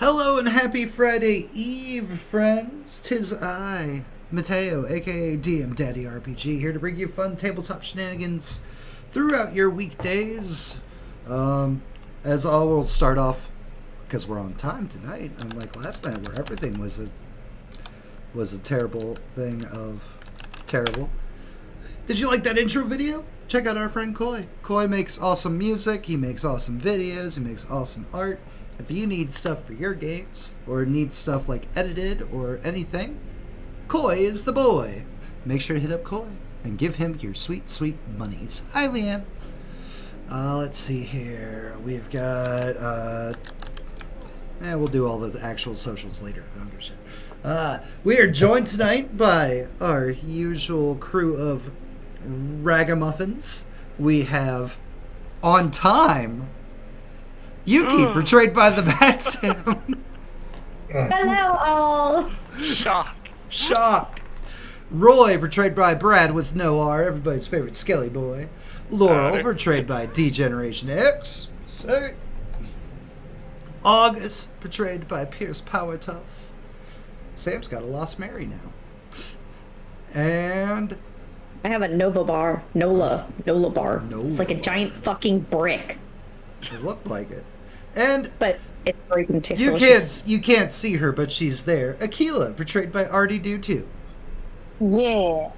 Hello and happy Friday Eve, friends. 'Tis I, Mateo, aka DM Daddy RPG, here to bring you fun tabletop shenanigans throughout your weekdays. As all, we'll start off because we're on time tonight, unlike last night where everything was a terrible thing of terrible. Did you like that intro video? Check out our friend Koi. Koi makes awesome music, he makes awesome videos, he makes awesome art. If you need stuff for your games, or need stuff like edited or anything, Koi is the boy. Make sure to hit up Koi and give him your sweet, sweet monies. Hi, Leanne. Let's see here. We've got, we'll do all the actual socials later. I don't give a shit. We are joined tonight by our usual crew of ragamuffins. We have, on time, Yuki, portrayed by the Bat Sound. Hello, all. Shock. Roy, portrayed by Brad with no R, everybody's favorite Skelly boy. Laurel, portrayed by DeJenerationX. Say. August, portrayed by Pierce Powertough. Sam's got a Lost Mary now. And I have a Nova bar. Nola bar. Nola it's like a giant fucking brick. It looked like it. And but it's freaking tasteless. You can't see her, but she's there. Aquila, portrayed by Artie Do too. Yeah.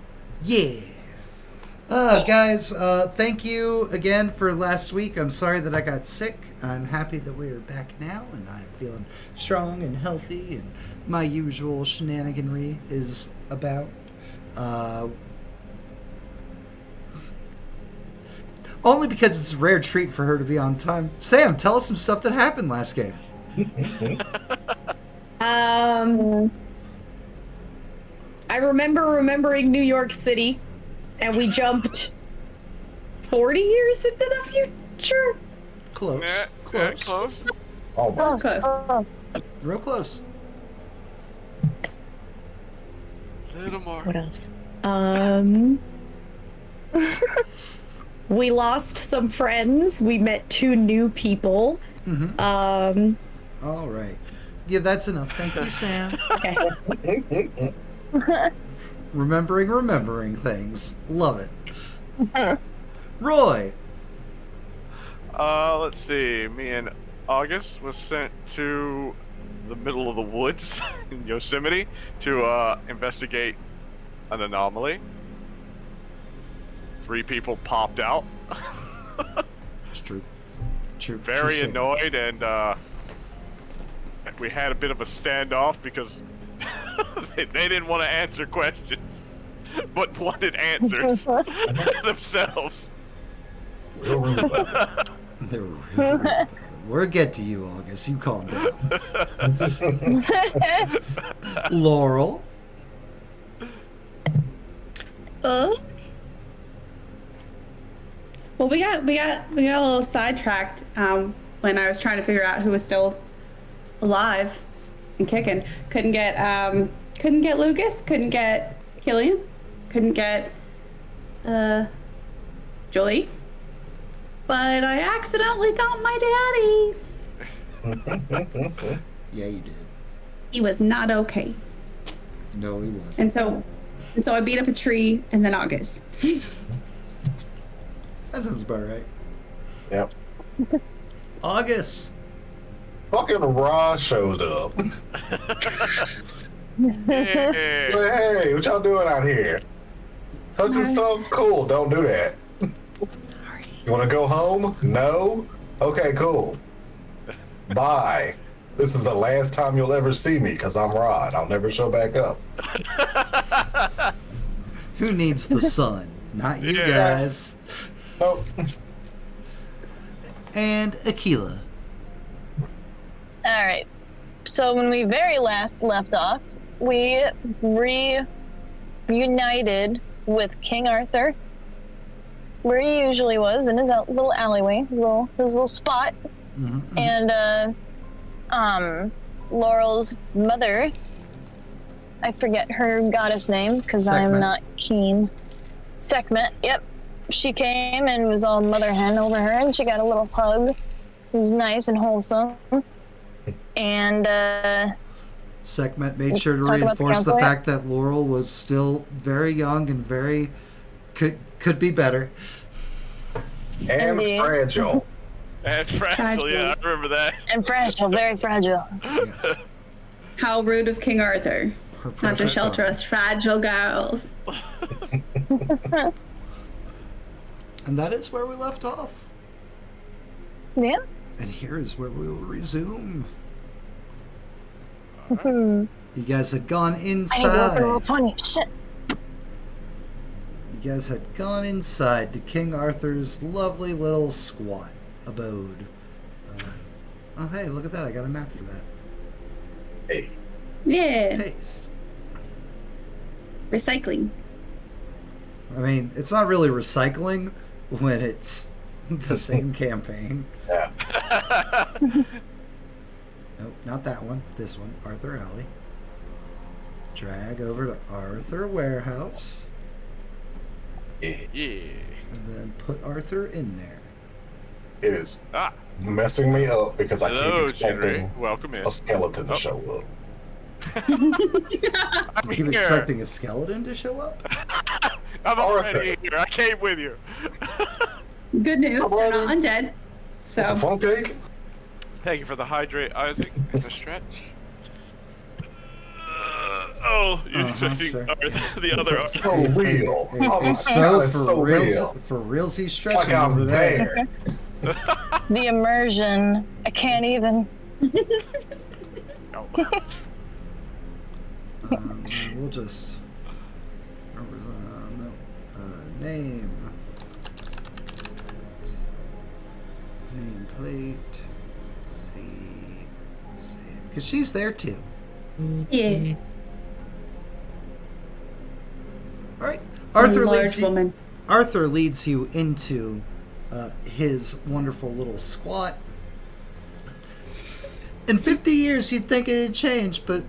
Guys, thank you again for last week. I'm sorry that I got sick. I'm happy that we are back now, and I'm feeling strong and healthy, and my usual shenaniganry is about. Only because it's a rare treat for her to be on time. Sam, tell us some stuff that happened last game. I remembering New York City, and we jumped 40 years into the future. Close. Close. Almost. Close. Real close. Little more. What else? We lost some friends. We met 2 new people. Mm-hmm. All right. Yeah, that's enough. Thank you, Sam. Okay. Remembering things. Love it. Roy. Let's see. Me and August was sent to the middle of the woods in Yosemite to investigate an anomaly. 3 people popped out. It's true. Very annoyed, and we had a bit of a standoff because they didn't want to answer questions, but wanted answers themselves. They were real about it. We'll get to you, August. You calm down. Laurel. Well, we got a little sidetracked when I was trying to figure out who was still alive and kicking. Couldn't get Lucas. Couldn't get Killian. Couldn't get Julie. But I accidentally got my daddy. Yeah, you did. He was not okay. No, he wasn't. And so I beat up a tree and then August. That sounds about right. Yep. August. Fucking Ra showed up. Hey. Hey, what y'all doing out here? Touching stuff? Cool, don't do that. Sorry. You wanna go home? No? Okay, cool. Bye. This is the last time you'll ever see me because I'm Rod. I'll never show back up. Who needs the sun? Not you Yeah. guys. Oh. And Aquila. Alright. So when we very last left off, we reunited with King Arthur, where he usually was, in his little alleyway, his little spot. Mm-hmm. And Laurel's mother, I forget her goddess name because I'm not keen. Sekhmet, yep. She came and was all mother hen over her, and she got a little hug. It was nice and wholesome. And Sekhmet made sure to Talk about the reinforce the counselor? fact that Laurel was still very young and very could be better. And Indeed. fragile. And fragile, yeah, I remember that. and fragile, very fragile. Yes. How rude of King Arthur. Her Not to precious shelter son. us fragile girls. And that is where we left off. Yeah. And here is where we will resume. Hmm. You guys had gone I need to open roll inside. 20. Shit. You guys had gone inside to King Arthur's lovely little squat abode. Oh, hey, look at that. I got a map for that. Hey. Yeah. Paste. Recycling. I mean, it's not really recycling when it's the same campaign. Yeah. Nope, not that one. This one, Arthur Alley. Drag over to Arthur Warehouse, Yeah. Yeah. and then put Arthur in there. It is Ah, messing me up because I keep hello, expecting Henry. Welcome in. a skeleton to Oh. show up. I'm You here. expecting a skeleton to show up? I'm already Arthur. here. I came with you. Good news, How they're about not undead. It's a So, fun cake. Thank you for the hydrate, Isaac. And the stretch. Oh, you're stretching sure. the other arm. So real. It- Oh my it's God, it's for so real. real. For realsy It's stretching like over I'm there. there. The immersion. I can't even. Oh. We'll just name nameplate. See, save, because she's there too. yeah. All right, Arthur Large leads you. woman. Arthur leads you into his wonderful little squat. In 50 years, you'd think it had changed, but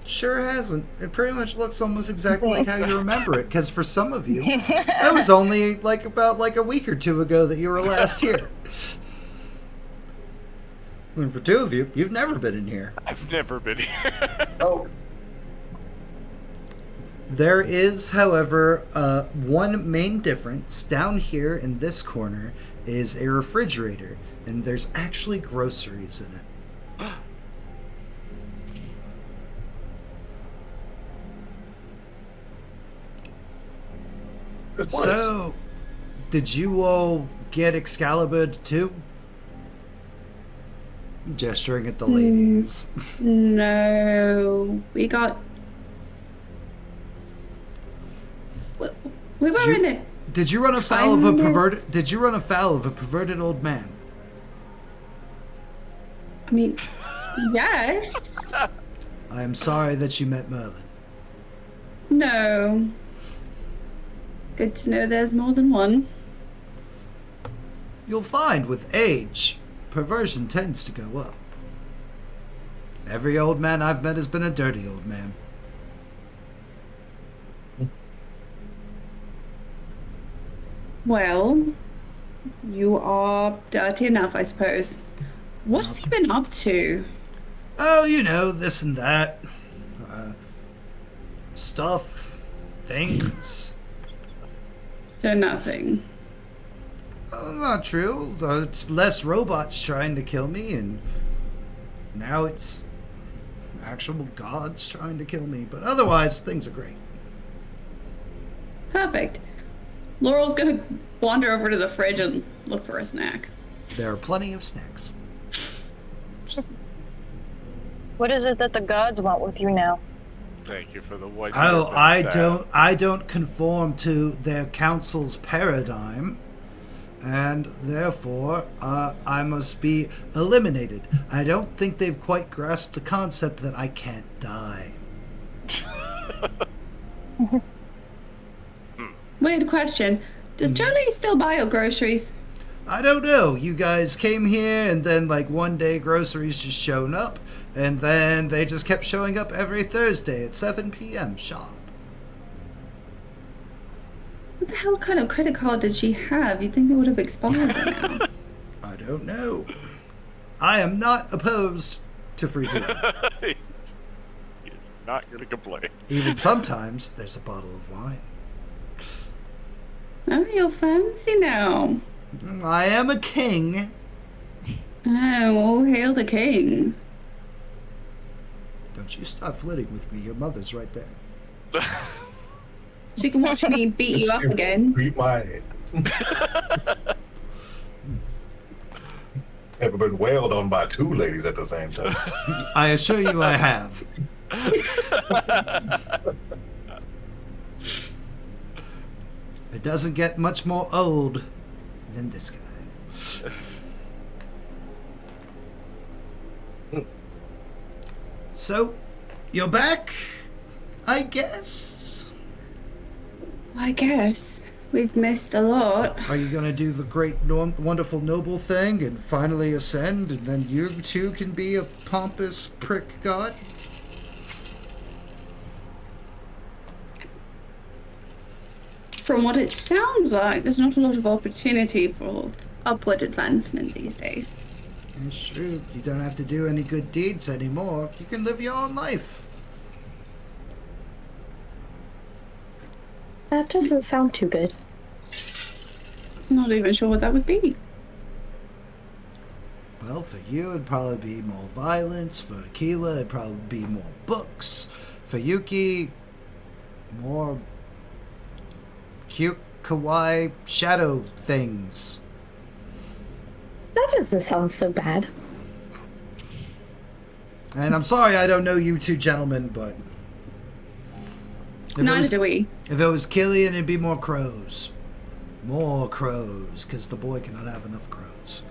sure hasn't. It pretty much looks almost exactly like how you remember it, because for some of you, that was only about a week or two ago that you were last here. And for two of you, you've never been in here. I've never been here. Oh, There is, however, one main difference. Down here in this corner is a refrigerator, and there's actually groceries in it. good place. So, did you all get Excalibur too? Gesturing at the ladies. No, we got. We were in it. Did you run afoul of a Kindness. perverted? Did you run afoul of a perverted old man? I mean, yes. I am sorry that you met Merlin. No. Good to know there's more than one. You'll find with age, perversion tends to go up. Every old man I've met has been a dirty old man. Well, you are dirty enough, I suppose. What have you been up to? Oh, you know, this and that. Stuff. Things. So nothing. Not true. It's less robots trying to kill me, and now it's actual gods trying to kill me. But otherwise, things are great. Perfect. Laurel's gonna wander over to the fridge and look for a snack. There are plenty of snacks. What is it that the gods want with you now? Thank you for the white. Oh, I don't conform to their council's paradigm, and therefore I must be eliminated. I don't think they've quite grasped the concept that I can't die. Weird question. Does Jolie still buy your groceries? I don't know. You guys came here, and then one day groceries just shown up, and then they just kept showing up every Thursday at 7 p.m. sharp. What the hell kind of credit card did she have? You'd think they would have expired by now. I don't know. I am not opposed to free food. He's not gonna complain. Even sometimes there's a bottle of wine. Oh, you're fancy now. I am a king. Oh, all hail the king. Don't you start flirting with me. Your mother's right there. She can watch me beat you up again. Beat my ass. Ever been wailed on by two ladies at the same time? I assure you I have. It doesn't get much more old than this guy. So, you're back, I guess? I guess. We've missed a lot. Are you gonna do the great, wonderful, noble thing and finally ascend, and then you too can be a pompous prick god? From what it sounds like, there's not a lot of opportunity for upward advancement these days. It's true. You don't have to do any good deeds anymore. You can live your own life. That doesn't sound too good. Not even sure what that would be. Well, for you, it'd probably be more violence. For Akila, it'd probably be more books. For Yuki, more cute, kawaii shadow things. That doesn't sound so bad. And I'm sorry I don't know you two gentlemen, but... Neither do we. If it was Killian, it'd be more crows. More crows, because the boy cannot have enough crows.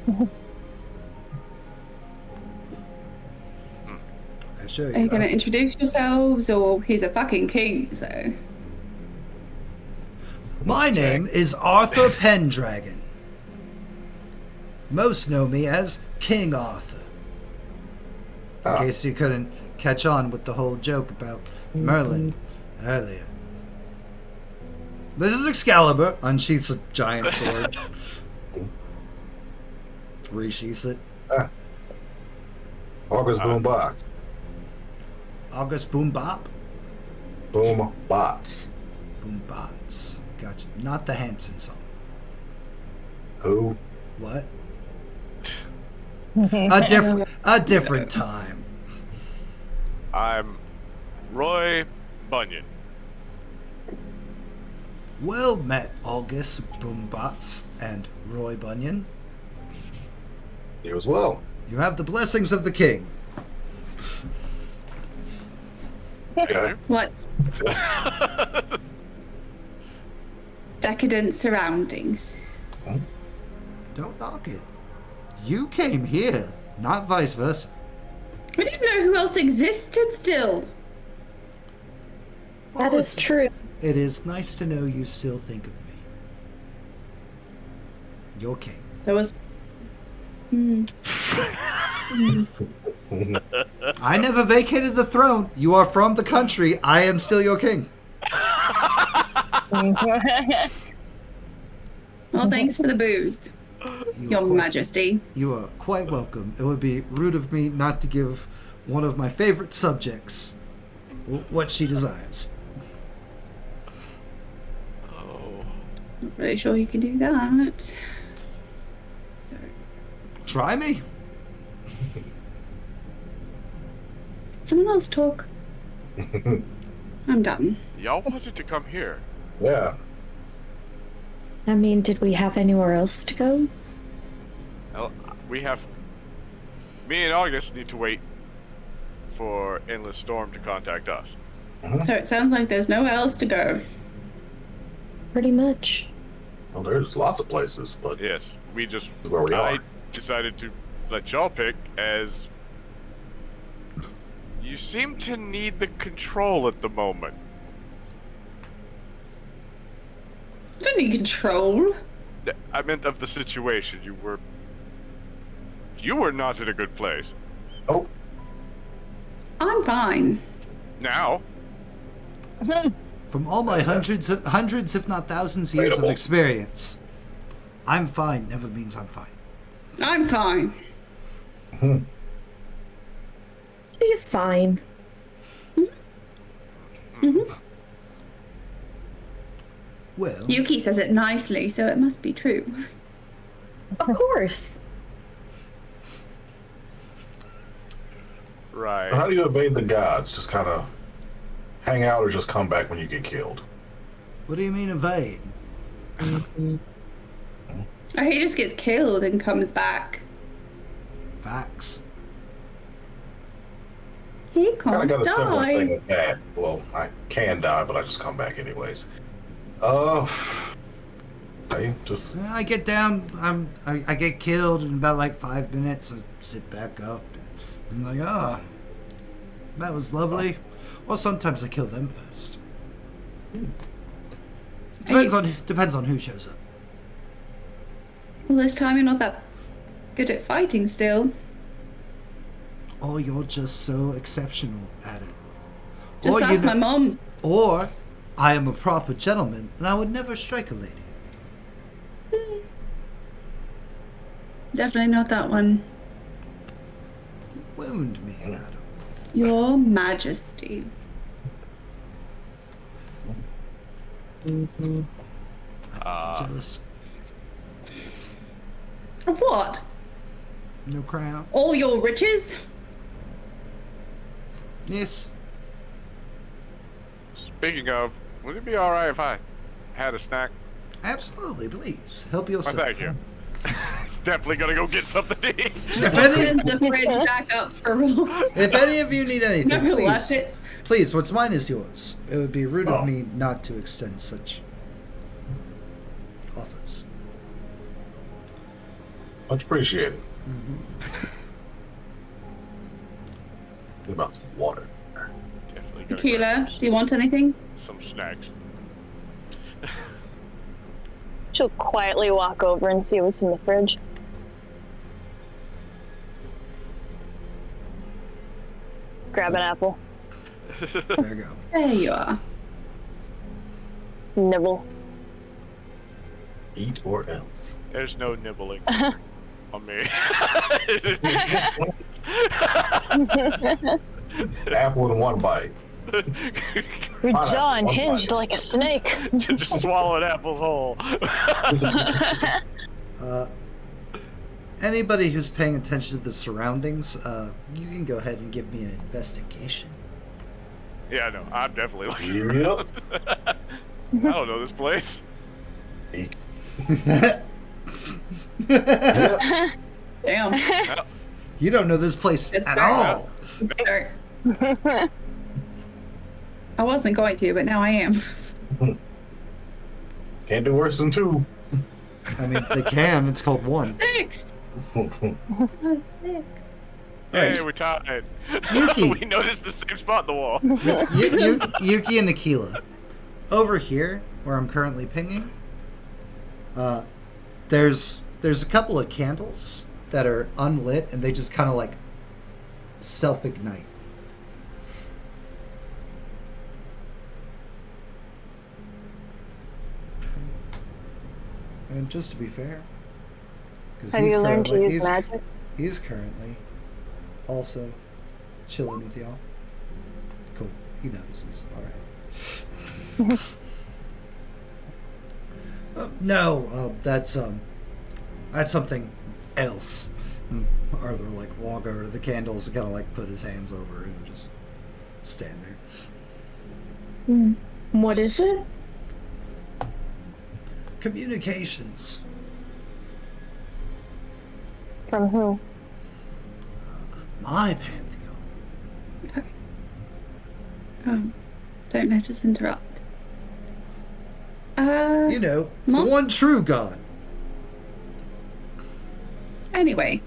I assure Are you you. going to introduce yourselves, or he's a fucking king, so... My name is Arthur Pendragon. Most know me as King Arthur. In case you couldn't catch on with the whole joke about Merlin earlier. This is Excalibur. Unsheaths a giant sword. Resheaths it. August Boom Bots. August Boom Bop? Boom Bots. Boom Bots. Gotcha. Not the Hanson song. Who? What? A different time. I'm Roy Bunyan. Well met, August Boombots and Roy Bunyan. You as well. You have the blessings of the king. Okay. What? Decadent surroundings. Don't knock it. You came here, not vice versa. We didn't know who else existed still. That is true. It is nice to know you still think of me. You're king. There was... I never vacated the throne. You are from the country. I am still your king. Well, thanks for the booze, Your Majesty. You are quite welcome. It would be rude of me not to give one of my favorite subjects what she desires. Not really sure you can do that. Try me. Someone else talk. I'm done. Y'all wanted to come here. Yeah. I mean, did we have anywhere else to go? Well, we have... Me and August need to wait for Endless Storm to contact us. So it sounds like there's nowhere else to go. Pretty much. Well, there's lots of places, but Yes, we just... Where we I are. decided to let y'all pick as... You seem to need the control at the moment. I don't need control. I meant of the situation. You were not in a good place. oh, I'm fine. Now, From all my hundreds, if not thousands, years of Debatable. experience, I'm fine never means I'm fine. I'm fine. is fine. Well, Yuki says it nicely, so it must be true. Of course. Right. So how do you evade the gods? Just kind of hang out or just come back when you get killed? what do you mean evade? Or he just gets killed and comes back. Facts. He Kind can't of got a similar thing die. with that. Well, I can die, but I just come back anyways. Hey, just I get down, I get killed in about like 5 minutes. I sit back up. And I'm like, oh, that was lovely. Or sometimes I kill them first. Depends on who shows up. Well, this time you're not that good at fighting still. Or you're just so exceptional at it. Just or ask my mom. Or I am a proper gentleman and I would never strike a lady. Definitely not that one. Wound me, madam. Your Majesty. I'm jealous. Of what? No crown. All your riches? Yes. Speaking of, would it be all right if I had a snack? Absolutely, please. Help Well, yourself. thank you. It's definitely gonna go get something to eat. Opens the fridge back up for real. If any of you need anything, Never left please, it. please, what's mine is yours. It would be rude of me not to extend such offers. much appreciated. What about water? Definitely gonna Tequila, grab do you want anything? some snacks. She'll quietly walk over and see what's in the fridge. Grab an apple. There you go. There you are. Nibble. Eat or else. There's no nibbling on me. Apple in one bite. Your Fine, jaw one unhinged bite. like a snake. Just swallow an apple's whole. Anybody who's paying attention to the surroundings, you can go ahead and give me an investigation. Yeah, no, I'm definitely looking. Yep. I don't know this place. Eek. Damn. You don't know this place It's at fair. all. Start. I wasn't going to, but now I am. Can't do worse than two. I mean, they can. It's called one. 6. Hey, we're tied. Yuki. We noticed the same spot in the wall. Yuki and Nikila. Over here, where I'm currently pinging, there's a couple of candles that are unlit, and they just kind of like self-ignite. And just to be fair, because Have you learned to use magic? He's currently also chilling with y'all. Cool. He notices. All right. No, that's something else. And Arthur like walk over to the candles and kind of like put his hands over it and just stand there. What is it? Communications. From who? My pantheon. Don't let us interrupt. You know, Mom? the one true God. Anyway,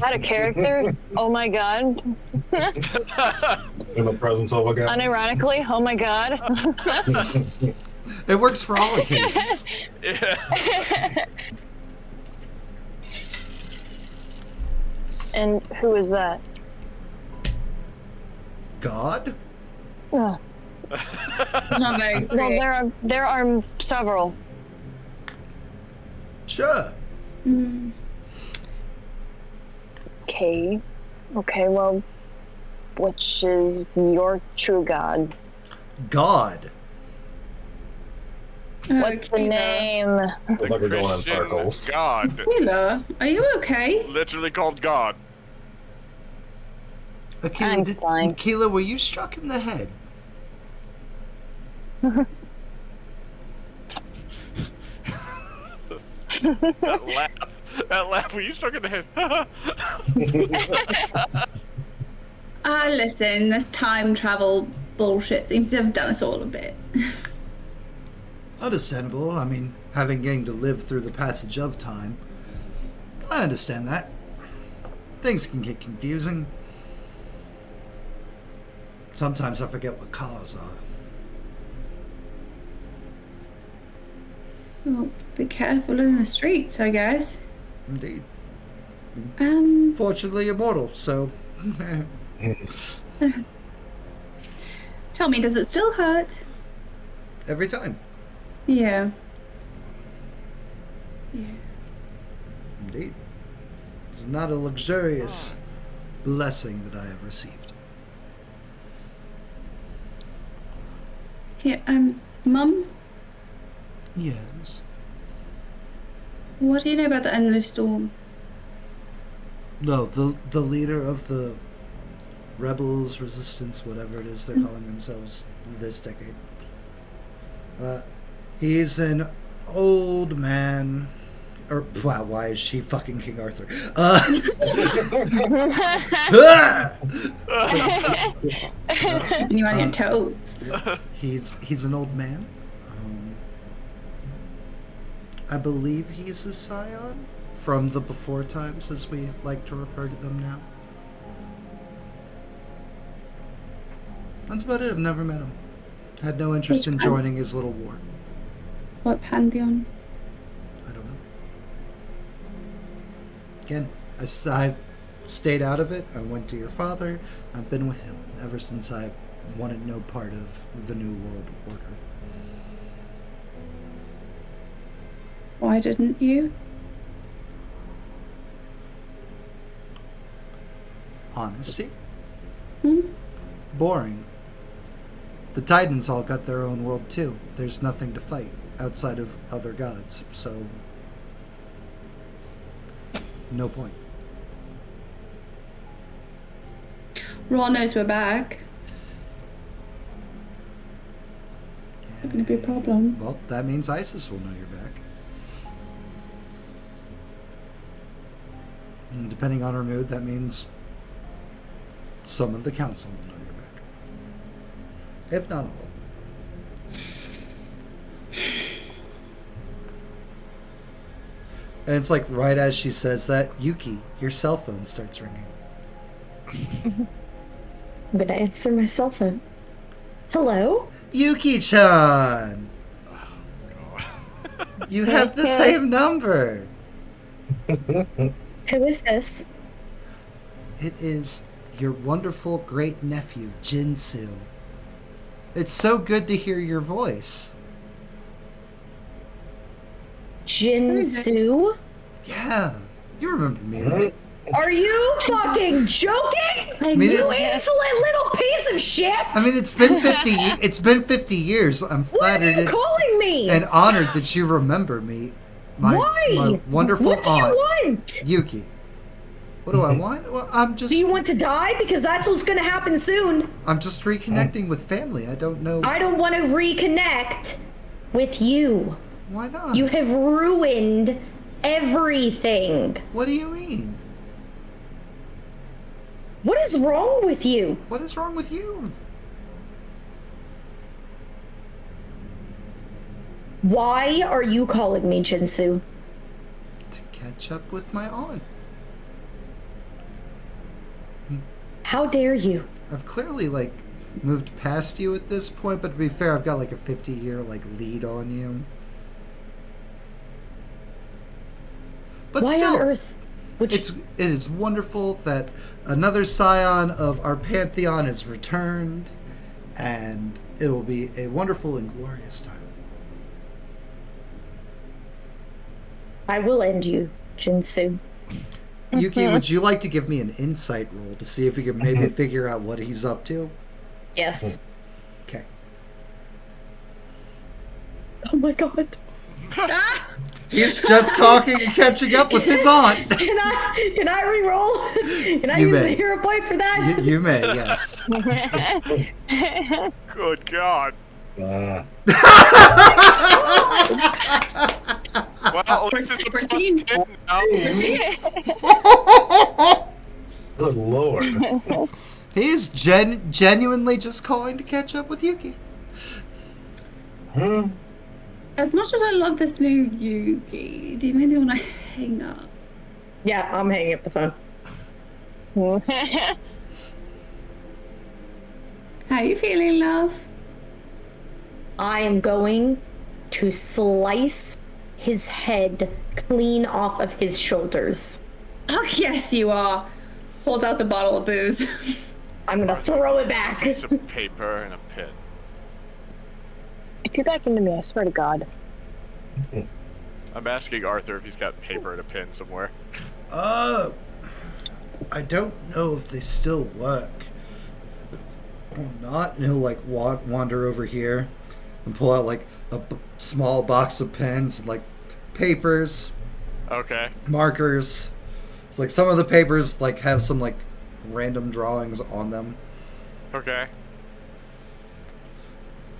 Out of character? Oh my god. In the presence of a guy. Unironically, oh my god. It works for all occasions. Yeah. And who is that? God? Ugh. not very Well, great. there are several. Sure. Okay. Okay, well, which is your true god. God. What's the name? Looks like we're going in Christian circles. God. Kayla, are you okay? Literally called God. I'm fine. Keela, were you struck in the head? That laugh, were you struck in the head? Listen, this time travel bullshit seems to have done us all a bit. Understandable. I mean, having getting to live through the passage of time. I understand that. Things can get confusing. Sometimes I forget what cars are. Well, be careful in the streets, I guess. Indeed. Um, Fortunately immortal, so... Tell me, does it still hurt? Every time. Yeah. Yeah. Indeed. It's not a luxurious blessing that I have received. Yeah, Mum, Yes. what do you know about the endless storm? No, the leader of the rebels, resistance, whatever it is they're calling themselves this decade. He's an old man. Or, wow, why is she fucking King Arthur? You on your toes. He's an old man. I believe he's a Scion from the before times, as we like to refer to them now. That's about it. I've never met him. Had no interest in joining his little war. What pantheon? I don't know. Again, I stayed out of it. I went to your father. I've been with him ever since I wanted no part of the New World Order. Why didn't you? Honesty? Hmm? Boring. The Titans all got their own world too. There's nothing to fight outside of other gods, so no point. Raw knows we're back. It's not going to be a problem. Well, that means ISIS will know you're back. And depending on her mood, that means some of the council will know you're back. If not all of them. And it's like right as she says that, Yuki, your cell phone starts ringing. I'm gonna answer my cell phone. Hello? Yuki-chan! You have the same number! Who is this? It is your wonderful great nephew, Jinsu. It's so good to hear your voice. Jinsu? Yeah, you remember me, right? Are you fucking joking? mean, You it- insolent little piece of shit! I mean, it's been 50. It's been 50 years. I'm What are flattered you calling me? and honored that you remember me. Why? My wonderful What do you aunt, want? Yuki. What do I want? Well, I'm just. Do you want to die? Because that's what's gonna happen soon. I'm just reconnecting with family. I don't know. I don't want to reconnect with you. Why not? You have ruined everything. What do you mean? What is wrong with you? What is wrong with you? Why are you calling me Jinsu? To catch up with my aunt. How dare you? I've clearly moved past you at this point, but to be fair, I've got a 50-year lead on you. But Why still, on earth would it is wonderful that another Scion of our pantheon is returned, and it will be a wonderful and glorious time. I will end you, Jinsu. Yuki, would you like to give me an insight roll to see if you can maybe figure out what he's up to? Yes. Okay. Oh my god. He's just talking and catching up with his aunt. Can I re-roll? Can I You use may. a hero point for that? You may, yes. Good God. Uh, Well, at least it's a plus 10 now. good lord. He's genuinely just calling to catch up with Yuki. Hmm. As much as I love this new Yuki, do you maybe want to hang up? Yeah, I'm hanging up the phone. How you feeling, love? I am going to slice his head clean off of his shoulders. Oh, yes, you are. Holds out the bottle of booze. I'm gonna throw it back. Piece of paper and a pen. If you're back into me, I swear to God. I'm asking Arthur if he's got paper and a pen somewhere. I don't know if they still work or not. And he'll like wander over here and pull out like a small box of pens and like papers, Okay. markers. It's like some of the papers like have some like random drawings on them. Okay.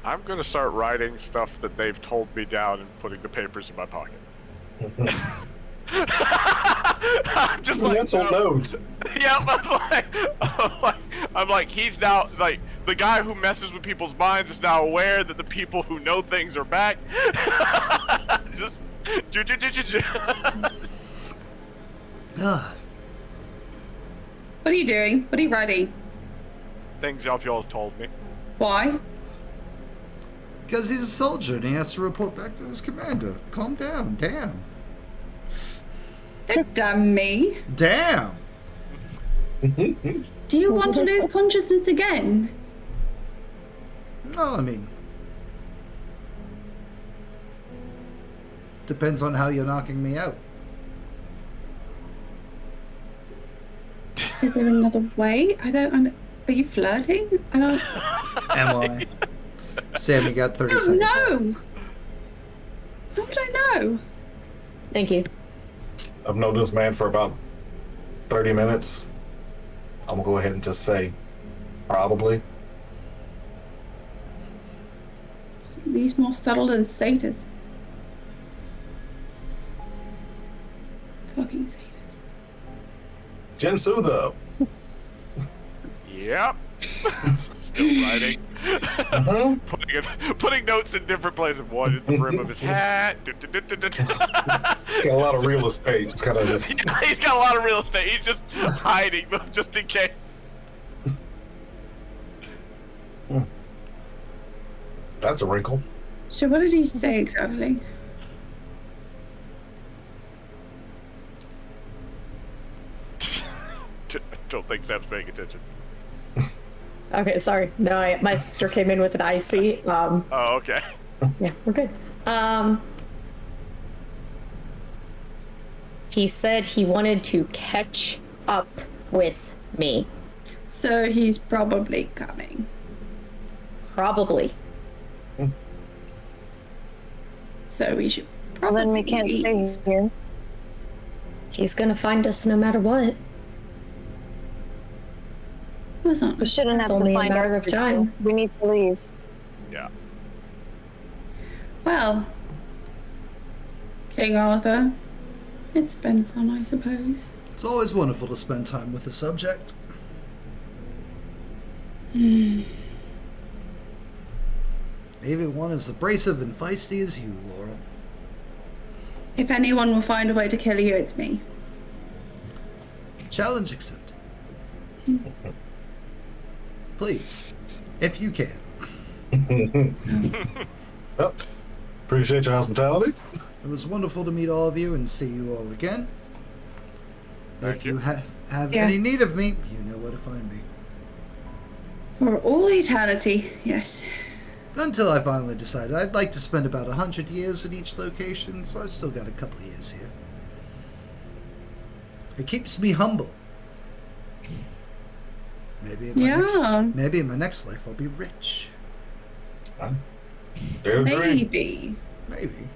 I'm gonna start writing stuff that they've told me down and putting the papers in my pocket. I'm just like, Mental notes. yeah, I'm like, he's now like the guy who messes with people's minds is now aware that the people who know things are back. Just, Ugh. What are you doing? What are you writing? things y'all told me. Why? Because he's a soldier and he has to report back to his commander. Calm down. Damn. Don't damn me. Damn. Do you want to lose consciousness again? No, I mean, depends on how you're knocking me out. Is there another way? I don't. Are you flirting? I don't. Am I? Sam, you got 30 Oh seconds. no! How would I know? Thank you. I've known this man for about 30 minutes. I'm gonna go ahead and just say, probably. It's at least more subtle than status. Fucking status. Jinsu, though. Yep. Still writing. Uh-huh. Putting notes in different places. One at the brim of his hat. Got a lot of real estate. Just kind of just. He's got a lot of real estate. He's just hiding them just in case. That's a wrinkle. So what did he say exactly? Don't think Sam's paying attention. Okay, sorry. No, my sister came in with an IC. Oh, okay. Yeah, we're good. He said he wanted to catch up with me. So he's probably coming. Probably. So we should Well, probably. then we can't stay here. He's gonna find us no matter what. Well, it's not. We shouldn't It's have to only a find matter out. of time. We need to leave. Yeah. Well, King Arthur, it's been fun, I suppose. It's always wonderful to spend time with the subject. Even one as abrasive and feisty as you, Laurel. If anyone will find a way to kill you, it's me. Challenge accepted. Please, if you can. Well, appreciate your hospitality. It was wonderful to meet all of you and see you all again. Thank If you you. have Yeah. any need of me, you know where to find me. For all eternity, yes. Until I finally decided I'd like to spend about 100 years at each location, so I've still got a couple of years here. It keeps me humble. Maybe in my next life I'll be rich. Maybe. Maybe.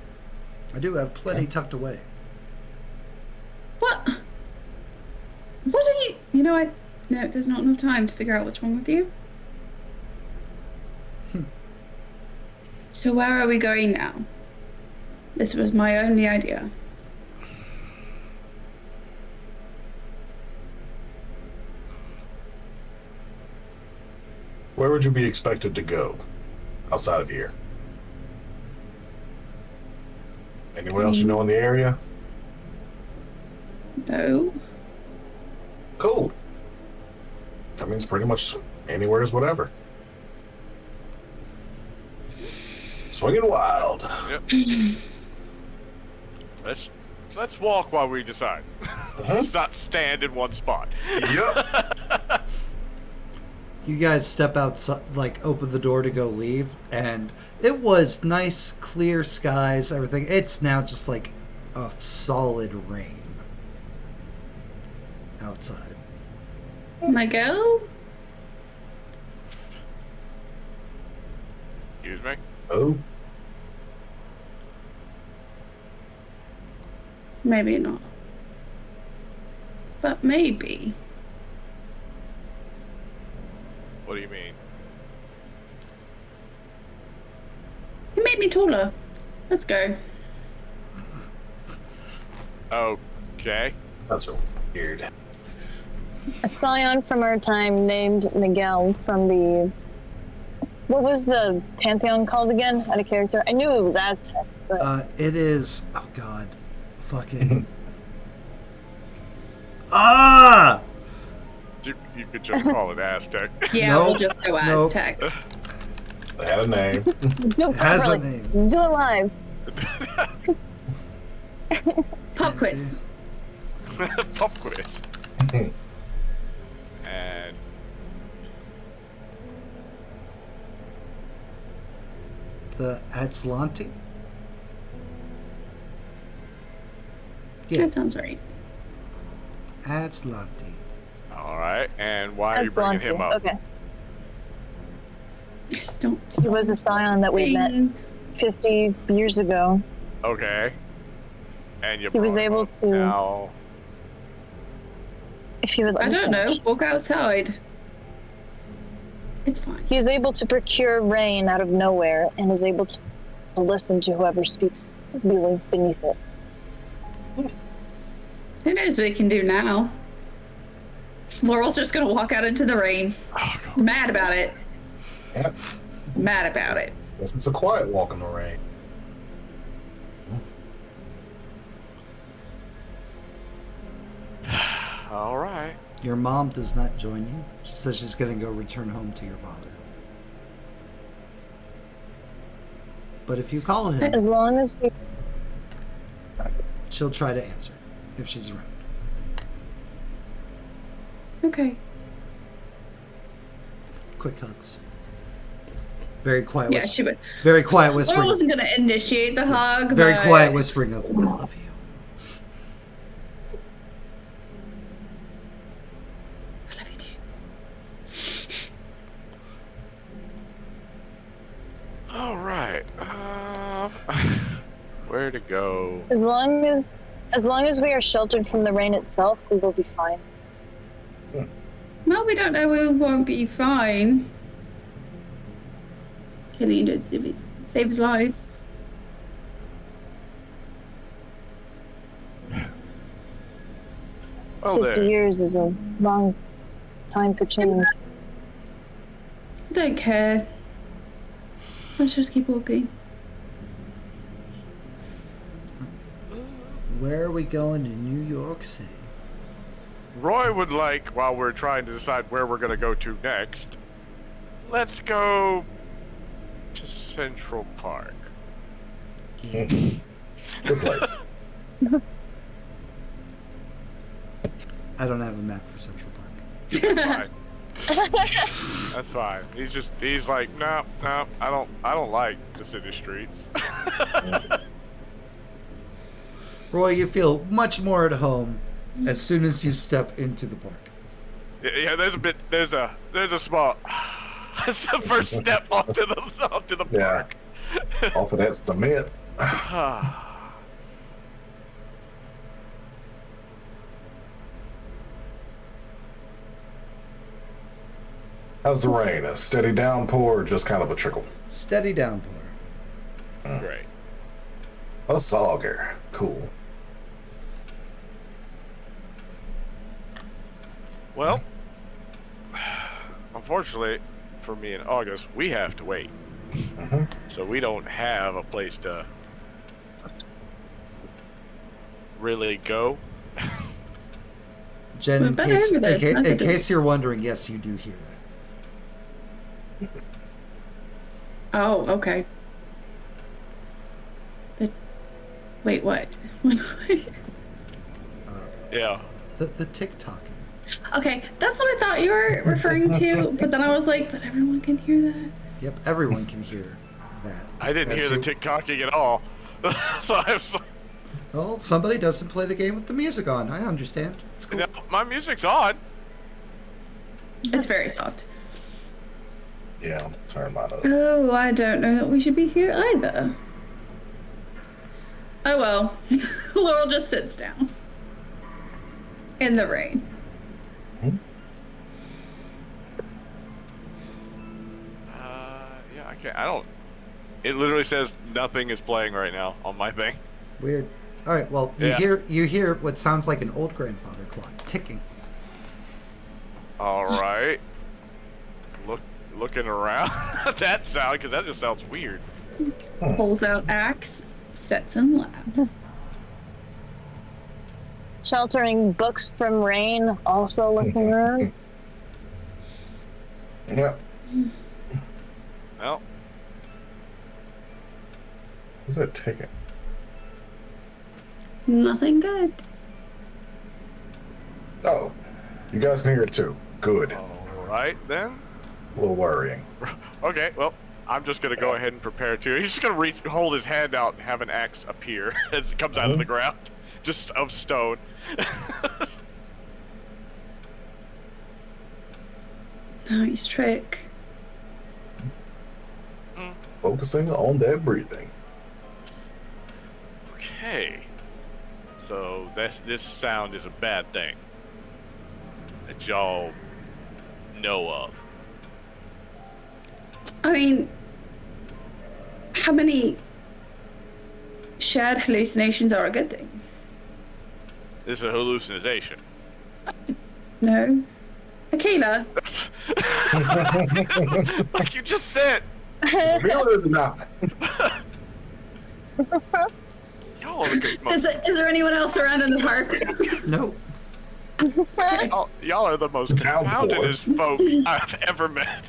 I do have plenty tucked away. What? What are you? You know, no, there's not enough time to figure out what's wrong with you. So where are we going now? This was my only idea. Where would you be expected to go outside of here? Anywhere else you know in the area? No. Cool. That means pretty much anywhere is whatever. Swinging wild. Yep. Let's walk while we decide. Let's not stand in one spot. Yep. You guys step outside, like open the door to go leave, and it was nice, clear skies, everything. It's now just like a solid rain outside. My girl? Excuse me? Oh. Maybe not. But maybe. What do you mean? You made me taller. Let's go. Okay. That's weird. A Scion from our time named Miguel from the... What was the pantheon called again? Out of character? I knew it was Aztec, but... It is... Oh, God. Fucking... Ah! You could just call it Aztec. Yeah, Nope. we'll just go Nope. Aztec. They had a name. Do it It has a properly. name. Do it live. Pop quiz. Pop quiz. And The Atlante? Yeah, That sounds right. Atlante. all right. And why are you bringing him up? Okay. Just don't. He was a Scion that we met 50 years ago. Okay. And you He was brought him able up to- now. If you would let I me don't know. finish. Walk outside. It's fine. He is able to procure rain out of nowhere and is able to listen to whoever speaks beneath it. Who knows what he can do now? Laurel's just gonna walk out into the rain. Oh, God. Mad about it. Yep. Mad about it. Guess it's a quiet walk in the rain. All right. Your mom does not join you. She says she's going to go return home to your father. But if you call him, As long as we... she'll try to answer if she's around. Okay. Quick hugs. Very quiet. Yeah, she would. Very quiet Laurel whispering. wasn't gonna initiate the hug. Very but... quiet whispering of "I love you." I love you too. All right. Where to go? As long as we are sheltered from the rain itself, we will be fine. Well, we don't know. We won't be fine. Killian did save his life. Oh, 50 there. years is a long time for change. I don't care. Let's just keep walking. Where are we going to New York City? Roy would like, while we're trying to decide where we're going to go to next, let's go to Central Park. Good place. I don't have a map for Central Park. Fine. That's fine. He's like, no, I don't like the city streets. Roy, you feel much more at home as soon as you step into the park. Yeah, there's a small. That's the first step onto the Yeah. park. Off of that cement. How's the rain? A steady downpour or just kind of a trickle? Steady downpour. Great. A Sauger. Cool. Well, unfortunately for me and August, we have to wait. So we don't have a place to really go. Jen, Well, in better case, over there. in case you're wondering, yes, you do hear that. Oh, okay. Wait, what? Yeah. The tick-tocking. Okay, that's what I thought you were referring to, but then I was like, but everyone can hear that. Yep, everyone can hear that. I didn't As hear the you- tick-tocking at all. So I was like, Well, somebody doesn't play the game with the music on. I understand. It's cool. no, my music's on. It's very soft. Yeah, I'll turn mine up. Oh, I don't know that we should be here either. Oh well. Laurel just sits down. In the rain. Yeah, I can't. I don't. It literally says nothing is playing right now on my thing. Weird. All right. Well, Yeah. you hear what sounds like an old grandfather clock ticking. All right. Looking around. That sound, because that just sounds weird. Pulls out axe, sets in lab. Sheltering books from rain, also looking around. Yep. Well, What's that ticket? Nothing good. Oh, you guys can hear it too. Good. all right then. A little worrying. Okay, well, I'm just gonna go ahead and prepare to. He's just gonna hold his hand out and have an axe appear as it comes out of the ground, just of stone. Nice trick. Focusing on that breathing. Okay. So this sound is a bad thing that y'all know of. I mean, how many shared hallucinations are a good thing? This is a hallucination. No. Akila, Like you just said. Is it real or is it not? Y'all are the is there anyone else around in the park? Nope. y'all are the most Downpour. confoundedest folk I've ever met.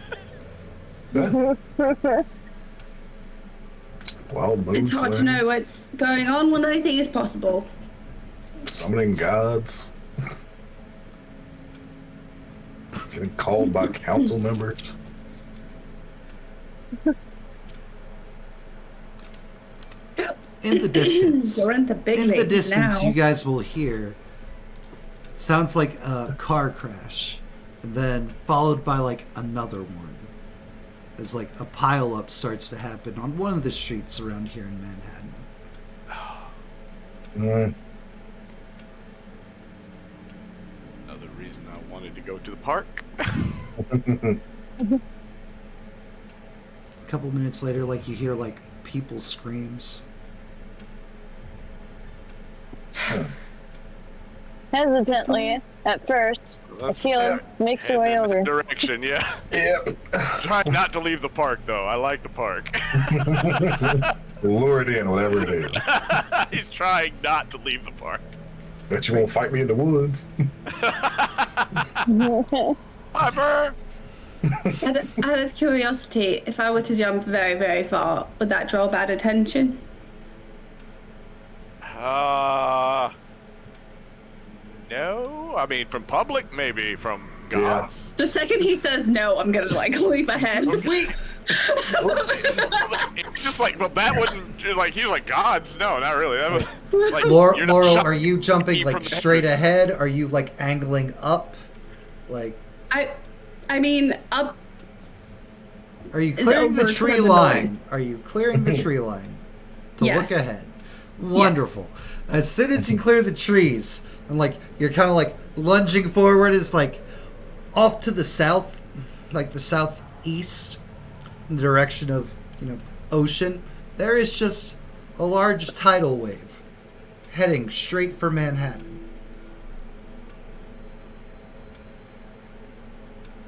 Wild mood It's hard to know what's going on when anything is possible. Summoning gods. Getting called by council members. In the distance, We're in the big in the leagues distance, now. you guys will hear. Sounds like a car crash, and then followed by like another one, as like a pileup starts to happen on one of the streets around here in Manhattan. Another reason I wanted to go to the park. A couple minutes later, like you hear like people's screams. Hesitantly, at first, Akila makes her way head in the over. Direction, yeah. Yep. Trying not to leave the park though. I like the park. Lure it in, whatever it is. He's trying not to leave the park. Bet you won't fight me in the woods. Piper! Out of curiosity, if I were to jump very, very far, would that draw bad attention? No. I mean, from public, maybe. From gods. The second he says no, I'm gonna like leap ahead. Wait. It's just like, well, that wouldn't like. He was like, gods? No, not really. That was like. you're not Laurel, shot are you jumping from like the straight heavens. ahead? Are you like angling up? Like, I mean, up. are you Is clearing the over tree toward the line? north. Are you clearing the tree line to Yes. look ahead? Wonderful. As soon as you clear the trees, and like you're kind of like lunging forward, is like off to the south, like the southeast, in the direction of ocean. There is just a large tidal wave heading straight for Manhattan.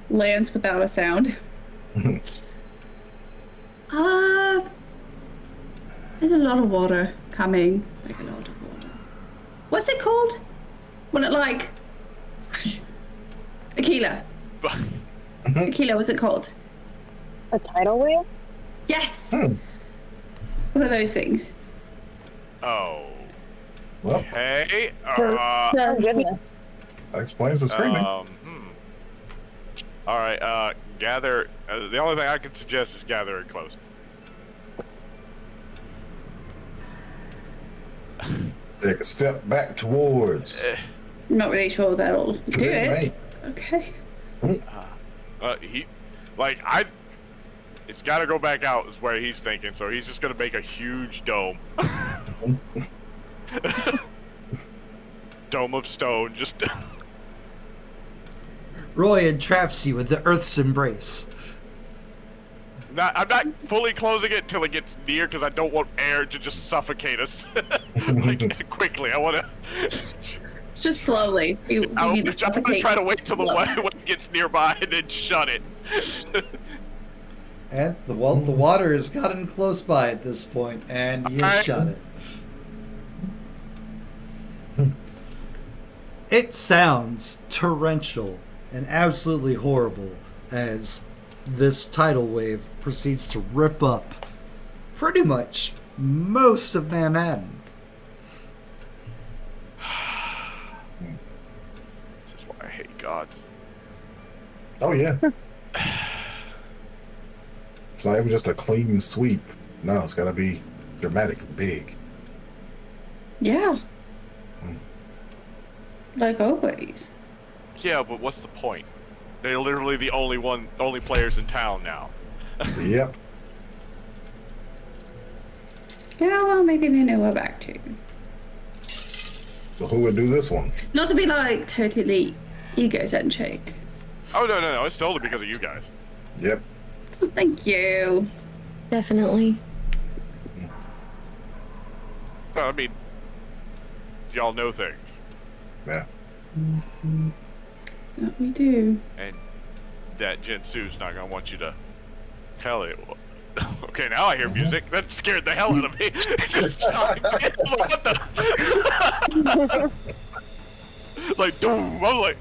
Lands without a sound. There's a lot of water coming. Like a lot of water. What's it called? When it like... Aquila. Aquila, what's it called? A tidal wave? Yes! One of those things. Oh. Well, Hey. Oh, goodness. that explains the screaming. All right. Gather. The only thing I can suggest is gather it close. Take a step back towards. I'm not really sure that'll do it. Right. Okay. It's got to go back out is where he's thinking. So he's just gonna make a huge dome. Dome of stone. Just. Roy entraps you with the Earth's embrace. I'm not fully closing it until it gets near because I don't want air to just suffocate us like quickly. I want to. Just slowly. I'm need to gonna suffocate try to wait till the slowly. when it gets nearby and then shut it. And the water has gotten close by at this point, and you Alright. shut it. It sounds torrential and absolutely horrible as this tidal wave proceeds to rip up pretty much most of Manhattan. This is why I hate gods. Oh, yeah. It's not even just a clean sweep. No, it's got to be dramatic and big. Yeah. Like always. Yeah, but what's the point? They're literally the only players in town now. Yep. Yeah, well, maybe they know we're back too. So who would do this one? Not to be like totally egocentric. Oh no! It's totally because of you guys. Yep. Oh, thank you. Definitely. Well, I mean, y'all know things, Yeah. That we do. and that Jinsu's not gonna want you to tell it. Okay, now I hear music. That scared the hell out of me. It's just what the? Like, doom. I'm like.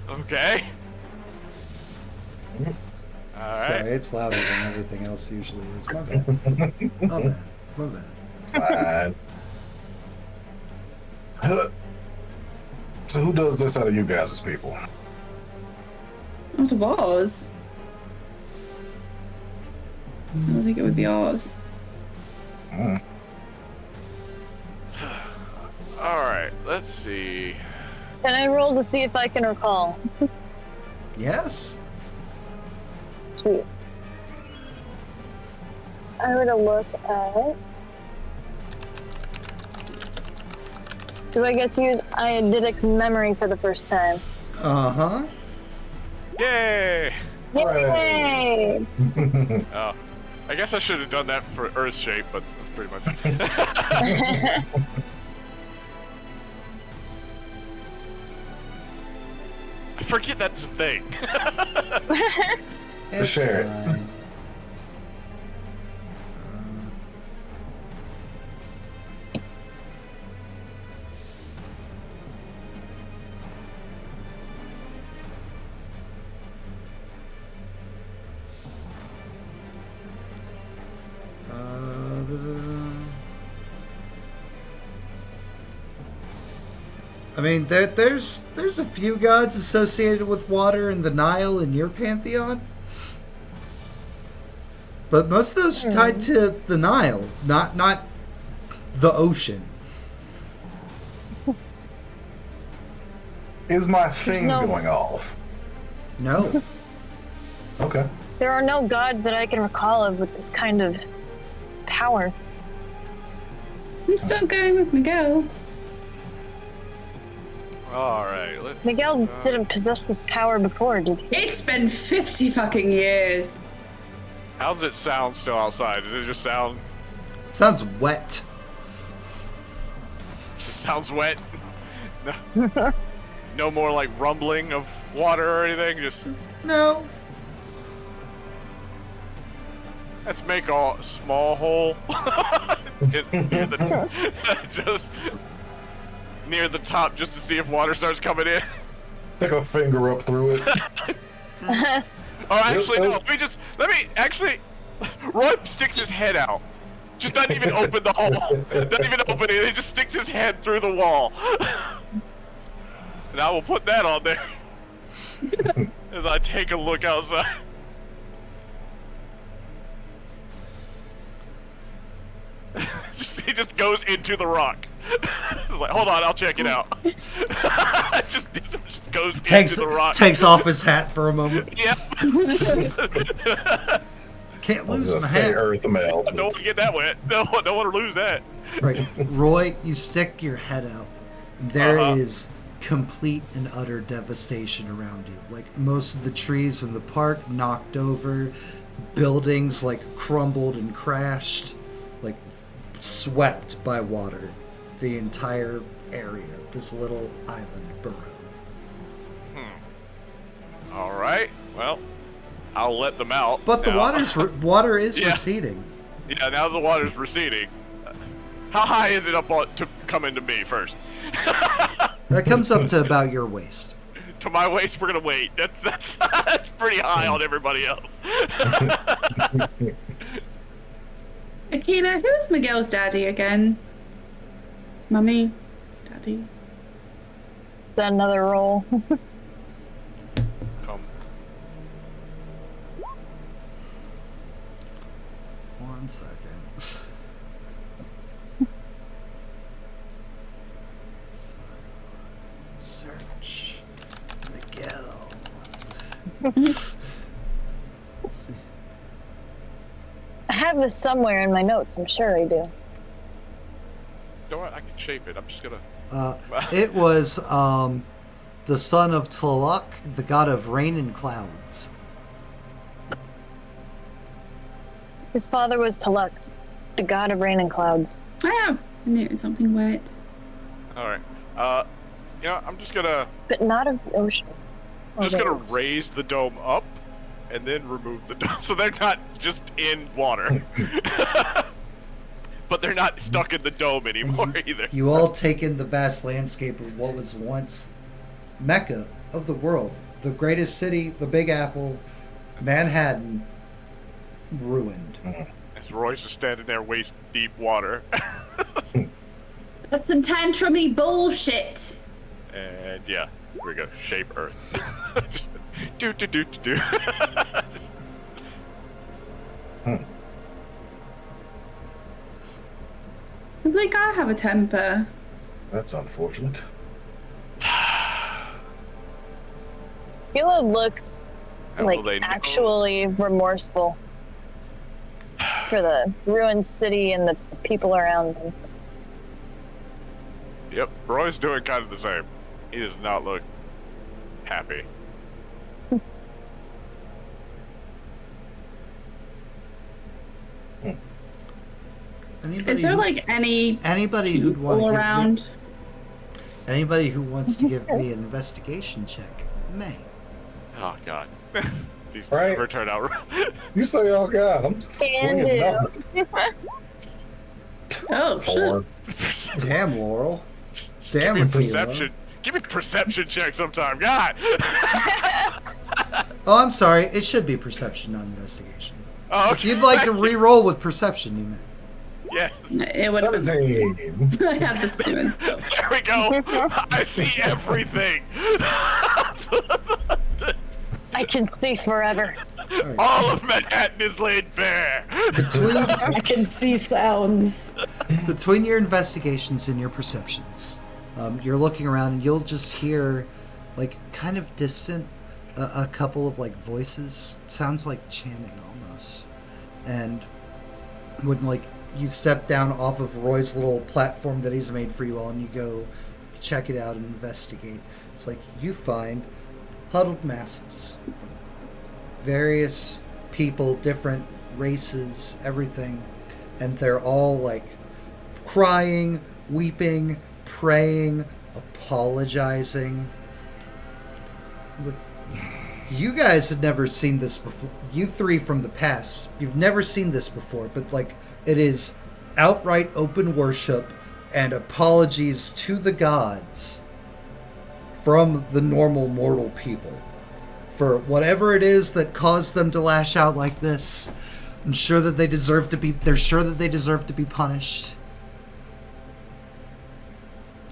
Okay. All right. Sorry, it's louder than everything else usually is. My bad. My bad. My bad. Fine. So who does this out of you guys as people? Not ours. I don't think it would be ours. Mm. All right. Let's see. Can I roll to see if I can recall? Yes. Sweet. I were to look at. Do I get to use eidetic memory for the first time? Uh-huh. Yay! Yay! Oh, I guess I should have done that for Earth shape, but that's pretty much. I forget that's a thing. It's Share it. fine. I mean, there's a few gods associated with water in the Nile in your pantheon, but most of those are tied to the Nile, not the ocean. Is my thing No. going off? No. Okay. There are no gods that I can recall of with this kind of power. I'm still going with Miguel. All right, let's. Miguel didn't possess this power before, did he? It's been 50 fucking years. How does it sound still outside? Does it just sound? It sounds wet. It sounds wet. No, no more like rumbling of water or anything. Just No. let's make a small hole just near the top, just to see if water starts coming in. Stick a finger up through it. Or actually, no. Let me actually. Roy sticks his head out. Just doesn't even open the hole. Doesn't even open it. He just sticks his head through the wall. And I will put that on there as I take a look outside. He just goes into the rock. He's like, hold on, I'll check it out. just goes into the rock. Takes off his hat for a moment. Yep. Can't I was lose gonna my say hat. earth melt. Don't want to get that wet. Don't want to lose that. Right. Roy, you stick your head out. There is complete and utter devastation around you. Like, most of the trees in the park knocked over, buildings like crumbled and crashed, like swept by water. The entire area, this little island borough. All right. Well, I'll let them out. But the now. water is Yeah. receding. Yeah, now the water's receding. How high is it up on, to come into me first? That comes up to about your waist. To my waist, we're gonna wait. That's that's pretty high on everybody else. Akina, who's Miguel's daddy again? Mummy? Daddy? Is that another roll? Come. One second. Search Miguel. I have this somewhere in my notes, I'm sure I do. Don't worry, I can shape it. I'm just gonna. It was the son of Tlaloc, the god of rain and clouds. His father was Taluk, the god of rain and clouds. I knew it was something wet. All right. You know, I'm just gonna. But not of the ocean. Or Just gonna waves. raise the dome up, and then remove the dome, so they're not just in water. But they're not stuck in the dome anymore either. You all take in the vast landscape of what was once Mecca of the world. The greatest city, the Big Apple, Manhattan, ruined. As Roy's just standing there, waist deep water. That's some tantrumy bullshit. And yeah, we're gonna shape Earth. do. They gotta have a temper. That's unfortunate. Hilo looks How like will they know? actually remorseful for the ruined city and the people around him. Yep, Roy's doing kind of the same. He does not look happy. Is there like anybody who'd want people to around? Anybody who wants to give me an investigation check may. Oh god. These Right. never turn out right. You say, oh god, I'm swinging nothing. Oh shit. Four. Damn, Laurel. Damn, Give me Akila. perception. Give me a perception check sometime. God. Oh, I'm sorry. It should be perception, not investigation. Oh, If you'd like to re-roll with perception, you may. Yes. It would have been. 17. I have this doing. There we go. I see everything. I can see forever. All of Manhattan is laid bare. I can see sounds. Between your investigations and your perceptions, you're looking around and you'll just hear, like, kind of distant, a couple of, like, voices. It sounds like chanting almost. And when, like, you step down off of Roy's little platform that he's made for you all and you go to check it out and investigate, it's like you find huddled masses. Various people, different races, everything. And they're all, like, crying, weeping, praying, apologizing. You guys had never seen this before. You three from the past, you've never seen this before, but, like, it is outright open worship and apologies to the gods from the normal mortal people for whatever it is that caused them to lash out like this. They're sure that they deserve to be punished.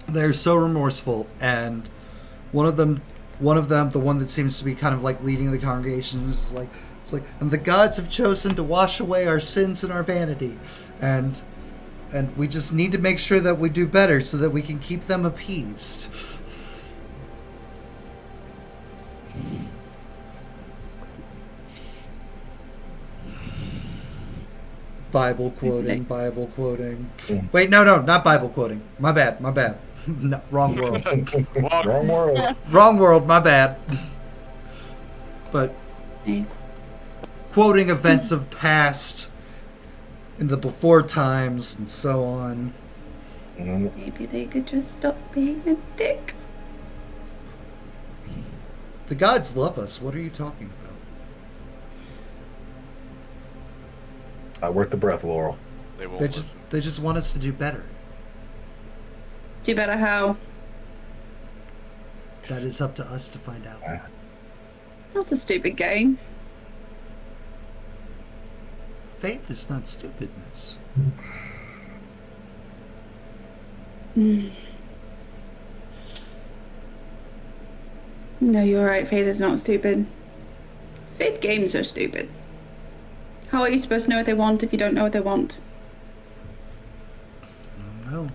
They're so remorseful, and one of them, the one that seems to be kind of like leading the congregation, is like, it's like, and the gods have chosen to wash away our sins and our vanity, and we just need to make sure that we do better so that we can keep them appeased. Bible quoting. Wait, no, not Bible quoting. My bad. No, wrong world. Wrong world. Wrong world, my bad. But quoting events of past in the before times and so on. Maybe they could just stop being a dick. The gods love us. What are you talking about? I work the breath, Laurel. They won't They just want us to do better. Do better how? That is up to us to find out. That's a stupid game. Faith is not stupidness. No, you're right. Faith is not stupid. Faith games are stupid. How are you supposed to know what they want if you don't know what they want? I don't know.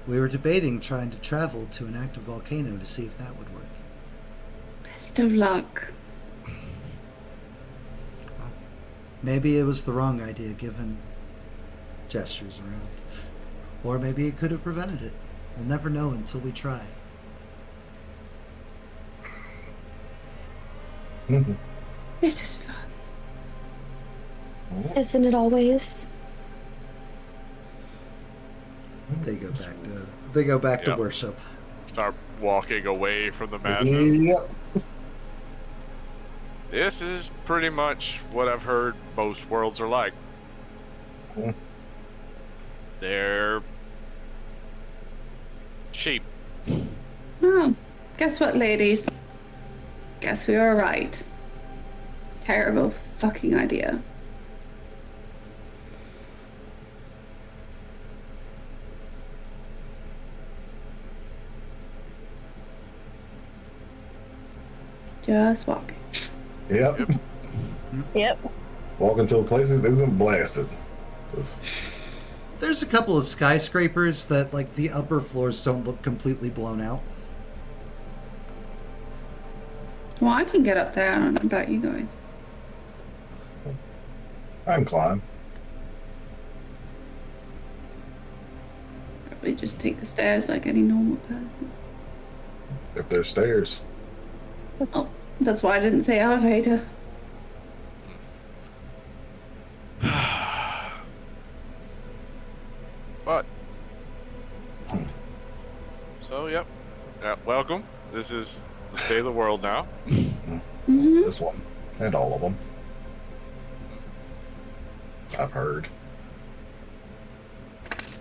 We were debating trying to travel to an active volcano to see if that would work. Best of luck. Well, maybe it was the wrong idea given gestures around. Or maybe it could have prevented it. We'll never know until we try. This is fun. Isn't it always? They go back to Yep. worship. start walking away from the masses. Yep. This is pretty much what I've heard most worlds are like. Hmm. They're sheep. Oh, guess what, ladies? Guess we were right. Terrible fucking idea. Just walking. Yep. Yep. Yep. Walking to places they was blasted. Just- There's a couple of skyscrapers that, like, the upper floors don't look completely blown out. Well, I can get up there. I don't know about you guys. I can climb. Probably just take the stairs like any normal person. If there's stairs. Oh, that's why I didn't say elevator. But so yep. Welcome. This is the state of the world now. Mm-hmm. This one. And all of them. I've heard.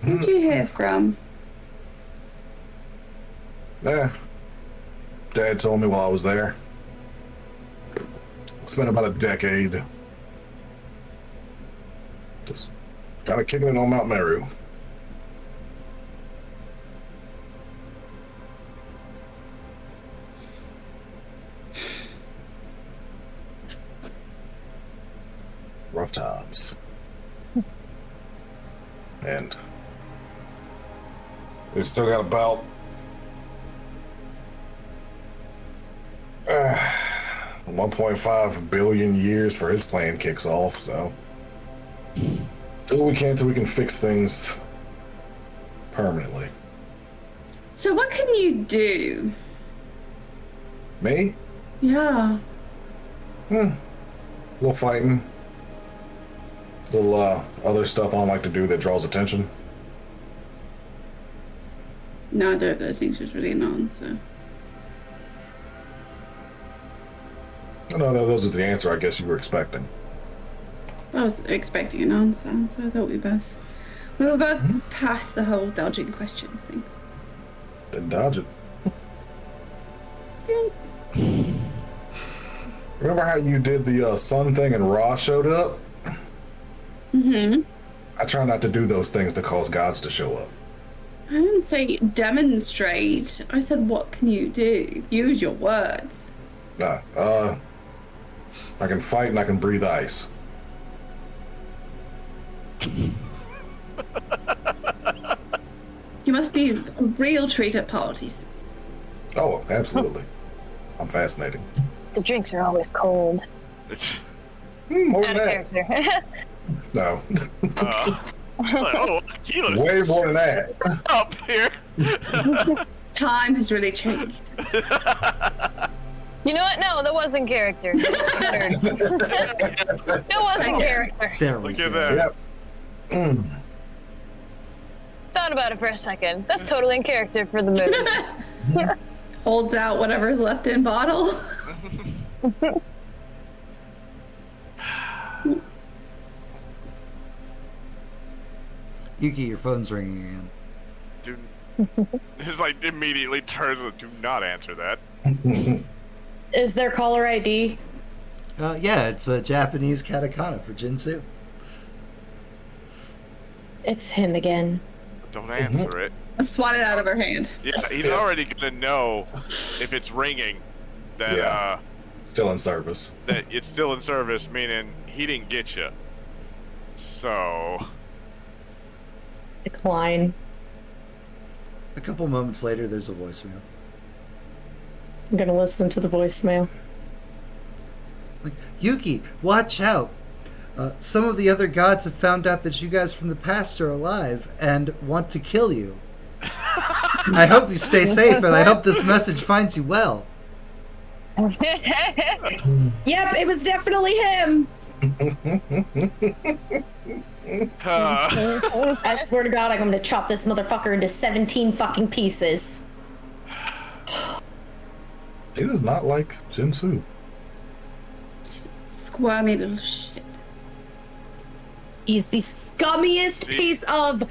Who'd you hear from? Yeah. Dad told me while I was there. Spent about a decade just Kind of kicking it on Mount Meru. Rough times. And we've still got about 1.5 billion years for his plan kicks off, so do what we can till we can fix things permanently. So what can you do? Me? Yeah. A little fighting. Little other stuff I don't like to do that draws attention. Neither of those things was really known, so. I know that those are the answer I guess you were expecting. I was expecting a non-sound, so I thought we were both past the whole dodging questions thing. Didn't dodge it. Yeah. Remember how you did the sun thing and Ra showed up? Mm-hmm. I try not to do those things to cause gods to show up. I didn't say demonstrate. I said, what can you do? Use your words. Nah, I can fight and I can breathe ice. You must be a real treat at parties. Oh, absolutely. I'm fascinating. The drinks are always cold. More Out than of that. character. No. Like, oh, kilos Way more than that. up here. Time has really changed. You know what? No, that wasn't character. That wasn't character. There we Look go. at that. Yep. Thought about it for a second. That's totally in character for the movie. Holds out whatever's left in bottle. Yuki, your phone's ringing again. Dude, it's like immediately turns. Do not answer that. Is there caller ID? Yeah, it's a Japanese katakana for Jinsu. It's him again. Don't answer it. I swat it out of her hand. Yeah, he's already gonna know if it's ringing that Yeah. Still in service. that it's still in service, meaning he didn't get you. So Decline. A couple moments later, there's a voicemail. I'm gonna listen to the voicemail. Like, Yuki, watch out. Some of the other gods have found out that you guys from the past are alive and want to kill you. I hope you stay safe, and I hope this message finds you well. Yep, it was definitely him. I swear to God, I'm gonna chop this motherfucker into 17 fucking pieces. He does not like Jinsu. He's a squirmy little shit. He's the scummiest piece of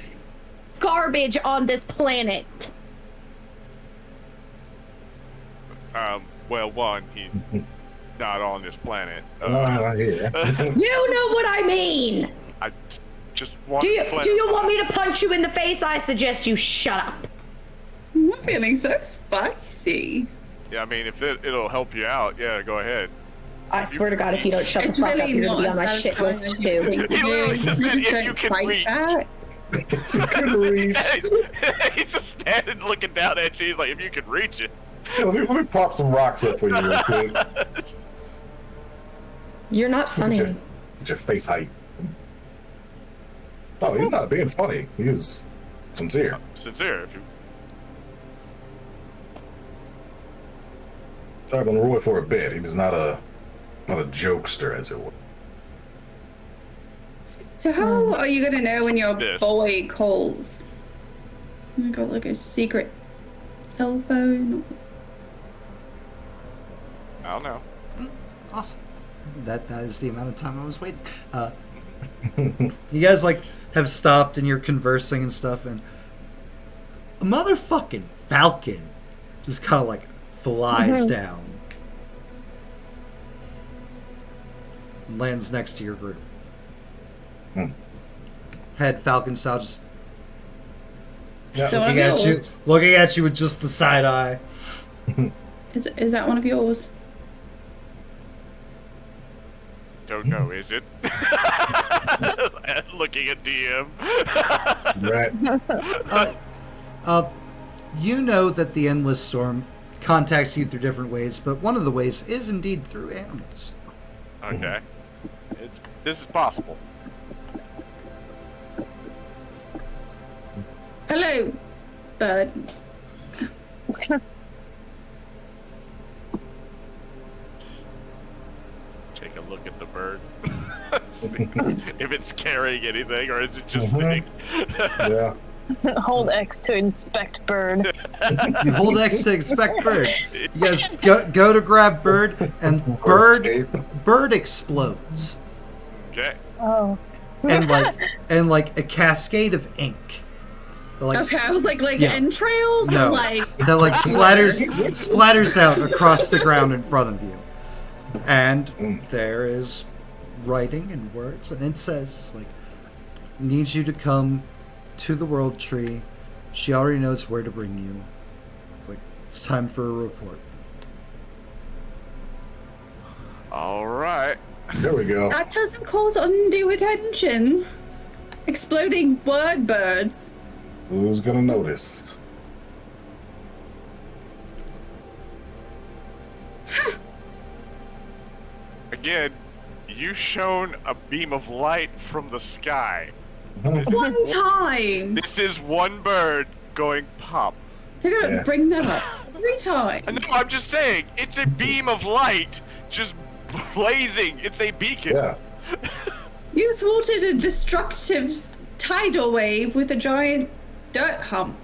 garbage on this planet. well, one, he's not on this planet. Yeah. You know what I mean. I just want. Do you want me to punch you in the face? I suggest you shut up. I'm feeling so spicy. Yeah, I mean, if it'll help you out, yeah, go ahead. I swear to God, if you don't shut It's the fuck up, really you're gonna be not on my as shit list satisfying as you too. think. He literally just said, if Don't you can fight reach. back. He's just standing looking down at you. He's like, if you can reach it. Yeah, let me pop some rocks up for you real quick. You're not funny. Get your face height. Oh, he's not being funny. He is sincere. Sincere, if you. I'm gonna rule it for a bit. He is not a jokester, as it were. So how are you gonna know when your This. boy calls? You got like a secret cell phone? I don't know. Awesome. That is the amount of time I was waiting. You guys have stopped and you're conversing and stuff, and a motherfucking falcon just kind of flies down and lands next to your group. head Falcon style, just Yeah. So one of yours. looking at you with just the side eye. Is that one of yours? Don't know, is it? Looking at DM. Right. You know that the Endless Storm contacts you through different ways, but one of the ways is indeed through animals. Okay. This is possible. Hello, bird. Take a look at the bird. See if it's carrying anything, or is it just sitting? Yeah. Hold X to inspect bird. You hold X to inspect bird. You guys go to grab bird, and bird explodes, Okay. Oh. and like a cascade of ink. Like, Okay, I was like yeah. entrails No. or like that like splatters out across the ground in front of you, and there is writing and words, and it says like, "Needs you to come to the World Tree. She already knows where to bring you. Like, it's time for a report." All right. There we go. that doesn't cause undue attention. Exploding word birds. Who's gonna notice? Again, you shone a beam of light from the sky. One time. This is one bird going pop. If you're gonna Yeah. bring that up every time. No, I'm just saying, it's a beam of light, just blazing. It's a beacon. Yeah. You thwarted a destructive tidal wave with a giant dirt hump.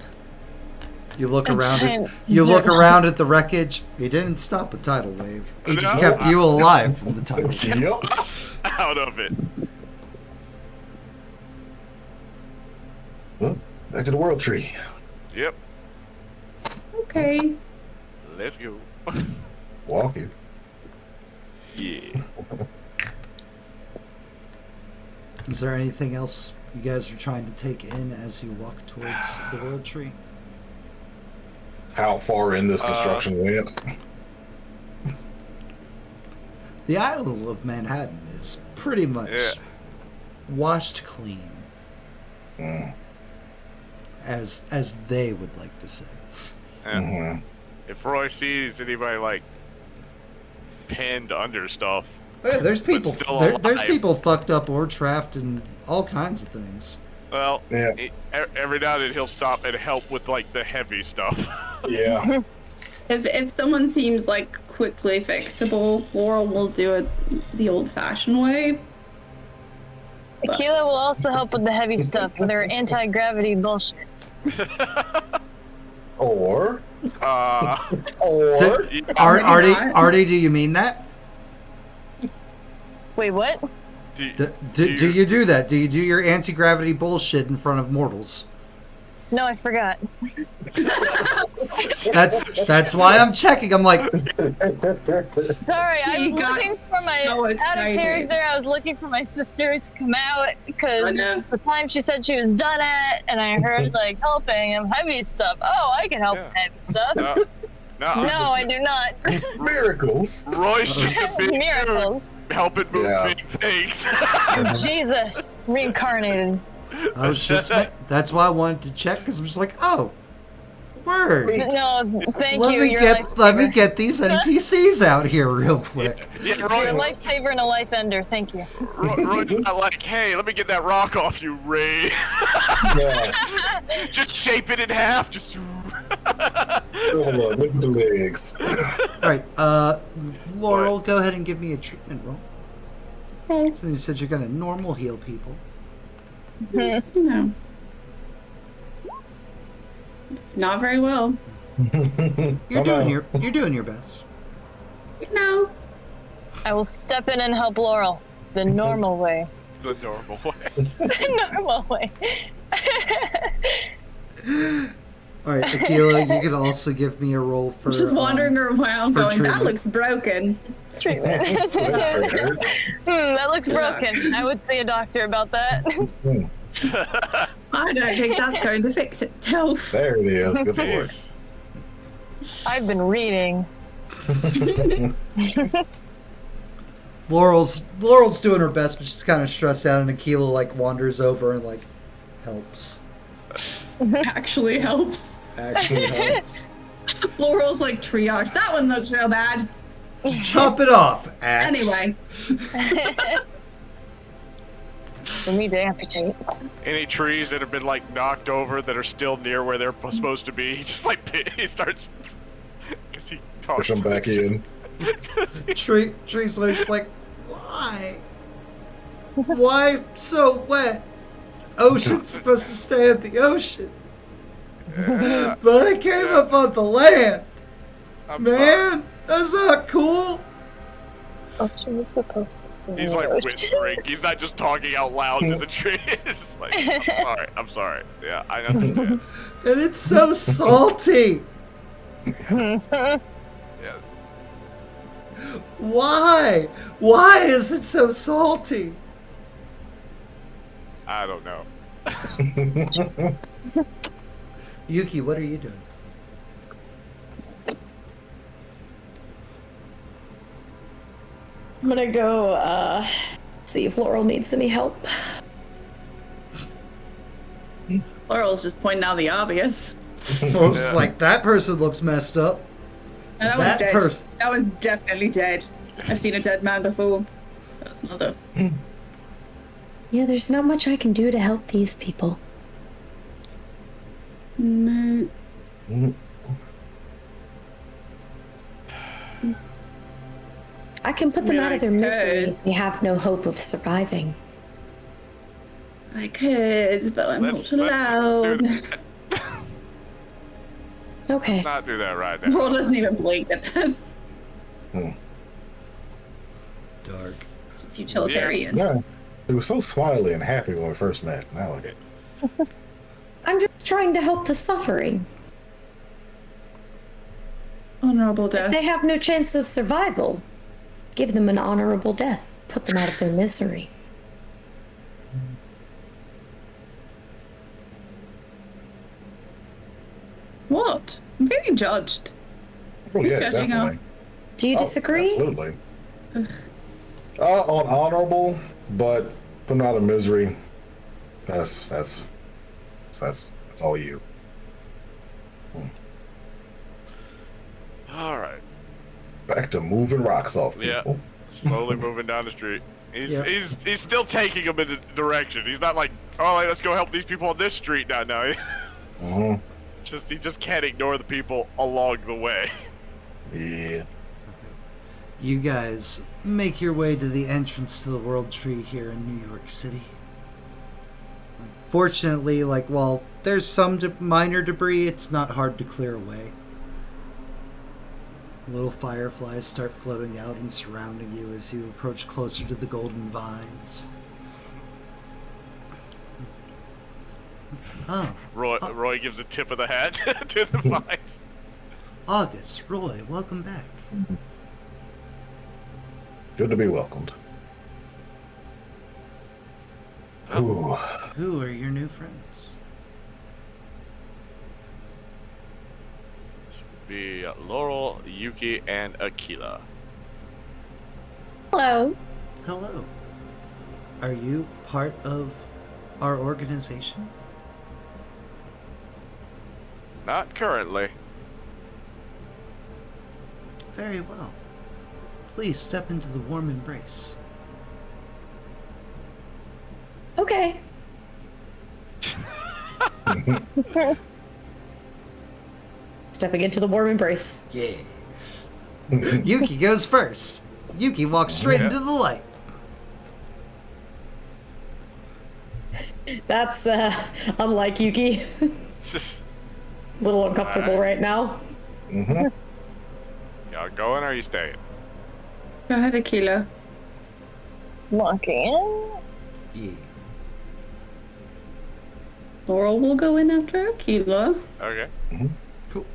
You look A around. giant You look dirt around at the wreckage. He didn't stop a tidal wave. He just No. kept you alive from the tidal wave. Yep. Us out of it. Well, back to the World Tree. Yep. Okay. Let's go. Walking. Yeah. Is there anything else you guys are trying to take in as you walk towards the World Tree? How far in this destruction went? The Isle of Manhattan is pretty much Yeah. washed clean, Mm. as they would like to say. And Mhm. if Roy sees anybody like pinned under stuff, Oh, yeah, there's people. still There's alive. people fucked up or trapped and all kinds of things. well, Yeah. every now and then he'll stop and help with like the heavy stuff. Yeah. If someone seems like quickly fixable, Laurel will do it the old-fashioned way. Aquila will also help with the heavy stuff with her anti-gravity bullshit. Or. D- Yeah. Artie, not. Artie, do you mean that? Wait, what? Do you do that? Do you do your anti-gravity bullshit in front of mortals? No, I forgot. That's why I'm checking. I'm like, Sorry, I She was got looking for my so out of excited. character. I was looking for my sister to come out because I know. the time she said she was done at, and I heard like helping and heavy stuff. Oh, I can help Yeah. with heavy stuff. No, No, I do not. It's miracles. Roy's just a big Miracles. dude helping move Yeah. big things. Jesus, reincarnated. I was just. That's why I wanted to check because I'm just like, oh, word. No, thank Let you. me You're a get lifesaver. these NPCs out here real quick. Yeah, You're a Roy, lifesaver and a life ender. Thank you. Roy's not like, hey, let me get that rock off you, Ray. Yeah. Just shape it in half. Just. Hold on, look at the legs. All right, Laurel, go ahead and give me a treatment roll. Okay. So you said you're gonna normal heal people. Just, you know. Not very well. You're doing your best. No. I will step in and help Laurel the normal way. The normal way. The normal way. All right, Aquila, you can also give me a roll for. Just wandering around for going, treatment. that looks broken. Treatment. That hurts. That looks broken. I would see a doctor about that. I don't think that's going to fix itself. There it is. Good lord. Jeez. I've been reading. Laurel's doing her best, but she's kind of stressed out, and Aquila like wanders over and like helps. Actually helps. Actually helps. Laurel's like triage. That one looks real bad. Chop it off, axe. Anyway. For me to amputate. Any trees that have been like knocked over that are still near where they're supposed to be, he just like he starts because he talks. Push them back in. Trees are just like, why? Why so wet? Ocean's supposed to stay in the ocean. Yeah. But it came up on the land. I'm sorry. Man, that's not cool. Ocean is supposed to stay. He's like whispering. He's not just talking out loud to the tree. It's just like, I'm sorry. Yeah, I understand. And it's so salty. Yeah. Why? Why is it so salty? I don't know. Yuki, what are you doing? I'm gonna go see if Laurel needs any help. Laurel's just pointing out the obvious. Well, it's like, that person looks messed up. And that That one's dead. person- That one's definitely dead. I've seen a dead man before. That's another. Yeah, there's not much I can do to help these people. No. I can put them Yeah, out of their I misery could. if they have no hope of surviving. I could, but I'm Let's not allowed. Okay. not do that right now. Laurel doesn't even blink at that. Dark. It's utilitarian. Yeah. It was so smiley and happy when we first met. Now look at it. I'm just trying to help the suffering. Honorable If death. they have no chance of survival, give them an honorable death. Put them out of their misery. What? I'm being judged. Oh, yeah, Judging definitely. us. Do you Oh, disagree? Absolutely. On honorable, but put them out of misery. That's all you. All right. Back to moving rocks off Yeah. people. Slowly moving down the street. He's Yeah. he's still taking them in the direction. He's not like, all right, let's go help these people on this street now. No, Uh-huh. he just can't ignore the people along the way. Yeah. You guys make your way to the entrance to the World Tree here in New York City. Fortunately, like, while there's some minor debris, it's not hard to clear away. Little fireflies start floating out and surrounding you as you approach closer to the golden vines. Oh, Roy gives a tip of the hat to the vines. August, Roy, welcome back. Good to be welcomed. Ooh. Who are your new friends? Be Laurel, Yuki, and Aquila. Hello. Hello. Are you part of our organization? Not currently. Very well. Please step into the warm embrace. Okay. Stepping into the warm embrace. Yeah. Yuki goes first. Yuki walks straight Yeah. into the light. That's unlike Yuki. A little uncomfortable right now. Mm-hmm. Y'all going or are you staying? Go ahead, Aquila. Walking in. Yeah. Laurel will go in after Aquila. Okay. Cool.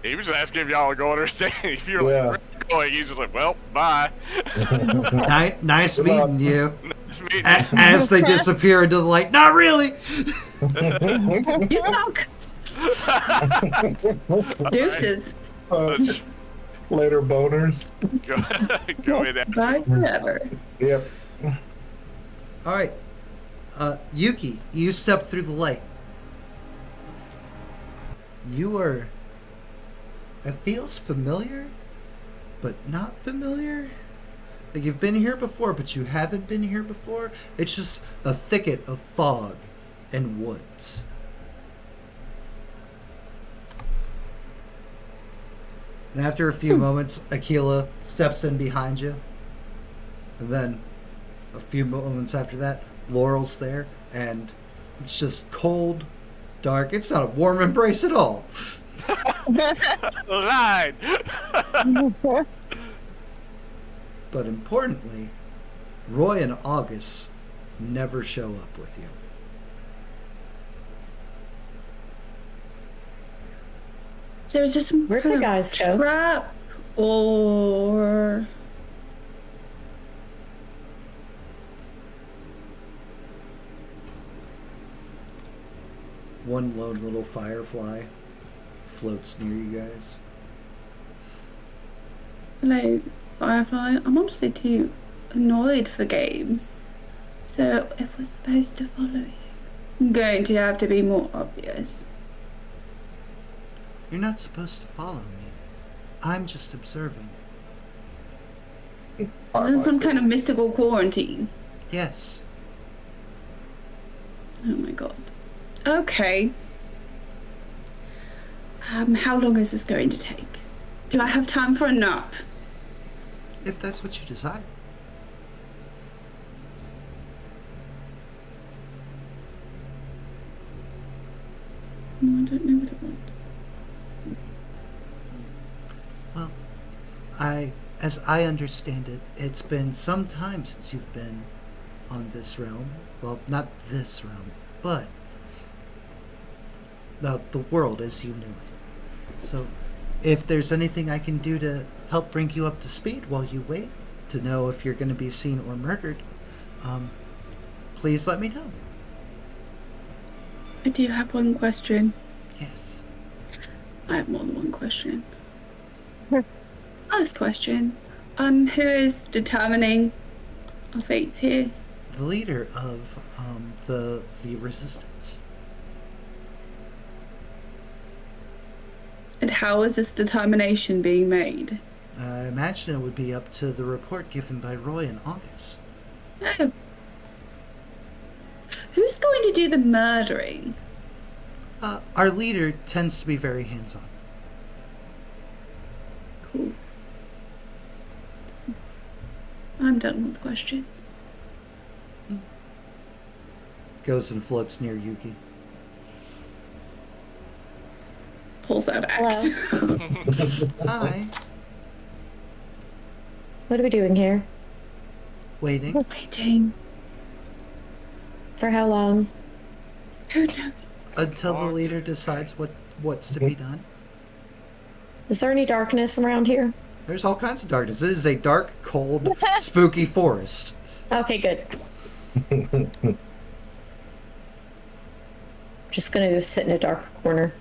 He was just asking if y'all are going or staying. If you're Yeah. like, "We're going," he's just like, well, bye. Nice Good luck. meeting you. as they disappear into the light. Not really. You stunk. Deuces. Later, boners. Go in there. Bye forever. Yep. All right, Yuki, you step through the light. You are. It feels familiar, but not familiar. Like you've been here before, but you haven't been here before. It's just a thicket of fog and woods. And after a few moments, Aquila steps in behind you. And then a few moments after that, Laurel's there, and it's just cold, dark. It's not a warm embrace at all. Line. But importantly, Roy and August never show up with you. So is this some Where'd the kind of guys go? trap or One lone little firefly floats near you guys. hello, Firefly? I'm honestly too annoyed for games. So if we're supposed to follow you, I'm going to have to be more obvious. You're not supposed to follow me. I'm just observing. Is this some kind of mystical quarantine? Yes. Oh my god. Okay. How long is this going to take? Do I have time for a nap? If that's what you desire. No, I don't know what I want. Well, as I understand it, it's been some time since you've been on this realm. Well, not this realm, but the world as you knew it. So, if there's anything I can do to help bring you up to speed while you wait to know if you're going to be seen or murdered, please let me know. I do have one question. Yes. I have more than one question. First question. Who is determining our fates here? The leader of the resistance. And how is this determination being made? I imagine it would be up to the report given by Roy in August. Oh. Who's going to do the murdering? Our leader tends to be very hands-on. Cool. I'm done with questions. Goes and floats near Yuki. Pulls out axe. Hi. What are we doing here? Waiting. Waiting. For how long? Who knows? Until the leader decides what's to be done. Is there any darkness around here? There's all kinds of darkness. This is a dark, cold, spooky forest. Okay, good. Just gonna go sit in a dark corner.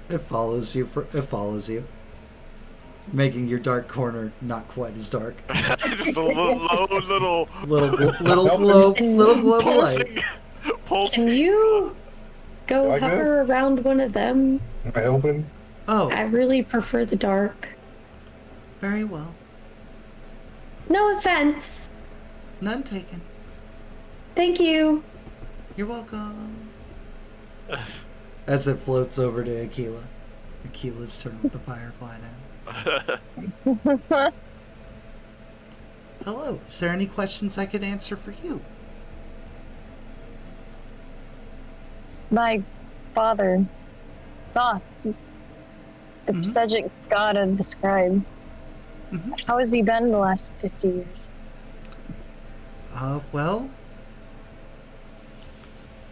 It follows you. It follows you, making your dark corner not quite as dark. Just a little Little globe of light. pulsing. Can you go Like hover this? around one of them? Am I open? Oh, I really prefer the dark. very well. No offense. None taken. Thank you. You're welcome. As it floats over to Aquila. Aquila's turned with the firefly now. Hello. Is there any questions I could answer for you? My father, Thoth, the Psegic god of the scribe. How has he been the last 50 years? Well,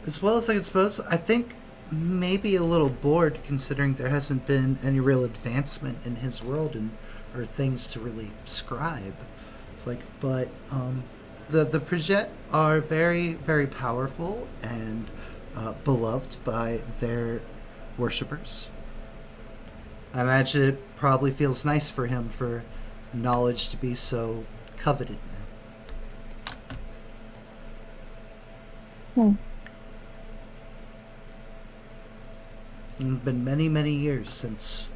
as well as I can suppose, I think maybe a little bored considering there hasn't been any real advancement in his world or things to really scribe. It's like, but The Projet are very, very powerful and beloved by their worshippers. I imagine it probably feels nice for him for knowledge to be so coveted now. It's been many, many years since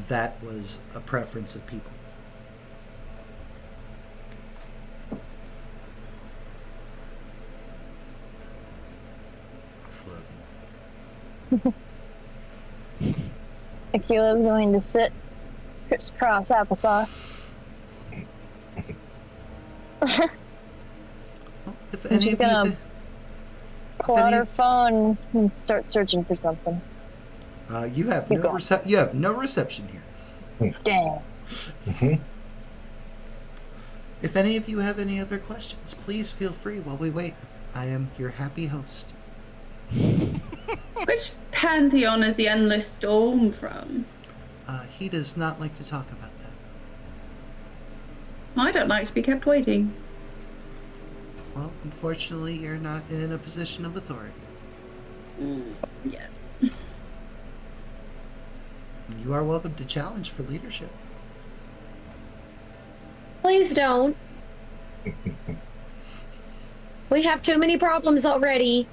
that was a preference of people. Floating. Akila's going to sit crisscross applesauce. Well, if any She's of you gonna pull out her phone and start searching for something. you have no reception here. Damn. If any of you have any other questions, please feel free while we wait. I am your happy host. Which pantheon is the Endless Storm from? He does not like to talk about that. I don't like to be kept waiting. Well, unfortunately, you're not in a position of authority. Yeah. You are welcome to challenge for leadership. Please don't. We have too many problems already.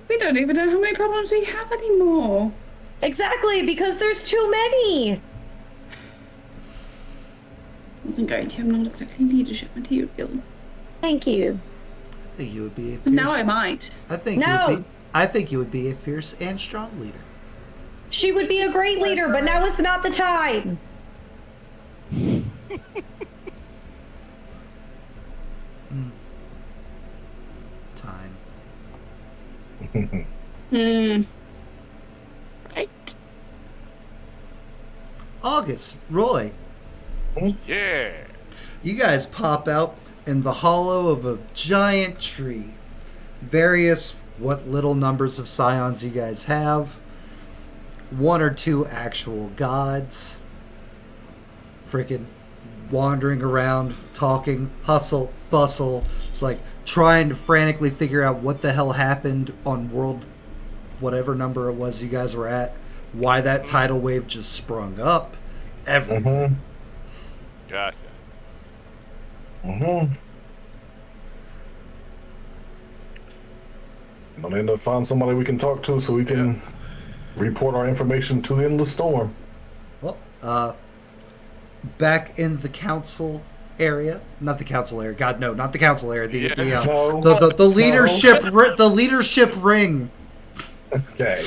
We don't even know how many problems we have anymore. Exactly, because there's too many. I wasn't going to. I'm not exactly leadership material. Thank you. I think you would be a fierce... Now I might. I think you would be a fierce and strong leader. She would be a great leader, but now is not the time. Time. Right. August, Roy. Yeah. You guys pop out in the hollow of a giant tree. Various what little numbers of Scions you guys have. 1 or 2 actual gods. Freaking wandering around, talking, hustle, bustle. It's like trying to frantically figure out what the hell happened on world whatever number it was you guys were at. Why that tidal wave just sprung up. Everything. Gotcha. I need to find somebody we can talk to so we can report our information to the Endless Storm. Well, back in the council area, not the council area. God, no, not the council area. The leadership, the leadership ring. Okay.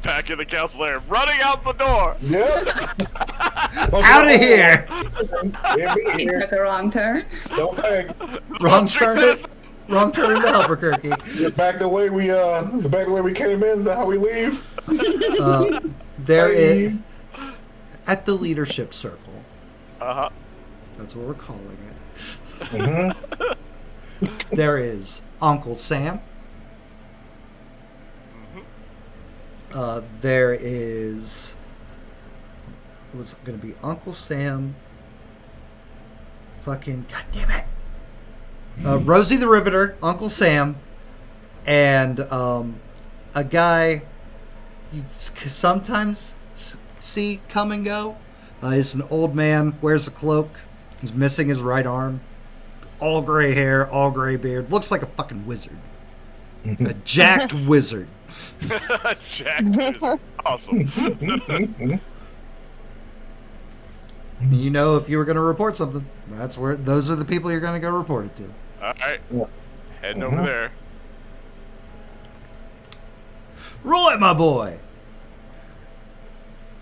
Back in the council area, running out the door. Yep. Out of here. You took a wrong turn. No thanks. Wrong turn into Albuquerque. It's back the way we came in. Is that how we leave? There is at the leadership circle. That's what we're calling it. There is Uncle Sam. There is. It was going to be Uncle Sam. Fucking goddamn it. Rosie the Riveter, Uncle Sam, and a guy you sometimes see come and go. He's an old man, wears a cloak. He's missing his right arm. All gray hair, all gray beard. Looks like a fucking wizard. A jacked wizard. Jacked wizard. Awesome. You know, if you were going to report something, those are the people you're going to go report it to. All right. Heading over there. Roy, my boy.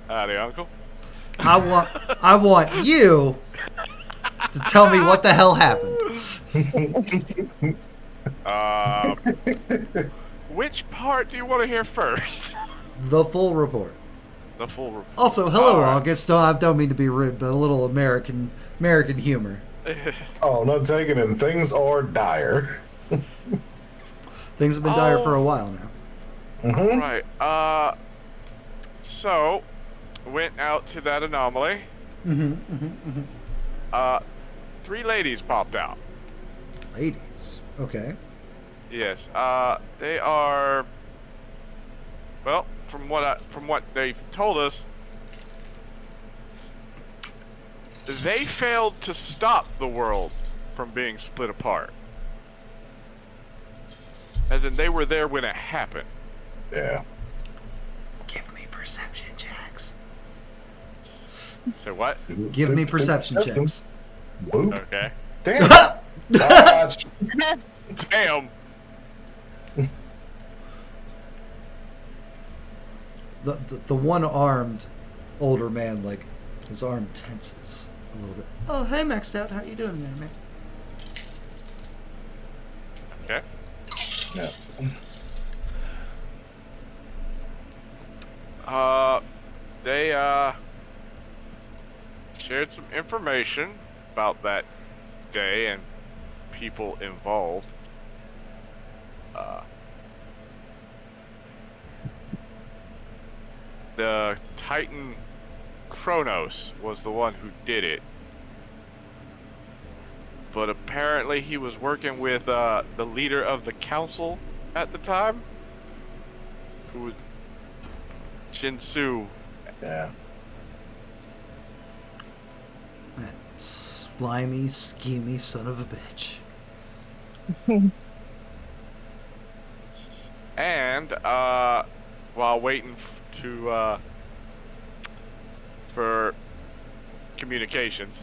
Howdy, Uncle. I want you to tell me what the hell happened. Which part do you want to hear first? The full report. The full report. Also, hello, August. I don't mean to be rude, but a little American humor. Oh, not taking in. Things are dire. Things have been dire for a while now. All right. So, went out to that anomaly. 3 ladies popped out. Ladies. Okay. Yes. They are. Well, from what they've told us, they failed to stop the world from being split apart. As in, they were there when it happened. Yeah. Give me perception checks. So what? Give me perception checks. Boop. Okay. Damn. Dodge. Damn. The one-armed older man, like, his arm tenses a little bit. Oh, hey, Maxed Out. How you doing there, man? Okay. Yeah. They shared some information about that day and people involved. The Titan Kronos was the one who did it. But apparently he was working with the leader of the council at the time, who was Jinsu. Yeah. That slimy, schemy son of a bitch. And while waiting for communications,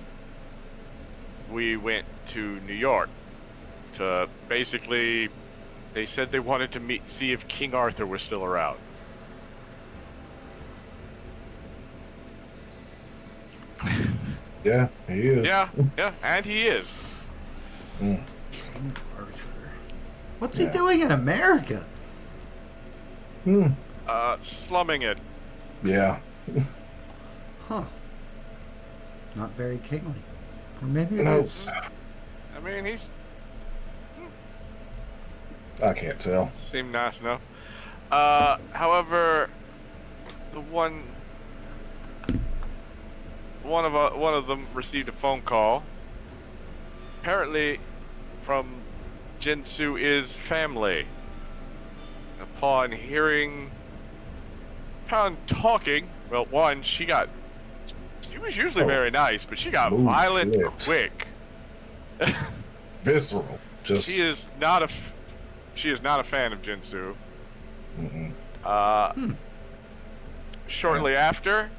we went to New York to basically. They said they wanted to see if King Arthur was still around. Yeah, he is. Yeah, and he is. Mm. King Arthur. What's he doing in America? Hmm. Slumming it. Yeah. Huh. Not very kingly. Or maybe it No. is. I mean, he's I can't tell. seemed nice enough. However, the one of them received a phone call. Apparently, from Jinsu is family. Upon talking, well, one, she was usually very nice, but she got Mood violent flipped. quick. Visceral. Just. She is not a fan of Jinsu. Mm-mm. Shortly after,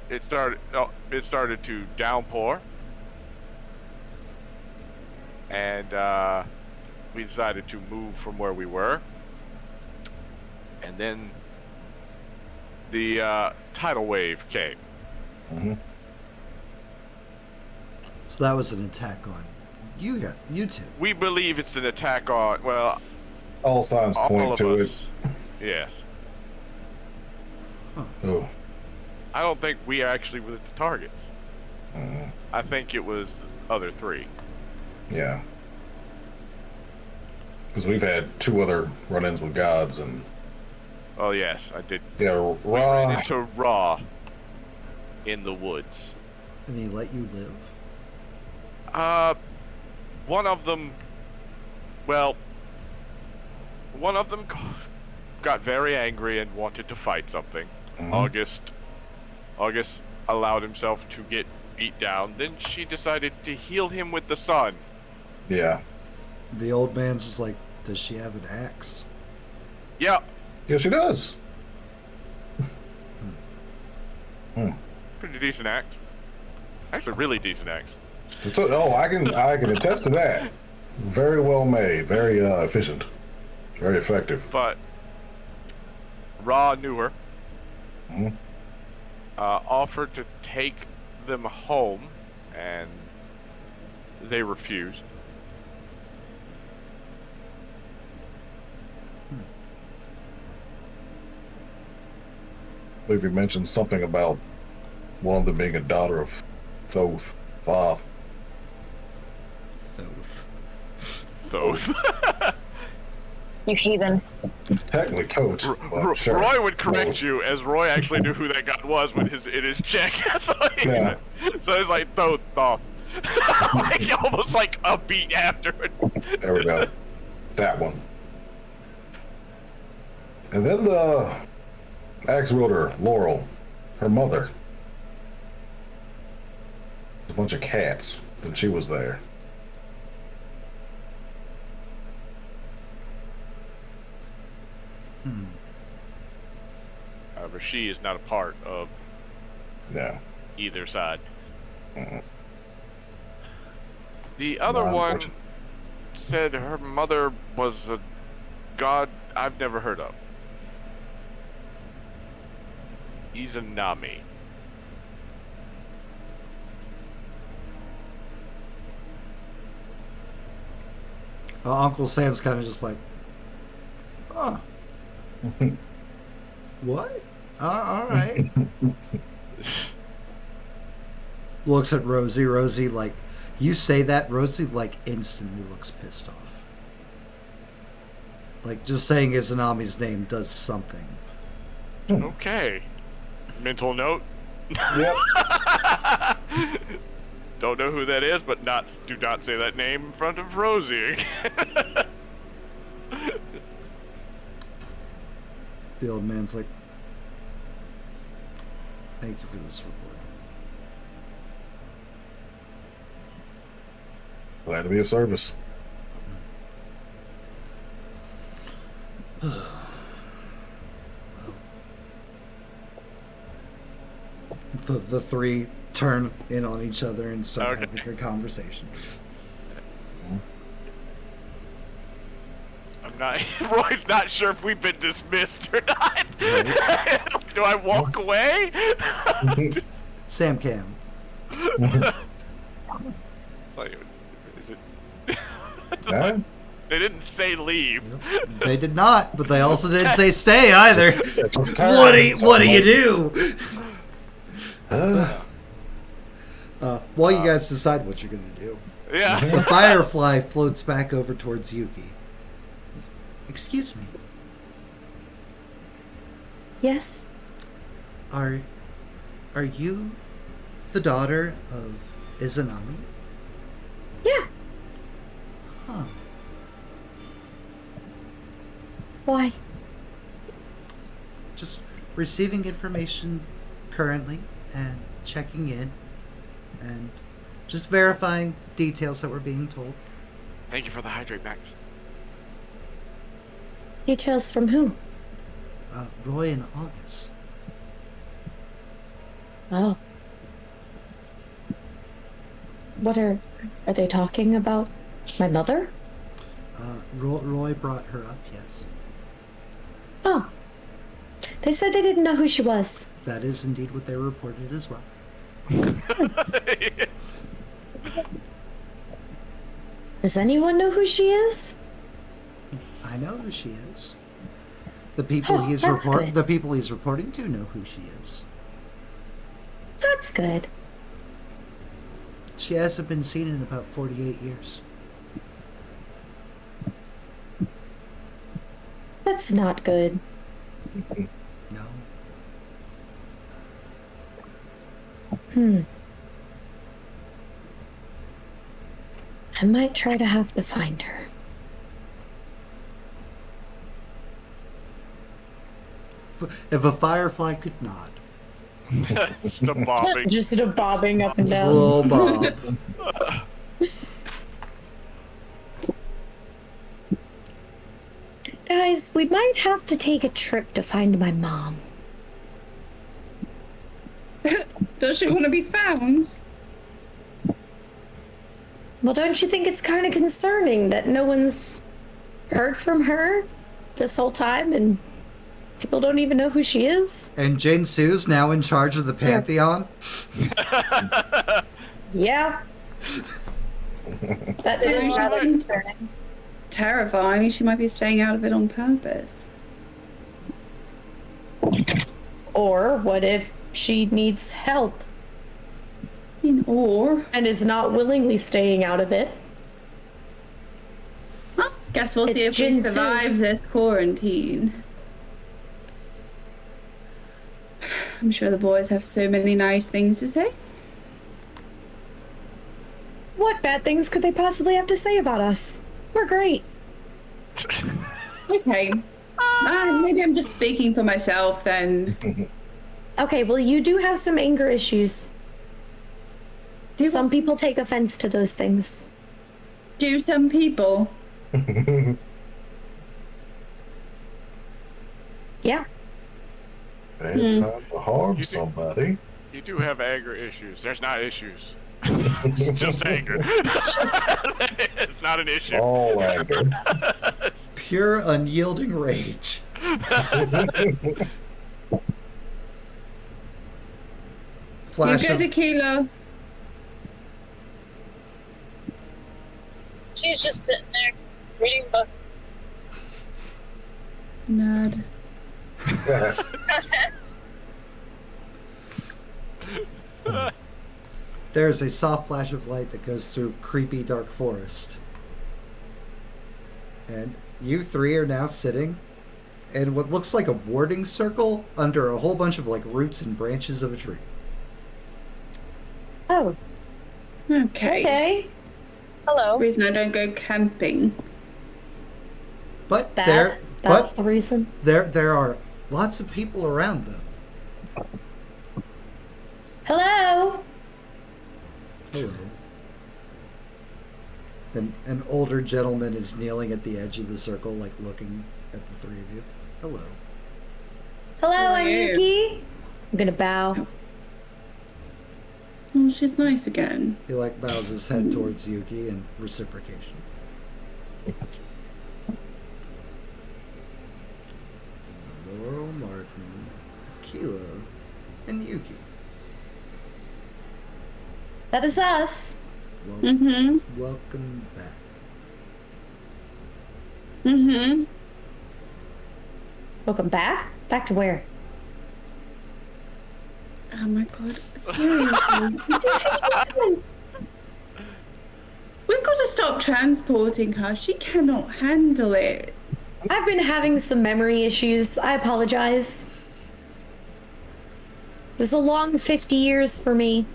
it started to downpour, and we decided to move from where we were. And then the tidal wave came. Mm-hmm. So that was an attack on you two. We believe it's an attack on, well, All signs all point of to us. Yes. it. Oh. I don't think we actually were the targets. Mm. I think it was the other 3. Yeah. Because we've had 2 other run-ins with gods, and Oh yes, I did. yeah, We ran Ra. into Ra in the woods. And he let you live? One of them got very angry and wanted to fight something. Mhm. August allowed himself to get beat down. Then she decided to heal him with the sun. Yeah. The old man's just like, does she have an axe? Yeah, Yeah, she does. pretty decent axe. Actually, really decent axe. I can attest to that. Very well made. Very efficient. Very effective. But Ra knew her. Mhm. Offered to take them home, and they refused. I believe you mentioned something about one of them being a daughter of Thoth. Thoth. Thoth. You heathen. Technically Toad. but sure. Roy would correct Thoth. you, as Roy actually knew who that god was in his check. So Yeah. so it's like Thoth. like almost like a beat after it. There we go. That one. And then the axe wielder, Laurel, her mother. A bunch of cats, and she was there. However, she is not a part of Yeah. either side. Mhm. The other No, one unfortunately. said her mother was a god I've never heard of. Izanami. Uncle Sam's kind of just like, huh. What? All right. Looks at Rosie. Rosie, like, you say that, Rosie, like, instantly looks pissed off. Like, just saying Izanami's name does something. Okay. Mental note. Yep. Don't know who that is, but do not say that name in front of Rosie. The old man's like, thank you for this report. Glad to be of service. The three turn in on each other and start Okay. having a conversation. Roy's not sure if we've been dismissed or not. Right. Do I walk away? Sam Cam. Like, is it? Huh? They didn't say leave. They did not, but they also didn't say stay either. Just What do turn. you do? Huh? While you guys decide what you're gonna do, Yeah. the firefly floats back over towards Yuki. Excuse me, Yes. are you the daughter of Izanami? Yeah. Huh. Why? Just receiving information currently and checking in and just verifying details that we're being told. Thank you for the hydrate, Max. Details from who? Roy and August. Oh. What are they talking about? My mother? Roy brought her up, yes. Oh. They said they didn't know who she was. That is indeed what they reported as well. Does anyone know who she is? I know who she is. The people he's that's good. the people he's reporting to know who she is. That's good. She hasn't been seen in about 48 years. That's not good. No. I might try to have to find her. If a firefly could nod. Just a bobbing. Just a bobbing up and Just a down. little bob. Guys, we might have to take a trip to find my mom. Does she want to be found? Well, don't you think it's kind of concerning that no one's heard from her this whole time and people don't even know who she is? And Jane Sue's now in charge of the Pantheon? Yeah. That Dude, is she's rather like- concerning. Terrifying. She might be staying out of it on purpose. Or what if she needs help Or, and is not willingly staying out of it? well, guess we'll see It's if we Jinsu. survive this quarantine. I'm sure the boys have so many nice things to say. bad things could they possibly have to say about us? We're great. Okay. Maybe I'm just speaking for myself then. Okay, well, you do have some anger issues. Some people take offense to those things. Do some people? Yeah. Bad time to harm somebody. You do have anger issues. There's not issues. It's just anger. It's not an issue. All anger. Pure unyielding rage. Flash You go of, tequila. She's just sitting there reading a book. Nerd. there's a soft flash of light that goes through creepy dark forest. And you three are now sitting in what looks like a warding circle under a whole bunch of like roots and branches of a tree. Oh, Okay. okay. Hello. Reason I don't go camping. But That's the reason. there are lots of people around though. Hello. Hello. An older gentleman is kneeling at the edge of the circle, like looking at the three of you. Hello. Hello, How are I'm you? Yuki. I'm gonna bow. Oh, she's nice again. He like bows his head towards Yuki in reciprocation. Laurel, Martin, Akila, and Yuki. That is us. Well, Mm-hmm. welcome back. Mm-hmm. Welcome back. Back to where? Oh my god. Seriously. We've got to stop transporting her. She cannot handle it. I've been having some memory issues. I apologize. It was a long 50 years for me.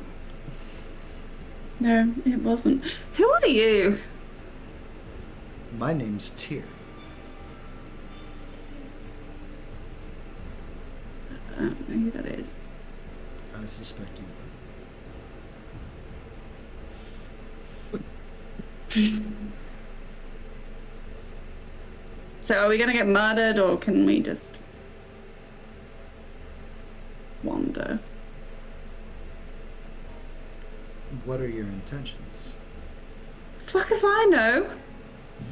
No, it wasn't. Who are you? My name's Tyr. I don't know who that is. I suspect you wouldn't. So are we gonna get murdered or can we just wander? What are your intentions? Fuck if I know.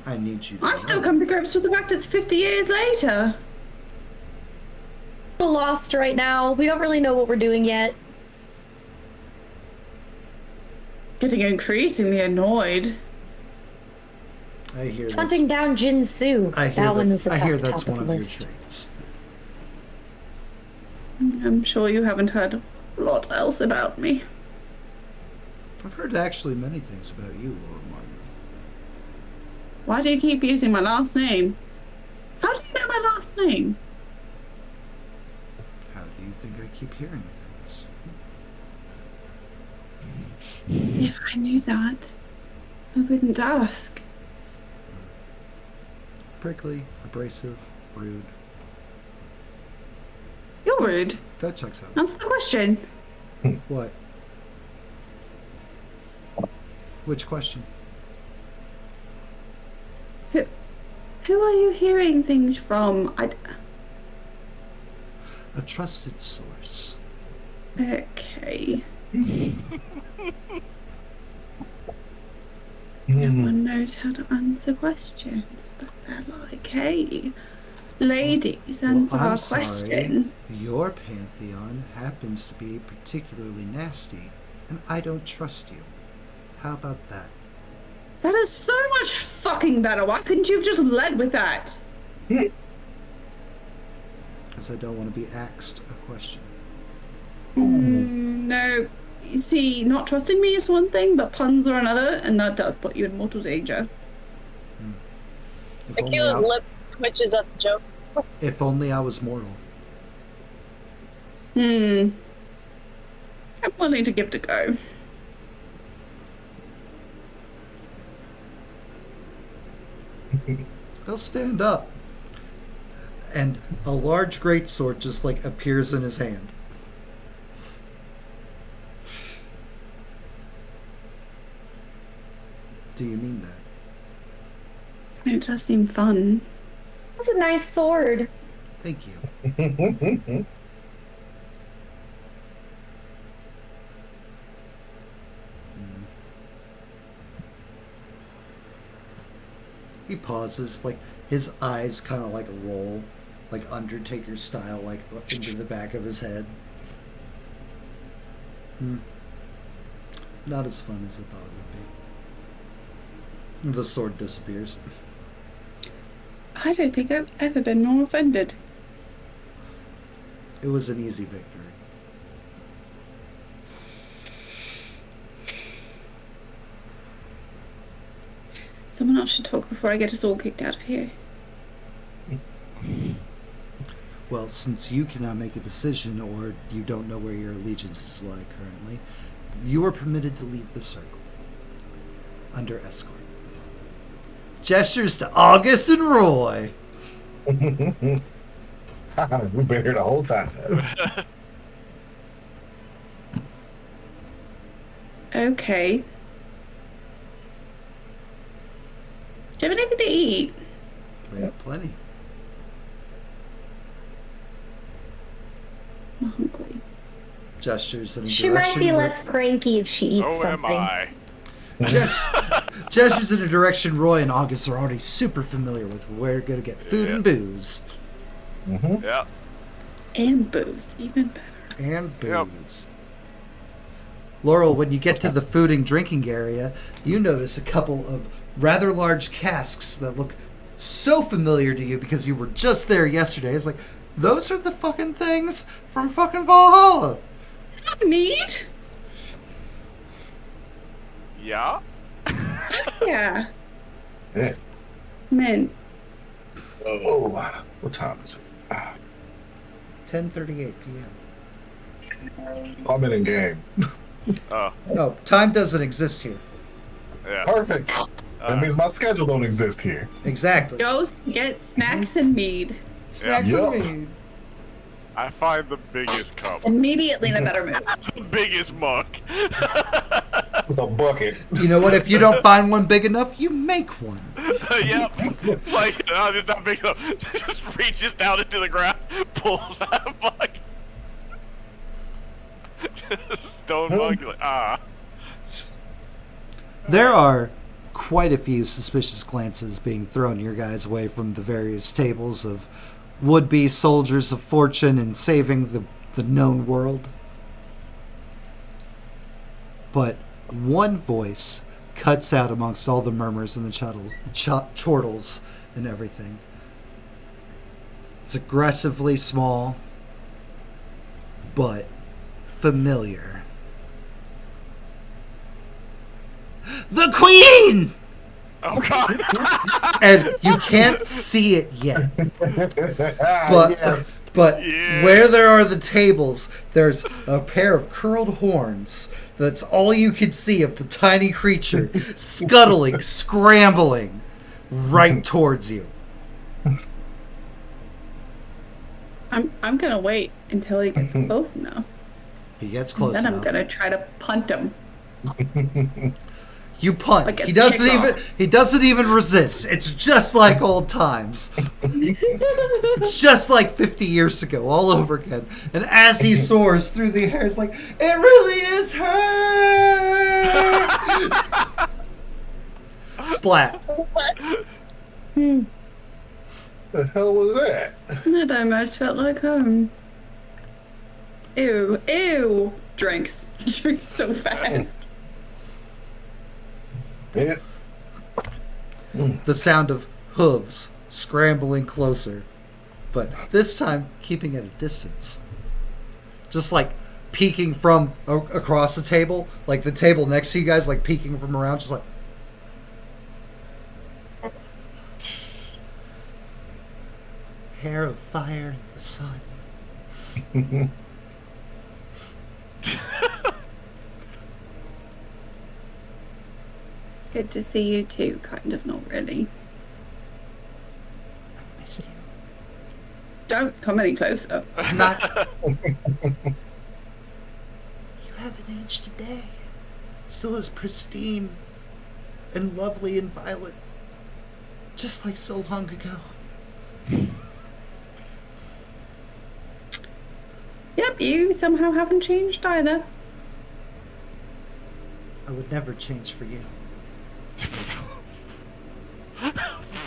I need you to I'm still know. come to grips with the fact it's 50 years later. We're lost right now. We don't really know what we're doing yet. Getting increasingly annoyed. I hear that's, Hunting down Jinsu. I hear That one's that, at I hear the that's top one of of the your list. traits. I'm sure you haven't heard a lot else about me. I've heard actually many things about you, Lord Martin. Why do you keep using my last name? How do you know my last name? How do you think I keep hearing things? If I knew that, I wouldn't ask. Prickly, abrasive, rude. You're rude. That checks out. Answer the question. What? Which question? Who are you hearing things from? A trusted source. Okay. No one knows how to answer questions, but they're like, hey, ladies, answer I'm our sorry. questions. Your pantheon happens to be particularly nasty, and I don't trust you. How about that? That is so much fucking better. Why couldn't you have just led with that? Because I don't want to be asked a question. No. You see, not trusting me is one thing, but puns are another, and that does put you in mortal danger. If only, Akila's I, lip twitches at the joke. if only I was mortal. I'm willing to give it a go. He'll stand up. And a large greatsword just like appears in his hand. Do you mean that? It does seem fun. That's a nice sword. Thank you. He pauses, like his eyes kind of like roll, like Undertaker style, like into the back of his head. Not as fun as I thought it would be. The sword disappears. I don't think I've ever been more offended. It was an easy victory. Someone else should talk before I get us all kicked out of here. Well, since you cannot make a decision or you don't know where your allegiances lie currently, you are permitted to leave the circle under escort. Gestures to August and Roy. We've been here the whole time. Okay. Do you have anything to eat? We have plenty. I'm hungry. Gestures in a She direction. might be less cranky if she eats So am something. I. Gestures in a direction Roy and August are already super familiar with. We're going to get food and booze. Yeah. And booze, even better. And booze. Laurel, when you get to the food and drinking area, you notice a couple of rather large casks that look so familiar to you because you were just there yesterday. It's like, those are the fucking things from fucking Valhalla. Is that meat? Yeah? Yeah. Yeah. Men. Oh, what time is it? 10:38 p.m. I'm in game. No, time doesn't exist here. Yeah. Perfect. That means my schedule don't exist here. Exactly. Go get snacks and meed. Snacks Yup. and mead. I find the biggest cup. Immediately in a better mood. The biggest mug. It's a bucket. You know what? If you don't find one big enough, you make one. Yep. Like, no, it's not big enough. Just reaches down into the ground, pulls out a mug. Stone mug, you're like, ah. There are quite a few suspicious glances being thrown your guys' way from the various tables of would-be soldiers of fortune and saving the known world. But one voice cuts out amongst all the murmurs and the chortles and everything. It's aggressively small, but familiar. The Queen! Oh, God. And you can't see it yet. But, Yes. but Yeah. where there are the tables, there's a pair of curled horns. That's all you can see of the tiny creature scuttling, scrambling right towards you. I'm gonna wait until he gets close enough. He gets close Then I'm enough. gonna try to punt him. You punt. Like a He doesn't kickoff. He doesn't even resist. It's just like old times. It's just like 50 years ago, all over again. And as he soars through the air, it's like, it really is her. Splat. The hell was that? That almost felt like home. Ew. Ew. Drinks. Drinks so fast. Yeah. The sound of hooves scrambling closer, but this time keeping at a distance. Just like peeking from across the table, like the table next to you guys, like peeking from around, just like. Hair of fire in the sun. Good to see you too, kind of, not really. Don't come any closer. Not. You haven't aged a day. Still as pristine and lovely and violet, just like so long ago. Yep, you somehow haven't changed either. I would never change for you.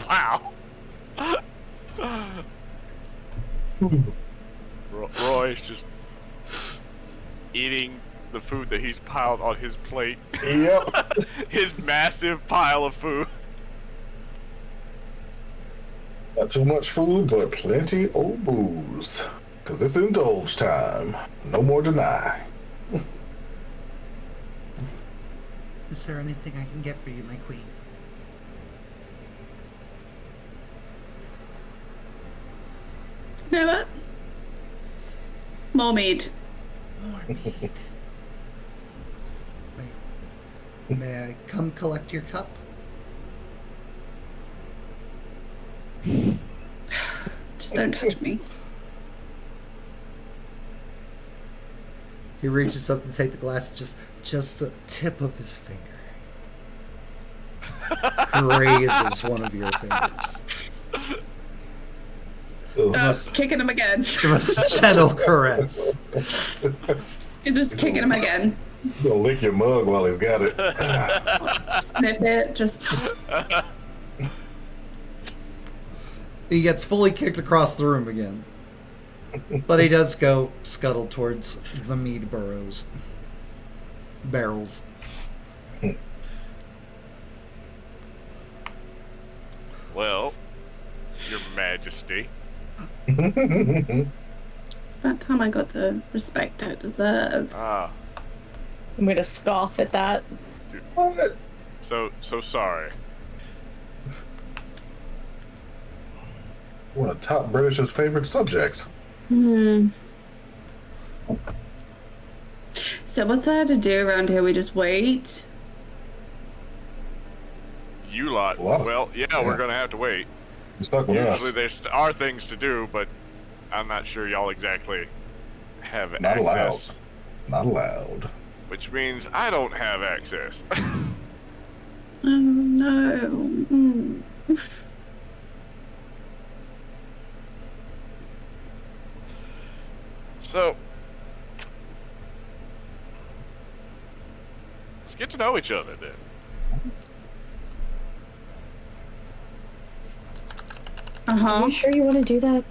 Wow. Roy's just eating the food that he's piled on his plate. Yep. His massive pile of food. Not too much food, but plenty of booze. Because it's indulge time. No more deny. Is there anything I can get for you, my queen? You know what? More mead. More mead. May I come collect your cup? Just don't touch me. He reaches up to take the glass, just a tip of his finger. Grazes one of your fingers. Kicking him again. The most gentle caress. He's just kicking him again. Gonna lick your mug while he's got it. Sniff it, just. He gets fully kicked across the room again. But he does go scuttle towards the mead barrels. Well, Your Majesty. It's about time I got the respect I deserve. Ah, I'm gonna scoff at that. What? so sorry. One of top British's favorite subjects. So what's there to do around here? We just wait? You lot. Well, yeah, we're gonna have to wait. You're stuck with Usually us. there are things to do, but I'm not sure y'all exactly have Not allowed. access. Not allowed. Which means I don't have access. Oh no. So, let's get to know each other then. Are you sure you want to do that?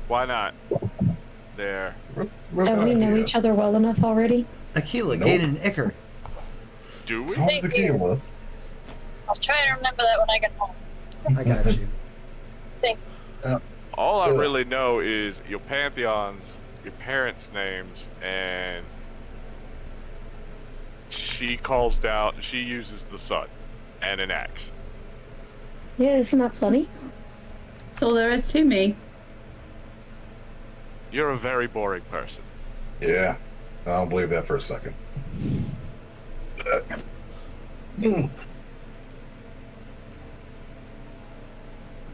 Why not? There. Don't we know each other well enough already? Aquila, Nope. Gain, and Icar. Do we? Sounds tequila. I'll try to remember that when I get home. I got you. Thanks. All I really know is your pantheons, your parents' names, and she calls down, she uses the sun and an axe. Yeah, isn't that plenty? That's all there is to me. You're a very boring person. Yeah. I don't believe that for a second.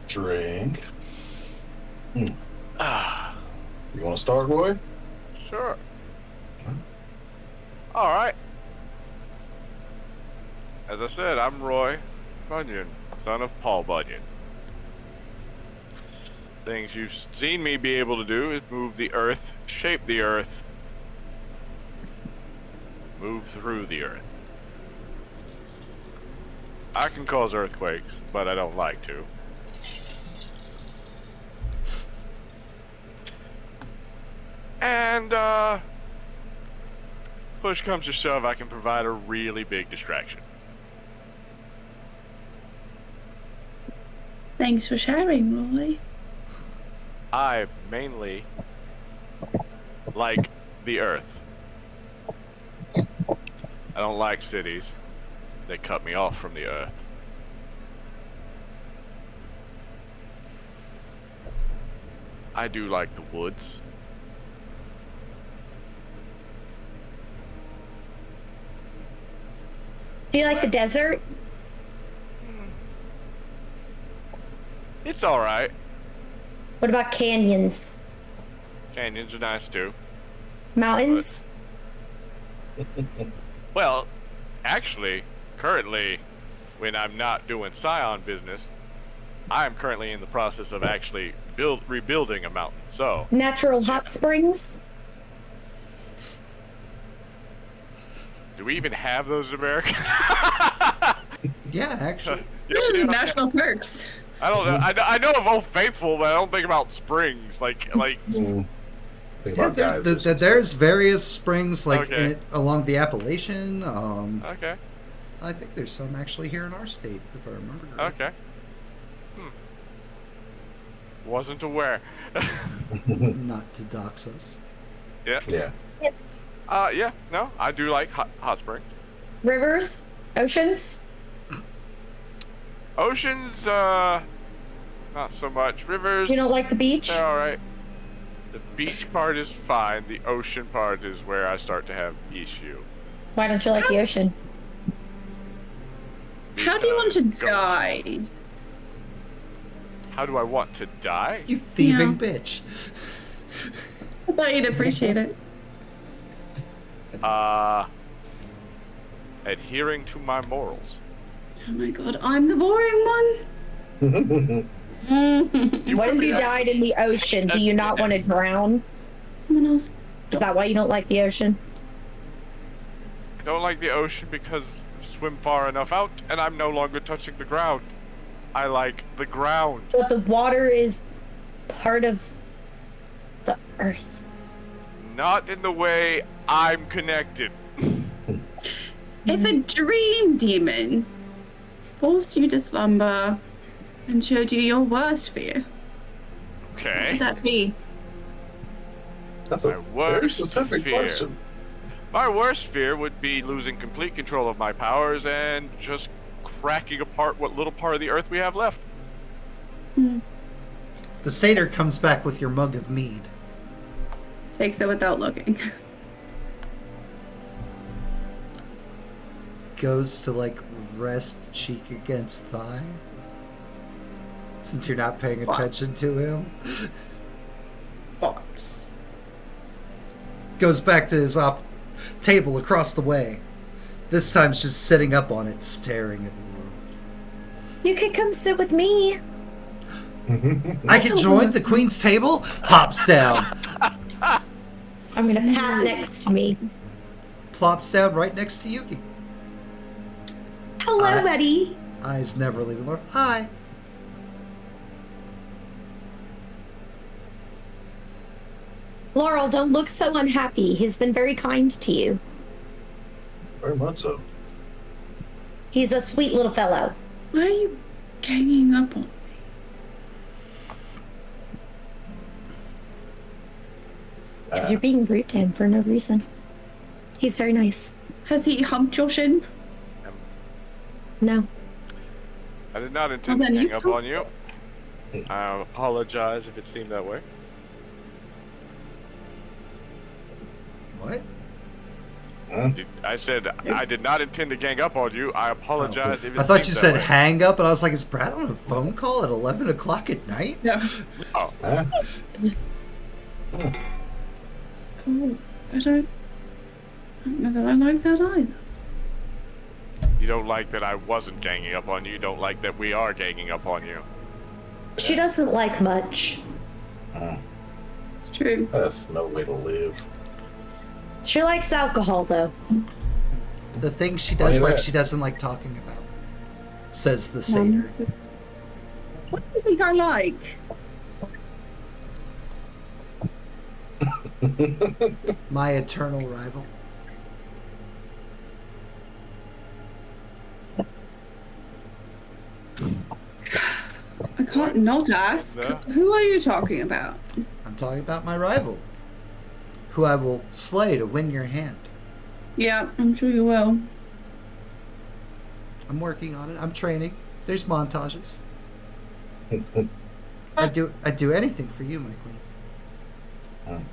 Drink. Ah, You want to start, Roy? sure. All right. As I said, I'm Roy Bunyan, son of Paul Bunyan. Things you've seen me be able to do is move the earth, shape the earth, move through the earth. I can cause earthquakes, but I don't like to. And, push comes to shove, I can provide a really big distraction. Thanks for sharing, Roy. I mainly like the earth. I don't like cities. They cut me off from the earth. I do like the woods. Do you like the desert? It's alright. What about canyons? Canyons are nice too. Mountains? Well, actually, currently, when I'm not doing Scion business, I am currently in the process of actually rebuilding a mountain. So Natural hot springs? do we even have those in America? Yeah, actually. National parks. I don't know. I know of Old Faithful, but I don't think about springs. Like. Think Yeah, about guys. there's various springs Okay. along the Appalachian. Okay. I think there's some actually here in our state, if I remember correctly. Okay. Wasn't aware. Not to dox us. Yeah. Yeah. Yeah. No, I do like hot springs. Rivers? Oceans? Oceans, not so much. Rivers, You don't like the beach? they're all right. The beach part is fine. The ocean part is where I start to have issue. Why don't you like the ocean? How do you want to Because- die? How do I want to die? You thieving Yeah. bitch. I thought you'd appreciate it. Adhering to my morals. Oh my god, I'm the boring one. What if you died in the ocean? Do you not want to drown? Someone else. Is that why you don't like the ocean? I don't like the ocean because I swim far enough out and I'm no longer touching the ground. I like the ground. But the water is part of the earth. Not in the way I'm connected. If a dream demon forced you to slumber and showed you your worst fear, what Okay. would that be? That's My a very worst specific fear. question. My worst fear would be losing complete control of my powers and just cracking apart what little part of the earth we have left. The satyr comes back with your mug of mead. Takes it without looking. Goes to rest cheek against thigh. Since you're not paying Spot. attention to him. Box. Goes back to his table across the way. This time just sitting up on it, staring at Laurel. You could come sit with me. I can join the queen's table? Hops down. I'm gonna pat next to me. Plops down right next to Yuki. Hello, buddy. Eyes never leaving Laurel. Hi. Laurel, don't look so unhappy. He's been very kind to you. Very much so. He's a sweet little fellow. Why are you ganging up on me? Because you're being rude to him for no reason. He's very nice. Has he humped your shin? No. I did not intend Well, to then you hang up come- on you. I apologize if it seemed that way. What? I said I did not intend to gang up on you. I apologize if it I thought seemed you that said way. hang up, and I was like, is Brad on a phone call at 11 o'clock at night? No. Oh, Huh? I don't know that I like that either. you don't like that I wasn't ganging up on you. You don't like that we are ganging up on you. She doesn't like much. It's true. That's no way to live. She likes alcohol, though. The thing she Why does like, that? she doesn't like talking about, says the satyr. What do you think I like? My eternal rival. I can't not ask. No. Who are you talking about? I'm talking about my rival, who I will slay to win your hand. Yeah, I'm sure you will. I'm working on it. I'm training. There's montages. I'd do anything for you, my queen.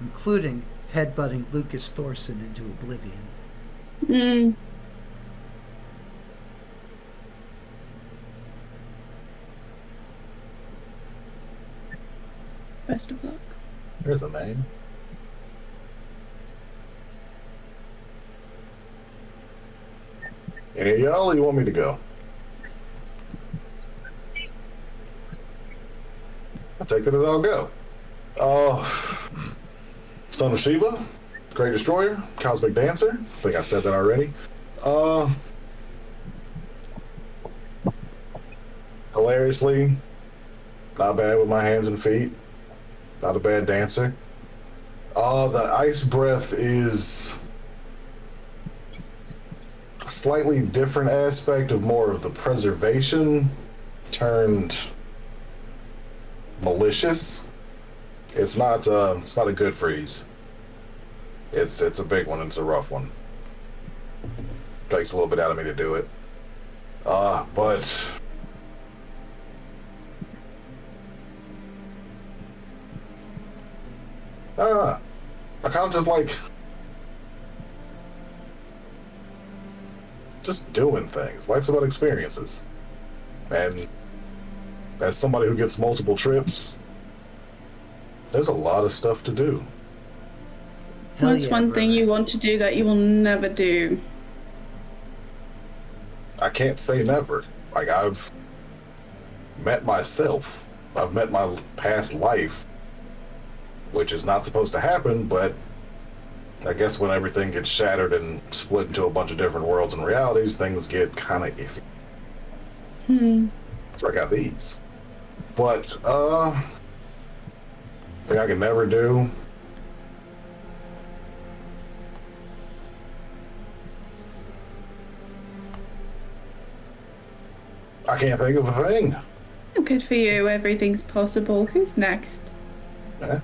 Including headbutting Lucas Thorson into oblivion. Hmm. Best of luck. There's a name. Any of y'all, or you want me to go? I'll take that as I'll go. Son of Shiva, Great Destroyer, Cosmic Dancer. I think I said that already. Hilariously, not bad with my hands and feet. Not a bad dancer. The ice breath is a slightly different aspect of more of the preservation turned malicious. It's not a good freeze. It's a big one and it's a rough one. Takes a little bit out of me to do it. But I kind of just like just doing things. Life's about experiences. And as somebody who gets multiple trips, there's a lot of stuff to do. What's yeah, one thing brother. you want to do that you will never do? I can't say never. Like, I've met myself. I've met my past life, which is not supposed to happen, but I guess when everything gets shattered and split into a bunch of different worlds and realities, things get kind of iffy. So I got these. But, thing I can never do. I can't think of a thing. Good for you. Everything's possible. Who's next? Eh?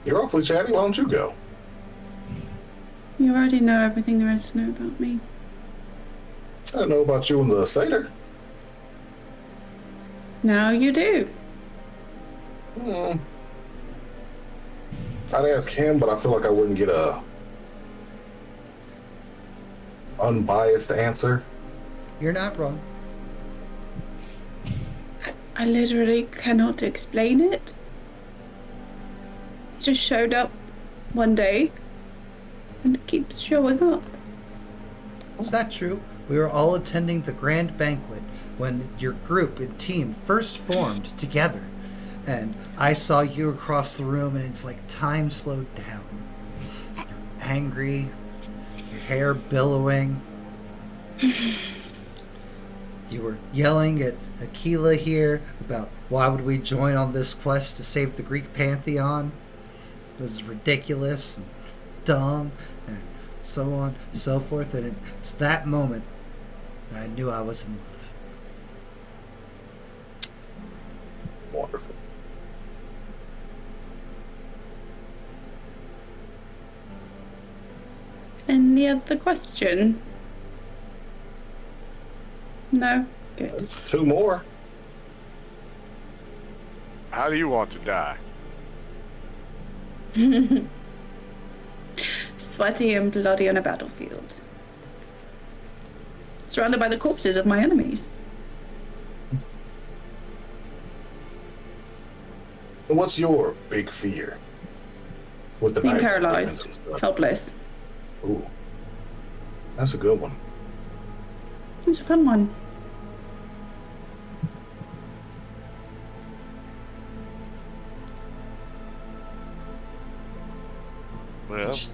You're awfully chatty. Why don't you go? You already know everything there is to know about me. I don't know about you and the satyr. Now you do. I'd ask him, but I feel like I wouldn't get a unbiased answer. You're not wrong. I literally cannot explain it. He just showed up one day and keeps showing up. Is that true? We were all attending the grand banquet when your group and team first formed together. And I saw you across the room and it's like time slowed down. You're angry, your hair billowing. You were yelling at Aquila here about why would we join on this quest to save the Greek pantheon? This is ridiculous and dumb and so on and so forth. And it's that moment that I knew I was in love. Wonderful. Any other questions? No? Good. 2 more. How do you want to die? Sweaty and bloody on a battlefield. Surrounded by the corpses of my enemies. And what's your big fear? With the Being night demons paralyzed. and stuff? Helpless. Ooh. That's a good one. It's a fun one. Well, She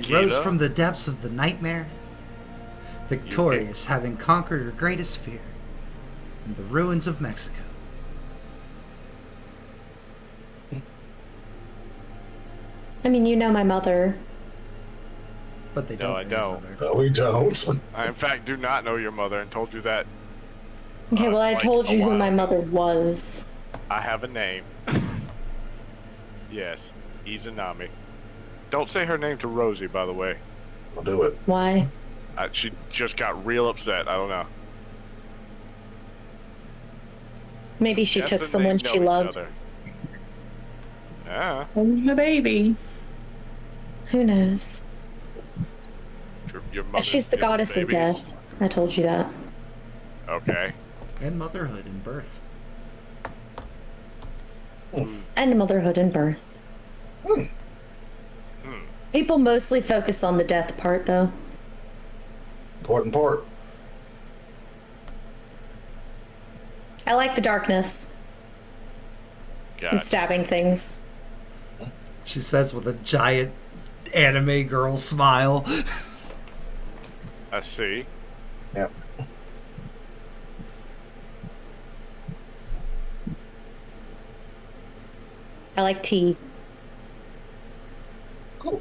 Aquila, rose from the depths of the nightmare, victorious, having conquered her greatest fear in the ruins of Mexico. I mean, you know my mother. But they No, don't. I know don't. your mother. No, we don't. I in fact do not know your mother and told you that. Okay, well, I Like told a you who while my ago. mother was. I have a name. Yes, Izanami. Don't say her name to Rosie, by the way. I'll do it. Why? She just got real upset. I don't know. Maybe she Guessing took someone they she know each loved. other. Yeah, My baby. Who knows? your mother. She's the goddess of death. I told you that. Okay. And motherhood and birth. And motherhood and birth. Hmm. People mostly focus on the death part, though. Important part. I like the darkness and God. stabbing things. She says with a giant anime girl smile. I see. Yep. I like tea Cool.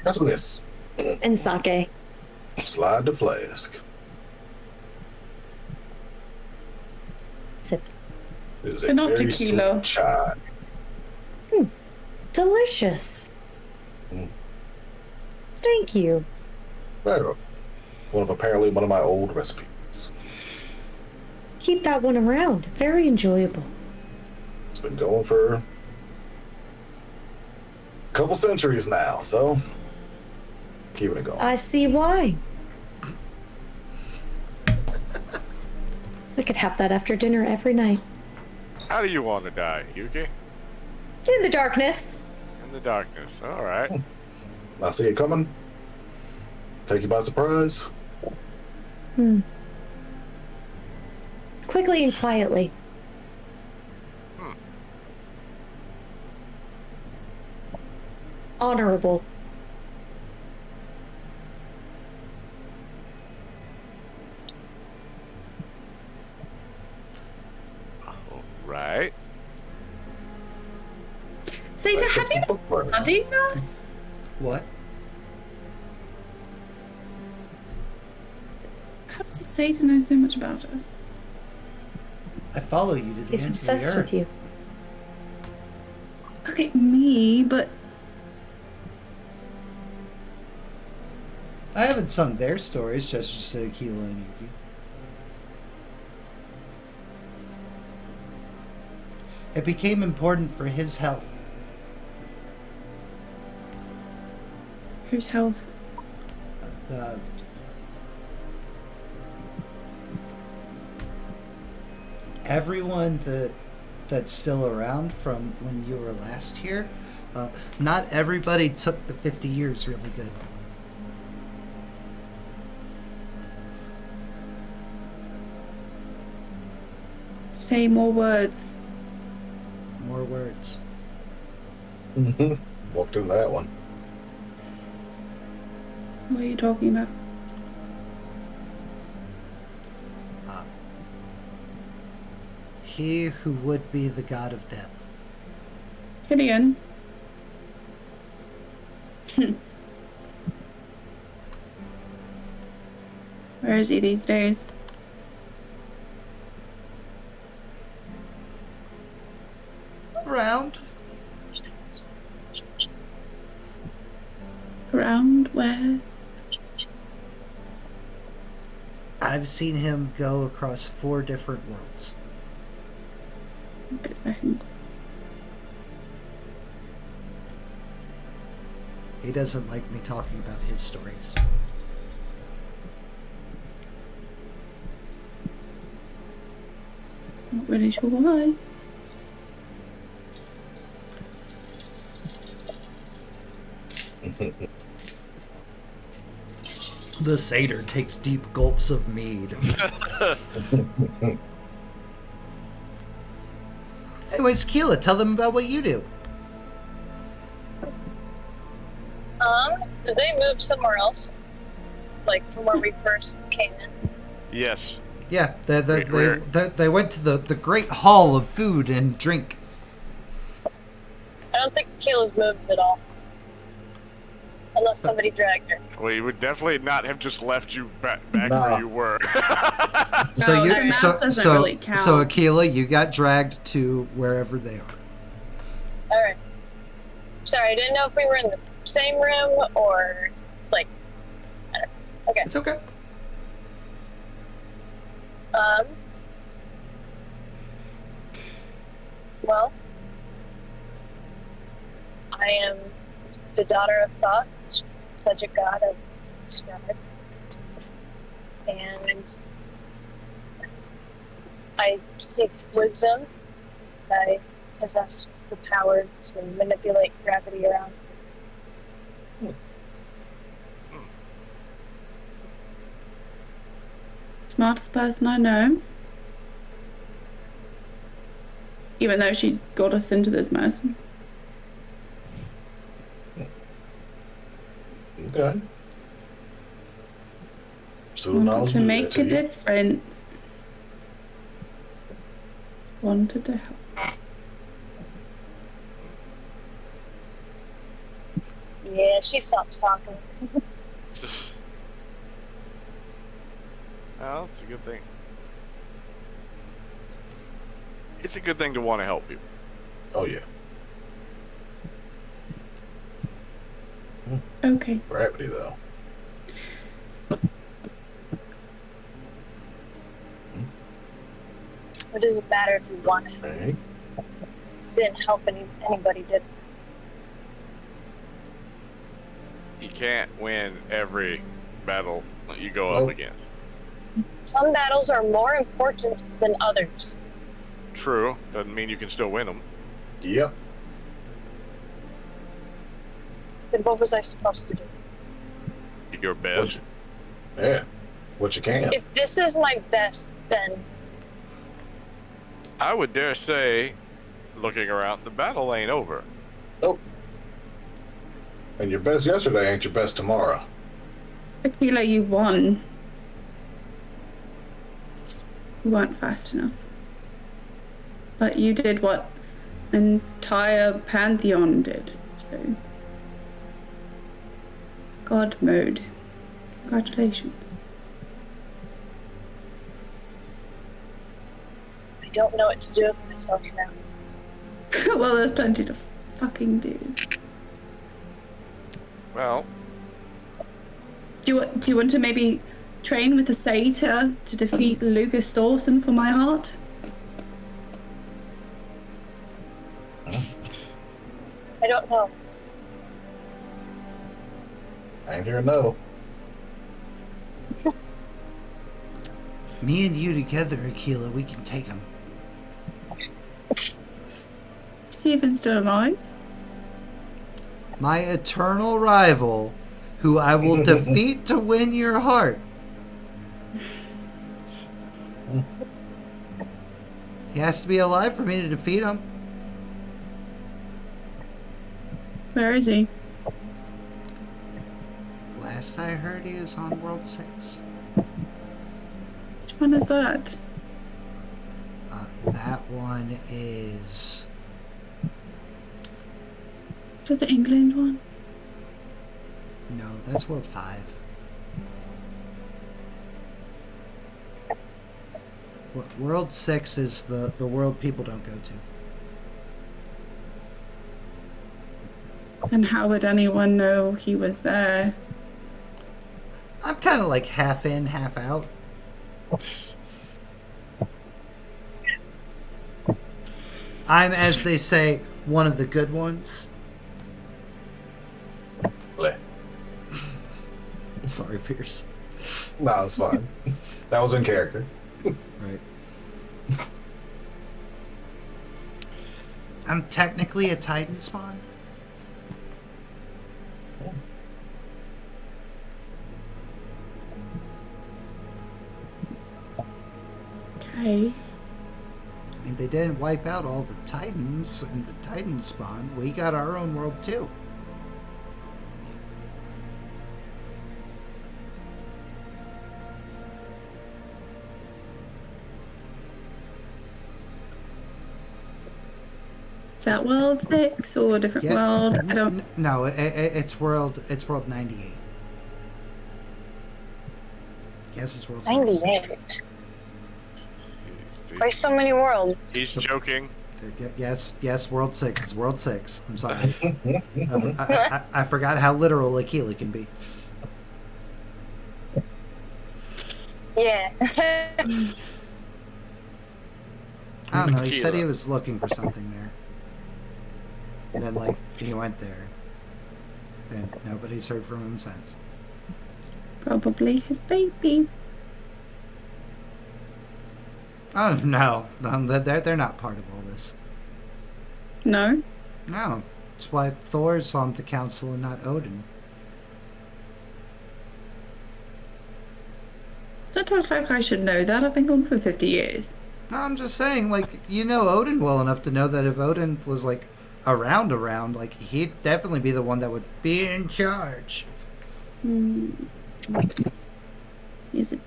That's what this. and sake. Slide the flask. Sip. It is But not very tequila. sweet chai. Delicious. Mm. Thank you. Better. Apparently one of my old recipes. Keep that one around. Very enjoyable. It's been going for a couple centuries now, so keeping it going. I see why. We could have that after dinner every night. How do you want to die, Yuki? In the darkness. In the darkness. All right. I see it coming. Take you by surprise. Quickly and quietly. Honorable. All right. Satan, Let's have get you some been bookworm. studying us? What? How does Satan know so much about us? I follow you to the He's ends of the obsessed earth. with you. Okay, me, but I haven't sung their stories, just to Akila and Yuki. It became important for his health. whose health? Uh, everyone that's still around from when you were last here, not everybody took the 50 years really good. Say more words. More words. Walked into that one. What are you talking about? He who would be the god of death. Killian. Where is he these days? Around. Around where? I've seen him go across 4 different worlds. Okay. He doesn't like me talking about his stories. Not really sure why. The satyr takes deep gulps of mead. Anyways, Keela, tell them about what you do. Did they move somewhere else? Like from where we first came in? Yes. Yeah, they Where? went to the great hall of food and drink. I don't think Keela's moved at all. Unless somebody dragged her. We would definitely not have just left you back Nah. where you were. So No, you that math doesn't really count. so Akila, you got dragged to wherever they are. Alright. Sorry, I didn't know if we were in the same room or, like, I don't know. Okay. It's okay. Well, I am the daughter of thought, such a god of scribe, and I seek wisdom. I possess the power to manipulate gravity around. Smartest person I know. Even though she got us into this mess. Okay. Still Wanted knowledge to do that make to a you. difference. Wanted to help. Yeah, she stops talking. Well, it's a good thing. It's a good thing to want to help people. Oh yeah. Okay. Gravity though. What does it matter if you want it? Right. Didn't help anybody, did it? You can't win every battle that you go up Nope. against. Some battles are more important than others. True. Doesn't mean you can still win them. Yep. Then what was I supposed to do? Your best. Yeah. What you can. If this is my best, then I would dare say, looking around, the battle ain't over. Nope. And your best yesterday ain't your best tomorrow. Aquila, you won. You weren't fast enough. But you did what an entire pantheon did. So, God mode. Congratulations. I don't know what to do with myself now. Well, there's plenty to fucking do. Well, Do you want to maybe train with the satyr to defeat Lucas Thorson for my heart? I don't know. I ain't here no. Me and you together, Aquila, we can take him. See if it's still alive. My eternal rival, who I will defeat to win your heart. He has to be alive for me to defeat him. Where is he? Last I heard, he was on World 6. Which one is that? That one is... Is that the England one? No, that's World 5. World 6 is the world people don't go to. Then how would anyone know he was there? I'm kind of like half in, half out. I'm, as they say, one of the good ones. Bleh. Sorry, Pierce. No, it's fine. That was in character. Right. I'm technically a Titan spawn. Okay. I mean, they didn't wipe out all the Titans in the Titan spawn. We got our own world too. Is that World 6 or a different Yeah. world? I don't... No, it's world 98. Yes, it's world 6. 98. Why so many worlds? He's joking. Yes, world 6. It's world 6. I'm sorry. I forgot how literal Aquila can be. Yeah. I don't know. He said Aquila. he was looking for something there. And then, like, he went there. And nobody's heard from him since. Probably his baby. Oh, no. They're not part of all this. No. No. That's why Thor's on the council and not Odin. Don't talk like I should know that. I've been gone for 50 years. No, I'm just saying, like, you know Odin well enough to know that if Odin was, like, around, like, he'd definitely be the one that would be in charge. He's a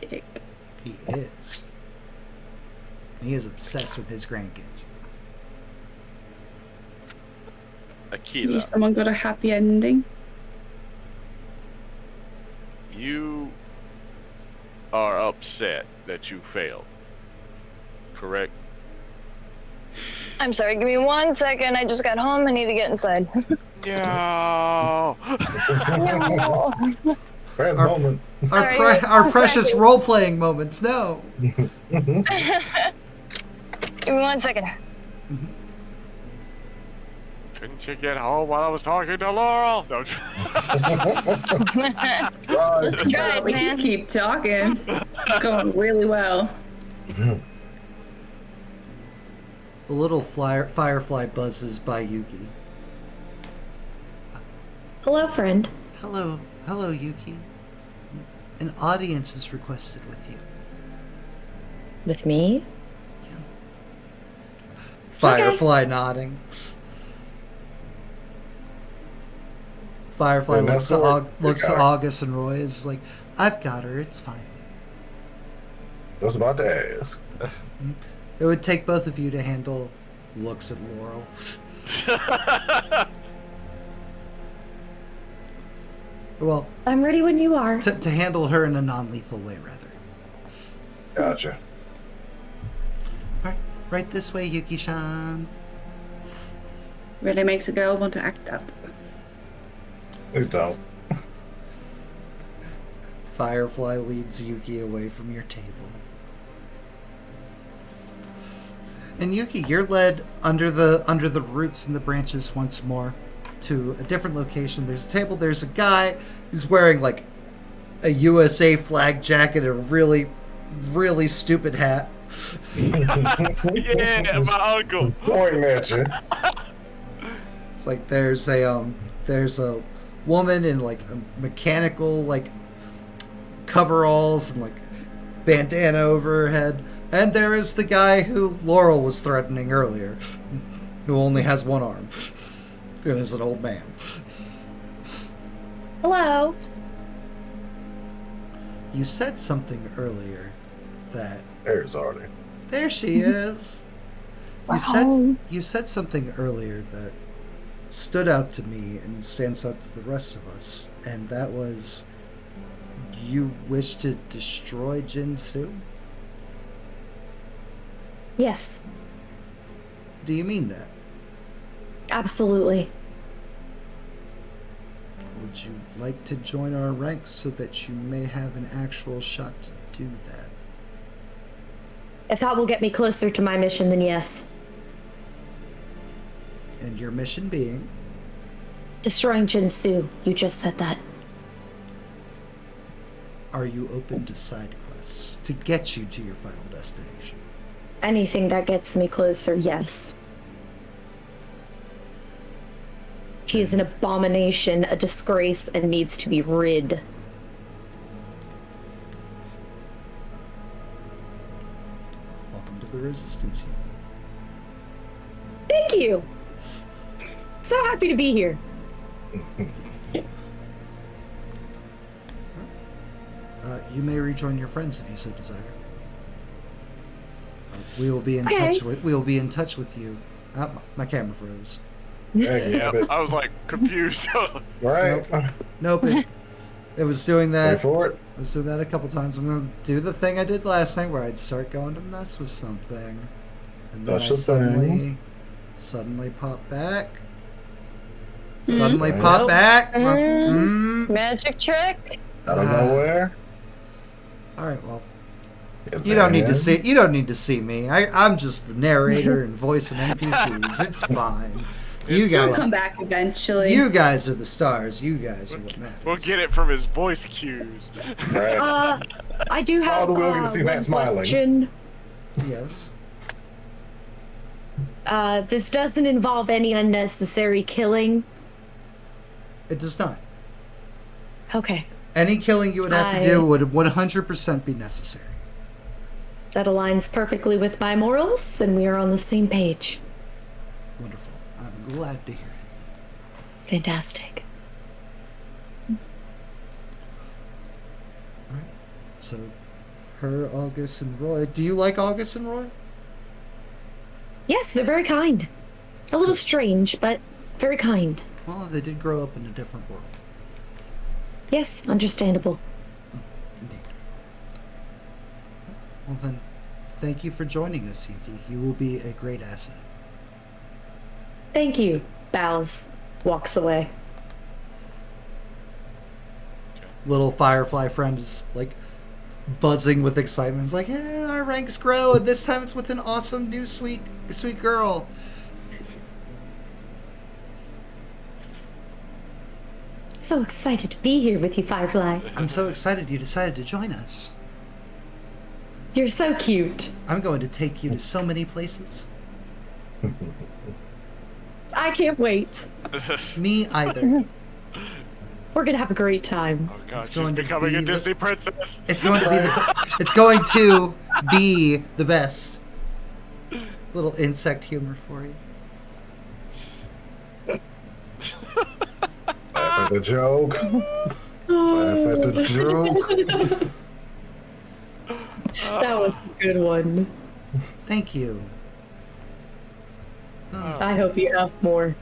dick. He is. He is obsessed with his grandkids. Aquila, You someone got a happy ending? you are upset that you failed, correct? I'm sorry, give me 1 second. I just got home. I need to get inside. No. No. Press moment. Sorry, Our precious sorry. role-playing moments, no. Give me 1 second. Couldn't you get home while I was talking to Laurel? No. Right. Right, We can man. keep talking. It's going really well. A little firefly buzzes by Yuki. Hello, friend. Hello, Yuki. An audience is requested with you. With me? Firefly nodding. Firefly And looks that's to, the looks to guy. August and Roy is like, I've got her, it's fine. Just about to ask. It would take both of you to handle looks at Laurel. Well, I'm ready when you are. to handle her in a non-lethal way, rather. Gotcha. Right this way, Yuki-chan. Really makes a girl want to act up. Please don't. Firefly leads Yuki away from your table. And Yuki, you're led under the roots and the branches once more to a different location. There's a table, there's a guy who's wearing like a USA flag jacket and a really, really stupid hat. Yeah, my uncle. Pointing at you. It's like there's a woman in like a mechanical like coveralls and like bandana over her head, and there is the guy who Laurel was threatening earlier, who only has one arm and is an old man. Hello. You said something earlier that There's Artie. there she is. You said something earlier that stood out to me and stands out to the rest of us, and that was you wish to destroy Jinsu? Yes, Do you mean that? absolutely. Would you like to join our ranks so that you may have an actual shot to do that? If that will get me closer to my mission, then yes. And your mission being? Destroying Jinsu. You just said that. Are you open to side quests to get you to your final destination? Anything that gets me closer, yes. She is an abomination, a disgrace, and needs to be rid. Welcome to the Resistance Union. Thank you! So happy to be here. You may rejoin your friends if you so desire. We will be in Okay. touch with you. My camera froze. Heck, yeah, but, I was like confused. I was like, right? Nope. It was doing Wait that. for it. I was doing that a couple times. I'm gonna do the thing I did last night where I'd start going to mess with something, and then Touch I the things. suddenly pop back. Suddenly pop Nope. back. Magic trick. Out of nowhere. All right. Well, Get you don't need to there. see. You don't need to see me. I'm just the narrator and voice of NPCs. It's fine. You He'll guys. come back eventually. You guys are the stars. You guys are what matters. we'll get it from his voice cues. Right. I do have Oh, we'll get to see Matt one smiling. question. Yes. This doesn't involve any unnecessary killing. It does not. Okay. Any killing you would have to do would 100% be necessary. That aligns perfectly with my morals, then we are on the same page. Wonderful. I'm glad to hear it. Fantastic. All right. So, her, August, and Roy. Do you like August and Roy? Yes, they're very kind. A little strange, but very kind. Well, they did grow up in a different world. Yes, understandable. Indeed. Well then, thank you for joining us, Yuki. You will be a great asset. Thank you. Bows. Walks away. Little Firefly friend is like buzzing with excitement. It's like, yeah, our ranks grow, and this time it's with an awesome new sweet girl. So excited to be here with you, Firefly. I'm so excited you decided to join us. You're so cute. I'm going to take you to so many places. I can't wait. Me either. We're gonna have a great time. Oh god, It's she's going to becoming a be Disney princess. It's going to be it's going to be the best. Little insect humor for you. Laugh at the joke. Laugh at the joke. That was a good one. Thank you. I hope you have more.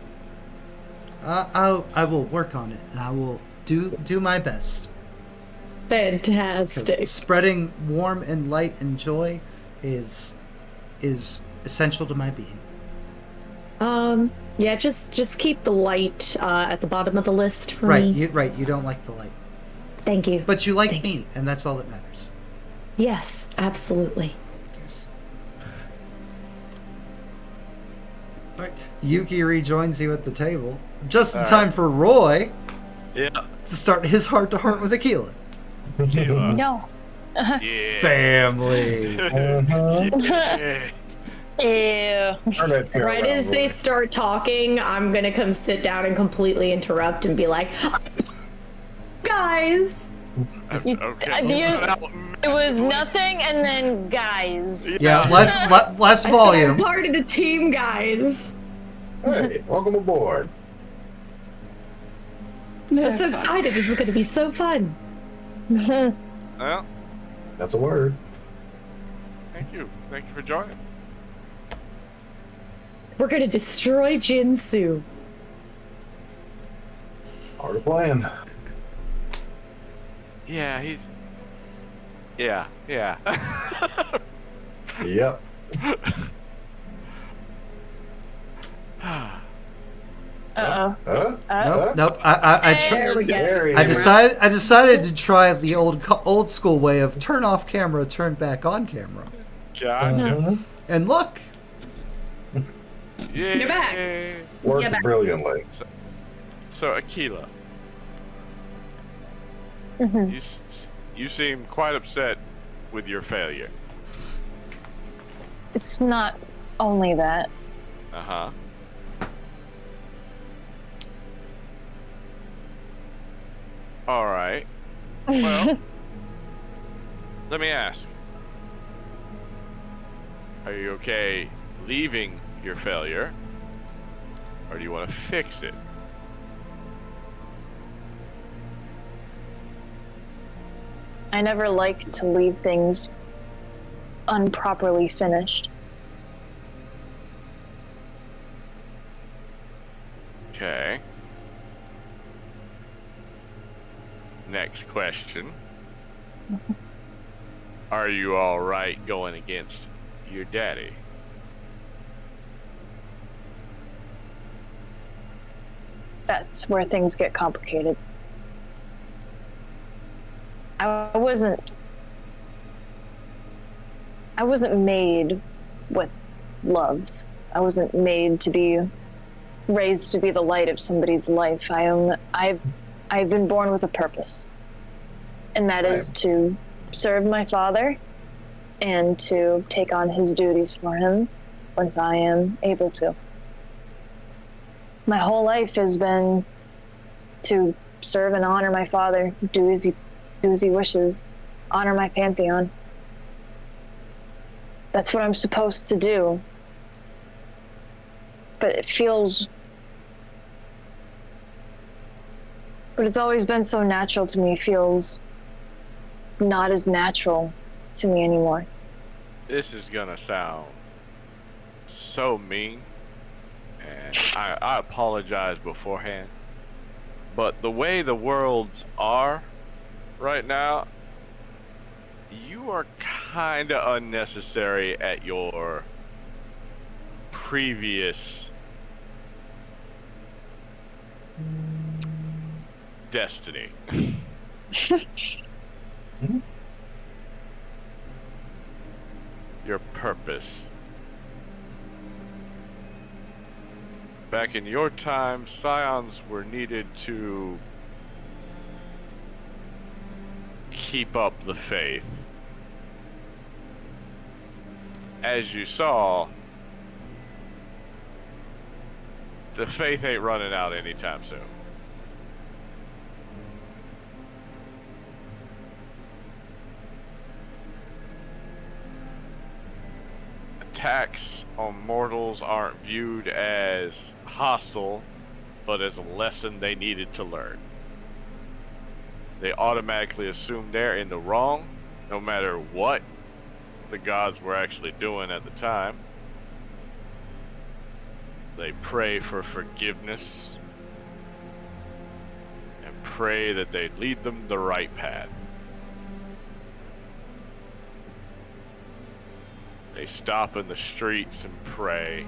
I will work on it, and I will do my best. 'Cause Fantastic. spreading warm and light and joy is essential to my being. Yeah, just keep the light at the bottom of the list for Right, me. you don't like the light, Thank you. but you like Thank me, and that's all that matters. Yes, absolutely. Yes. All right, Yuki rejoins you at the table just in time for Roy Yeah. to start his heart-to-heart with Aquila. Tequila. No. Yeah. Family. Yeah. Ew. Turn that chair Right around, as they Roy. start talking, I'm gonna come sit down and completely interrupt and be like, guys! Okay. It was nothing, and then guys. Yeah, less I said I'm volume. part of the team, guys! Hey, welcome aboard. I'm so excited. This is gonna be so fun. Well, That's a word. thank you. Thank you for joining. We're gonna destroy Jinsu. Hard to plan. Yeah, he's. Yeah. Yep. Uh-oh. Huh? Nope. I There we go. There he I is. decided to try the old school way of turn off camera, turn back on camera, Gotcha. Mhm. and look. Yeah. You're back. Worked Yeah, back. brilliantly. So, Aquila, Mhm. you seem quite upset with your failure. It's not only that. Uh huh. All right. Well, let me ask. Are you okay leaving your failure? Or do you want to fix it? I never like to leave things unproperly finished. Okay. Next question. Are you all right going against your daddy? That's where things get complicated. I wasn't made with love. I wasn't made to be raised to be the light of somebody's life. I've been born with a purpose. And that is to serve my father and to take on his duties for him once I am able to. My whole life has been to serve and honor my father, do as he wishes, honor my pantheon. That's what I'm supposed to do. But it's always been so natural to me. It feels not as natural to me anymore. This is gonna sound so mean, and I apologize beforehand, but the way the worlds are right now, you are kinda unnecessary at your previous destiny. Your purpose. Back in your time, Scions were needed to keep up the faith. As you saw, the faith ain't running out anytime soon. Attacks on mortals aren't viewed as hostile, but as a lesson they needed to learn. They automatically assume they're in the wrong, no matter what the gods were actually doing at the time. They pray for forgiveness and pray that they lead them the right path. They stop in the streets and pray.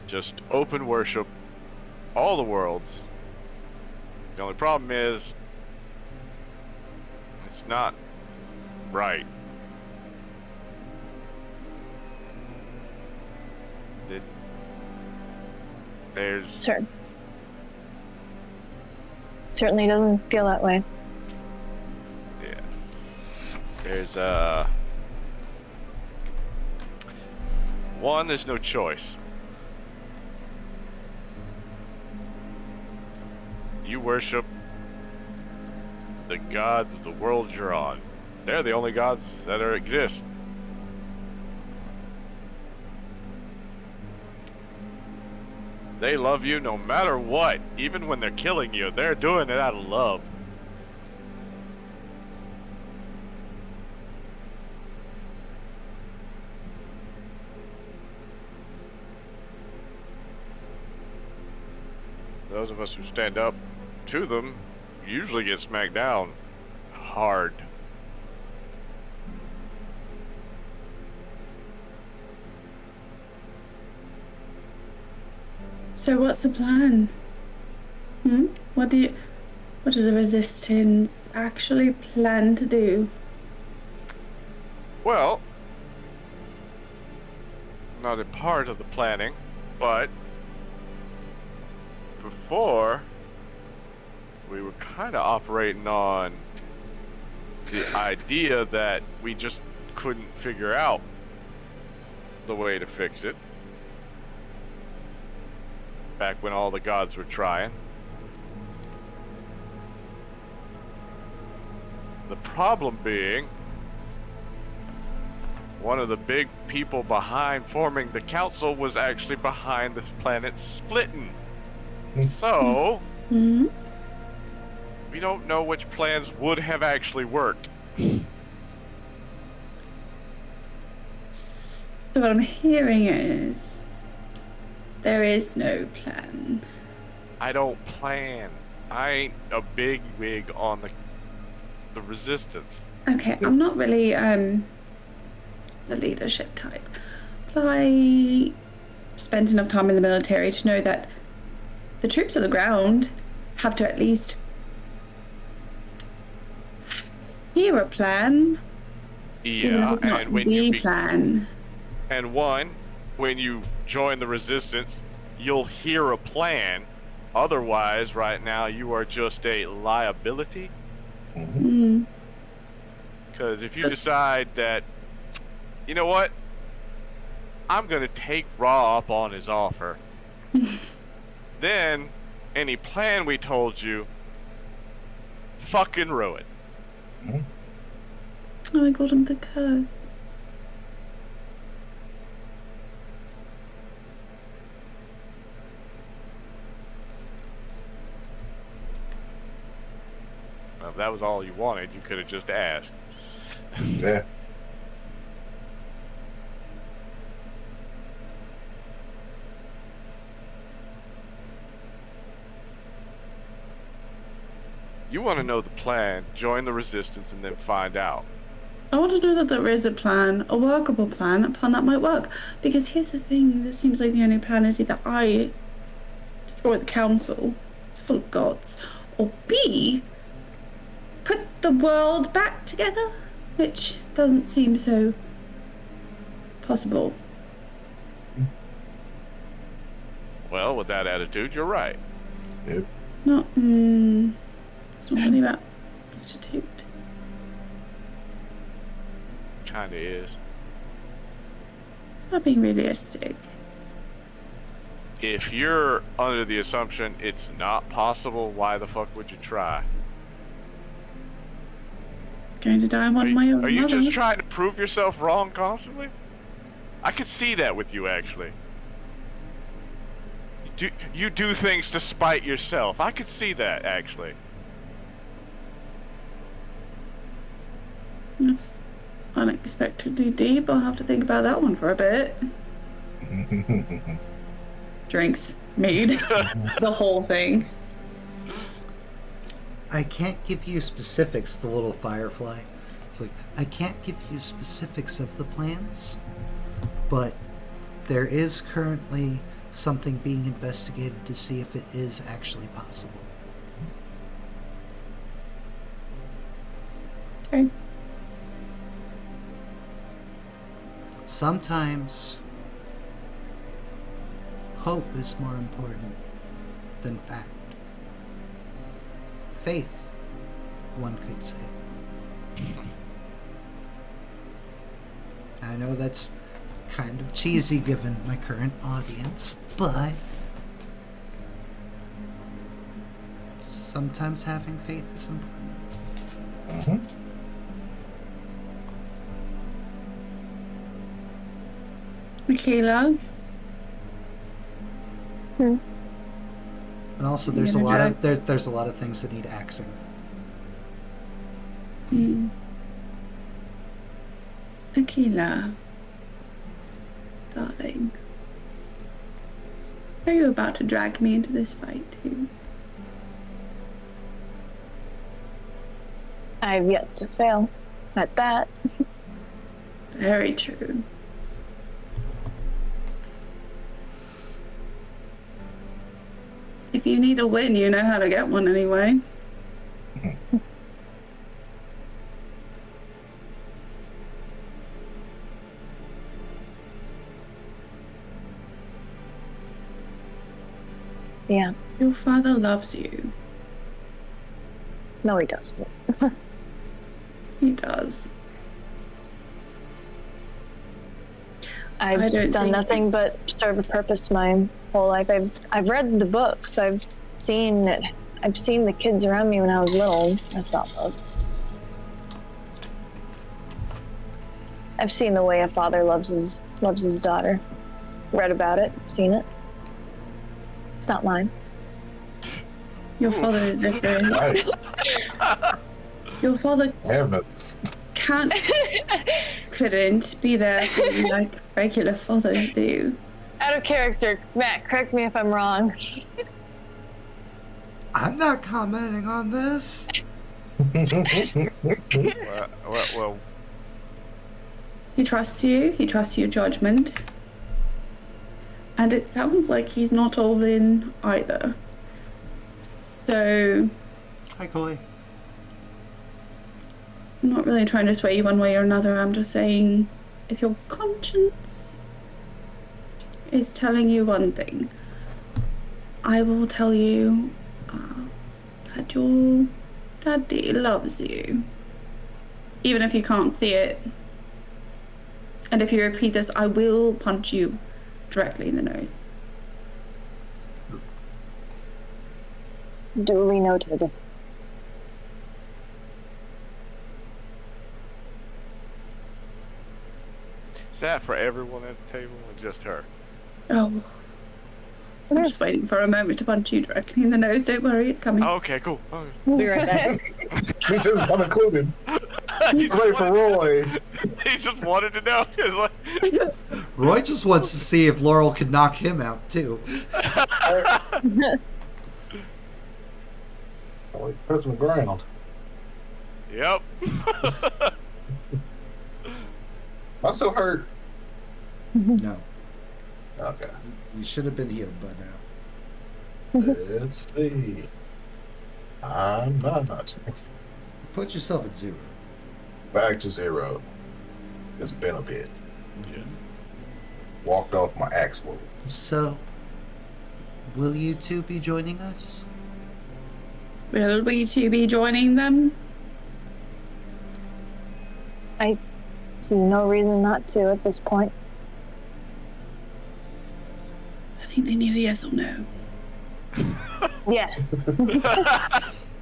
Just open worship all the worlds. The only problem is it's not right. There's certainly doesn't feel that way. Yeah. There's one, there's no choice. You worship the gods of the world you're on. They're the only gods that exist. They love you no matter what. Even when they're killing you, they're doing it out of love. Those of us who stand up to them usually get smacked down hard. So what's the plan? What does the resistance actually plan to do? Well, not a part of the planning, but before we were kind of operating on the idea that we just couldn't figure out the way to fix it. Back when all the gods were trying. The problem being, one of the big people behind forming the council was actually behind this planet splitting. So, we don't know which plans would have actually worked. So what I'm hearing is there is no plan. I don't plan. I ain't a big wig on the resistance. Okay, I'm not really the leadership type, but I spent enough time in the military to know that the troops on the ground have to at least hear a plan. Yeah, it's not and when the plan. And one, when you join the resistance, you'll hear a plan. Otherwise, right now, you are just a liability. Because if you decide that, you know what, I'm gonna take Raw up on his offer, then any plan we told you, fucking ruin. Oh, I got him the curse. Well, if that was all you wanted, you could have just asked. Yeah. You want to know the plan, join the resistance, and then find out. I want to know that there is a plan, a workable plan, a plan that might work. Because here's the thing, it seems like the only plan is either I destroy the council, it's full of gods, or B, put the world back together, which doesn't seem so possible. Well, with that attitude, you're right. Yep. Not, it's not really about attitude. Kinda is. It's about being realistic. If you're under the assumption it's not possible, why the fuck would you try? Going to die on one of my own. Are you mother. just trying to prove yourself wrong constantly? I could see that with you, actually. You do things to spite yourself. I could see that, actually. That's unexpectedly deep. I'll have to think about that one for a bit. Drinks, mead, the whole thing. I can't give you specifics, the little firefly. It's like, I can't give you specifics of the plans, but there is currently something being investigated to see if it is actually possible. Okay. Sometimes hope is more important than fact. Faith, one could say. I know that's kind of cheesy given my current audience, but sometimes having faith is important. Michaela? And also, there's a lot of there's a lot of things that need axing. Michaela, darling, are you about to drag me into this fight too? I've yet to fail at that. Very true. If you need a win, you know how to get one anyway. Yeah. Your father loves you. No, he doesn't. He does. I've done nothing but serve a purpose my whole life. I've read the books. I've seen the kids around me when I was little. That's not love. I've seen the way a father loves his daughter. Read about it, seen it. It's not mine. Your father is different. Right. Your father Heavens. couldn't be there for you like regular fathers do. Out of character, Matt, correct me if I'm wrong. I'm not commenting on this. Well, He trusts you. He trusts your judgment. And it sounds like he's not all in either. So, Hi, Koi. I'm not really trying to sway you one way or another. I'm just saying, if your conscience is telling you one thing, I will tell you that your daddy loves you. even if you can't see it. And if you repeat this, I will punch you directly in the nose. Duly noted. Is that for everyone at the table or just her? Oh. I'm just waiting for a moment to punch you directly in the nose. Don't worry, it's coming. Okay, cool. Okay. Be right back. Me too. I'm included. Great for Roy. He just wanted to know. He was like, Roy just wants to see if Laurel could knock him out too. Oh, he puts him on the ground. yep. Am I still hurt? No, Okay. you should have been healed by now. Let's see. I'm not. Put yourself at 0. Back to 0. It's been a bit. Yeah. Walked off my axe wound. So, will you two be joining us? Will we two be joining them? I see no reason not to at this point. I think they need a yes or no. Yes.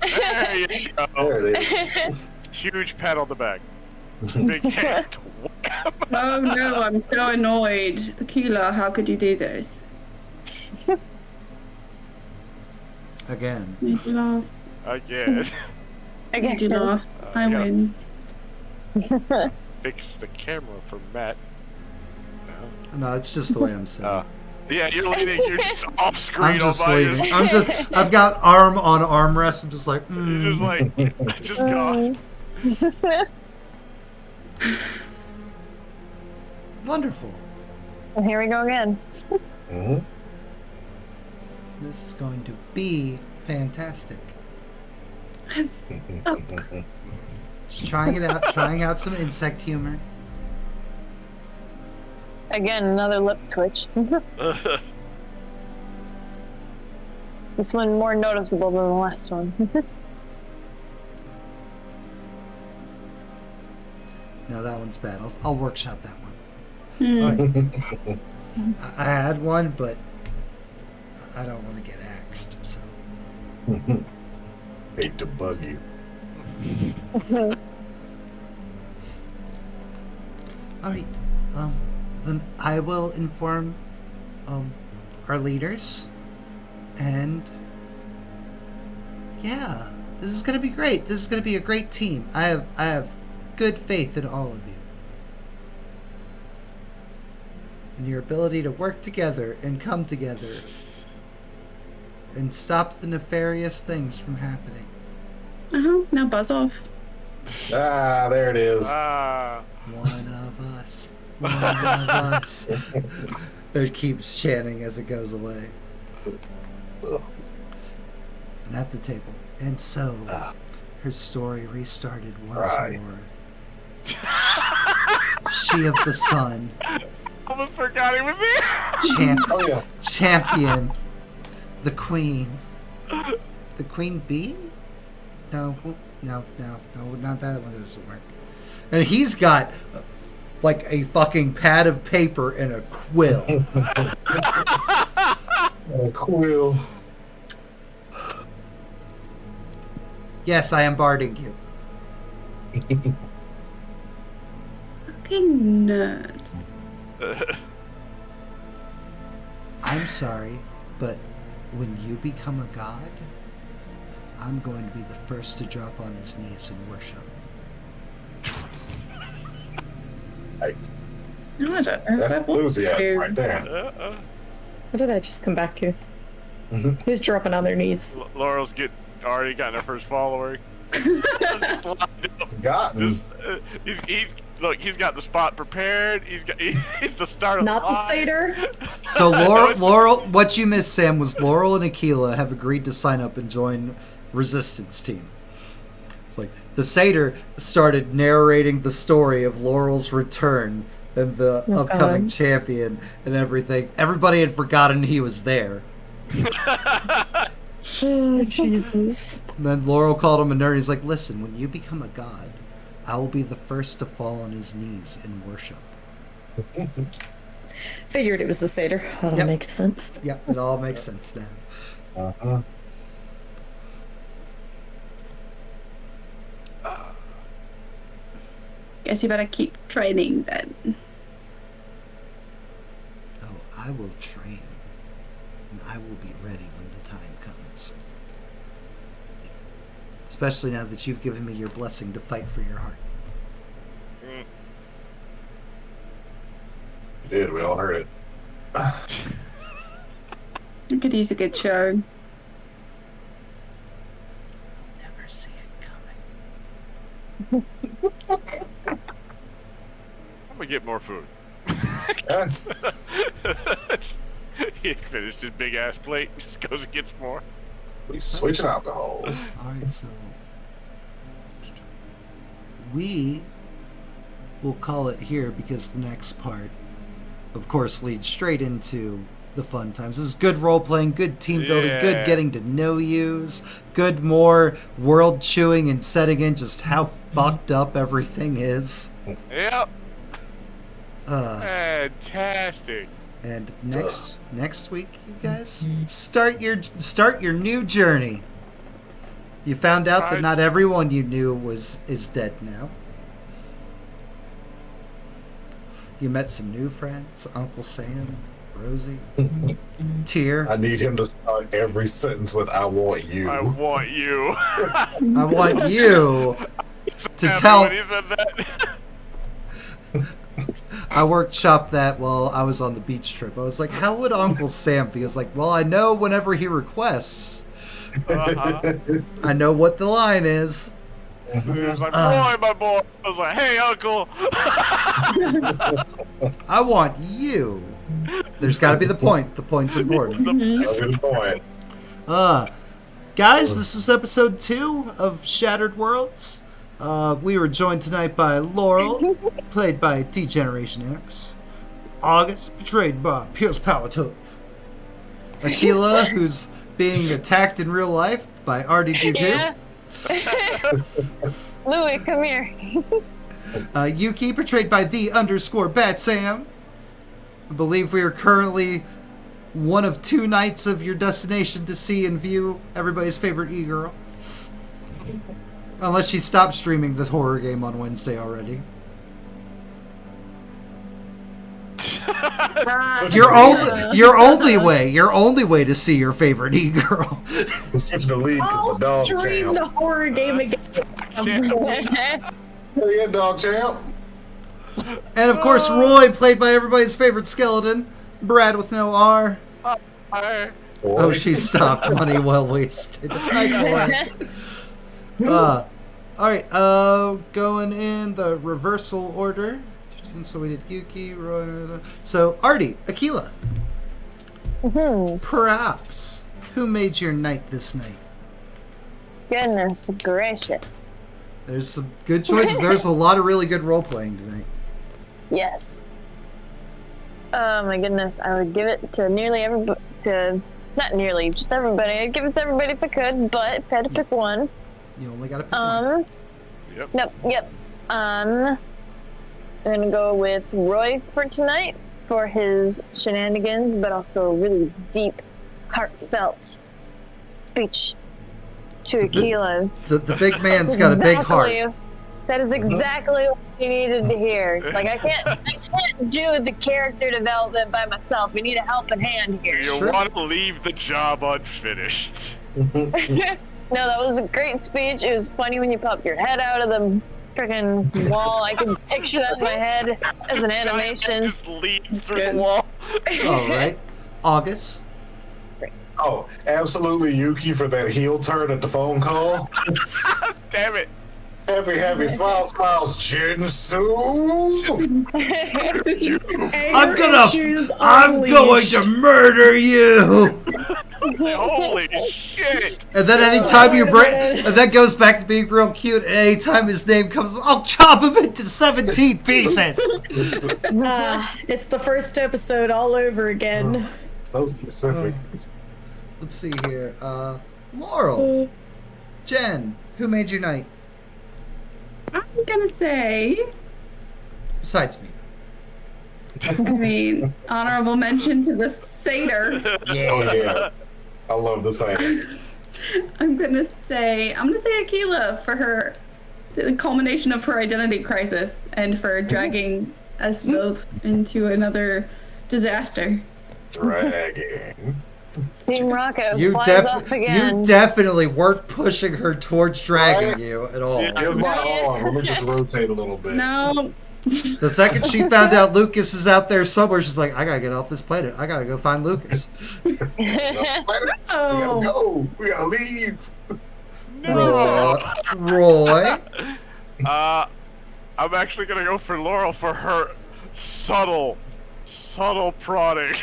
There you go. There it is. Huge pat on the back. Big hand. Wham. Oh no, I'm so annoyed. Akila, how could you do this? Again. Made you laugh. Again. Made you laugh. I yeah. win. Fix the camera for Matt. No, it's just the way I'm sitting. Yeah, you're leaning. You're just off screen. I'm just all by leaning. yourself. I've got arm on armrest. I'm just like, You're just like, just gone. wonderful. And here we go again. Mm-hmm. This is going to be fantastic. Just trying it out, trying out some insect humor. Again, another lip twitch. This one more noticeable than the last one. No, that one's bad. I'll workshop that one. I had one, but I don't want to get axed. So Hate to bug you. all right. Then I will inform our leaders, and yeah, this is gonna be great. This is gonna be a great team. I have good faith in all of you, and your ability to work together and come together and stop the nefarious things from happening. Now buzz off. Ah, there it is. One of us. One of us. It keeps chanting as it goes away. And at the table. And so, her story restarted once more. She of the sun. Almost forgot he was here. Champion. The queen. The queen bee? No, not that one doesn't work. And he's got like a fucking pad of paper and a quill. A quill. Yes, I am barding you. Fucking nerds. I'm sorry, but when you become a god, I'm going to be the first to drop on his knees and worship. No, I don't know. That's enthusiasm right there. What did I just come back to? Who's dropping on their knees? Laurel's already gotten her first follower. He's got the spot prepared. He's the start of Not the satyr. So Laurel, what you missed, Sam, was Laurel and Aquila have agreed to sign up and join Resistance Team. It's like the satyr started narrating the story of Laurel's return and the upcoming champion and everything. Everybody had forgotten he was there. Oh, Jesus. And then Laurel called him a nerd. He's like, listen, when you become a god, I will be the first to fall on his knees in worship. Figured it was the satyr. That Yep. makes sense. Yep, it all makes sense now. Uh-huh. Guess you better keep training then. Oh, I will train, and I will be ready when the time comes. Especially now that you've given me your blessing to fight for your heart. You did. We all heard it. I could use a good show. Never see it coming. I'm gonna get more food. That's He finished his big ass plate. Just goes and gets more. we switching alcohols. Alright, so we will call it here because the next part, of course, leads straight into the fun times. This is good role playing, good team building, good Yeah. getting to know yous, good more world chewing and setting in just how fucked up everything is. Yep. Uh, Fantastic. and next week, you guys start your new journey. You found out that Right. not everyone you knew is dead now. You met some new friends, Uncle Sam, Rosie, Tyr. I need him to start every sentence with "I want you." I want you. I want you to Happy tell. when he said that. I workshopped that while I was on the beach trip. I was like, how would Uncle Sam be? He was like, well, I know whenever he requests, Uh-huh. I know what the line is. He was like, Roy, my boy. I was like, hey, uncle. I want you. There's got to be the point. The point's important. That's a good point. Guys, this is episode 2 of Shattered Worlds. We were joined tonight by Laurel, played by DeJenerationX. August, portrayed by Pierce Palatove. Aquila, who's being attacked in real life by RD22. Yeah. Louis, come here. Yuki, portrayed by _Bat Sam. I believe we are currently one of 2 nights of your destination to see and view everybody's favorite e-girl. Unless she stopped streaming this horror game on Wednesday already. Your only way to see your favorite e-girl. We're switching the league I'll because the dog stream champ. the horror game again. Hell yeah, dog champ. And of course, Roy, played by everybody's favorite skeleton, Brad with no R. Hi. Oh, she stopped. Money well wasted. Hi, Roy. Alright, going in the reversal order. So we did Yuki, Roy. So, Artie, Aquila. Perhaps, who made your night this night? Goodness gracious. There's some good choices. There's a lot of really good role playing tonight. Yes. Oh my goodness, I would give it to nearly everybody. Not nearly, just everybody. I'd give it to everybody if I could, but if I had to pick one. You only gotta pick one. Yep. Yep. I'm gonna go with Roy for tonight for his shenanigans, but also a really deep, heartfelt speech to Aquila. The big man's got a big heart. That is exactly what you needed to hear. Like I can't do the character development by myself. We need a helping hand here. You Sure. want to leave the job unfinished. No, that was a great speech. It was funny when you popped your head out of the freaking wall. I can picture that in my head as an animation. Just leads through the wall. Alright. August. Oh, absolutely, Yuki, for that heel turn at the phone call. Damn it. Happy, smiles, Jinsu. I'm going to murder you! Holy shit. And then anytime you break, and that goes back to being real cute. And anytime his name comes, I'll chop him into 17 pieces. It's the first episode all over again. So specific. Let's see here. Laurel, Jen, who made your night? I'm gonna say, Besides me. I mean, honorable mention to the satyr. Oh yeah, I love the same. I'm gonna say Akila for her, the culmination of her identity crisis, and for dragging us both into another disaster. Dragging. Team Rocket You, flies off again. you definitely weren't pushing her towards dragging Right. you at all. Here's my arm. Let me just rotate a little bit. No, The second she found out Lucas is out there somewhere, she's like, I gotta get off this planet. I gotta go find Lucas. We gotta go. We gotta leave. Roy. I'm actually gonna go for Laurel for her subtle prodding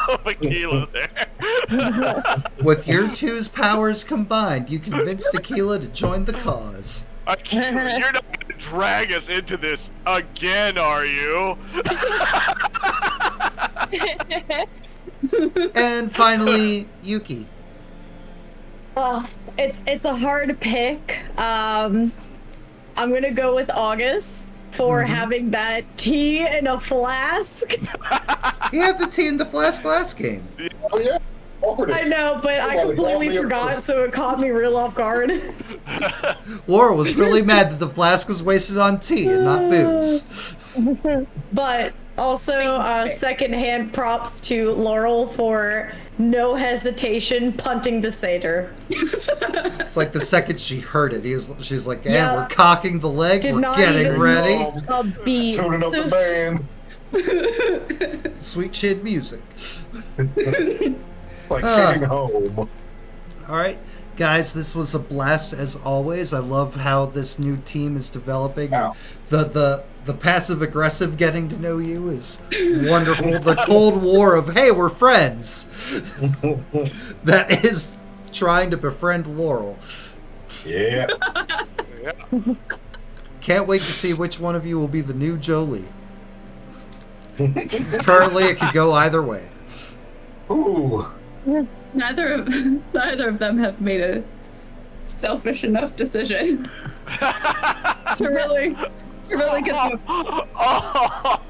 of Aquila there. With your two's powers combined, you convinced Aquila to join the cause. Aquila, you're not gonna drag us into this again, are you? And finally, Yuki. Well, it's a hard pick. I'm gonna go with August for having that tea in a flask. He had the tea in the flask last game. Oh yeah. Offered I it. know, but I completely forgot, so it caught me real off guard. Laura was really mad that the flask was wasted on tea and not booze. But also, secondhand props to Laurel for no hesitation punting the satyr. It's like the second she heard it, she's like, "And Yeah. we're cocking the leg, Did we're not getting even ready." miss a beat. Tuning up So- the band. Sweet chin music. Like heading home. All right, guys, this was a blast as always. I love how this new team is developing. Wow. The passive aggressive getting to know you is wonderful. The Cold War of hey, we're friends. That is trying to befriend Laurel. Yeah. Can't wait to see which one of you will be the new Jolie. Currently, it could go either way. Ooh. neither of them have made a selfish enough decision to really get them. Oh,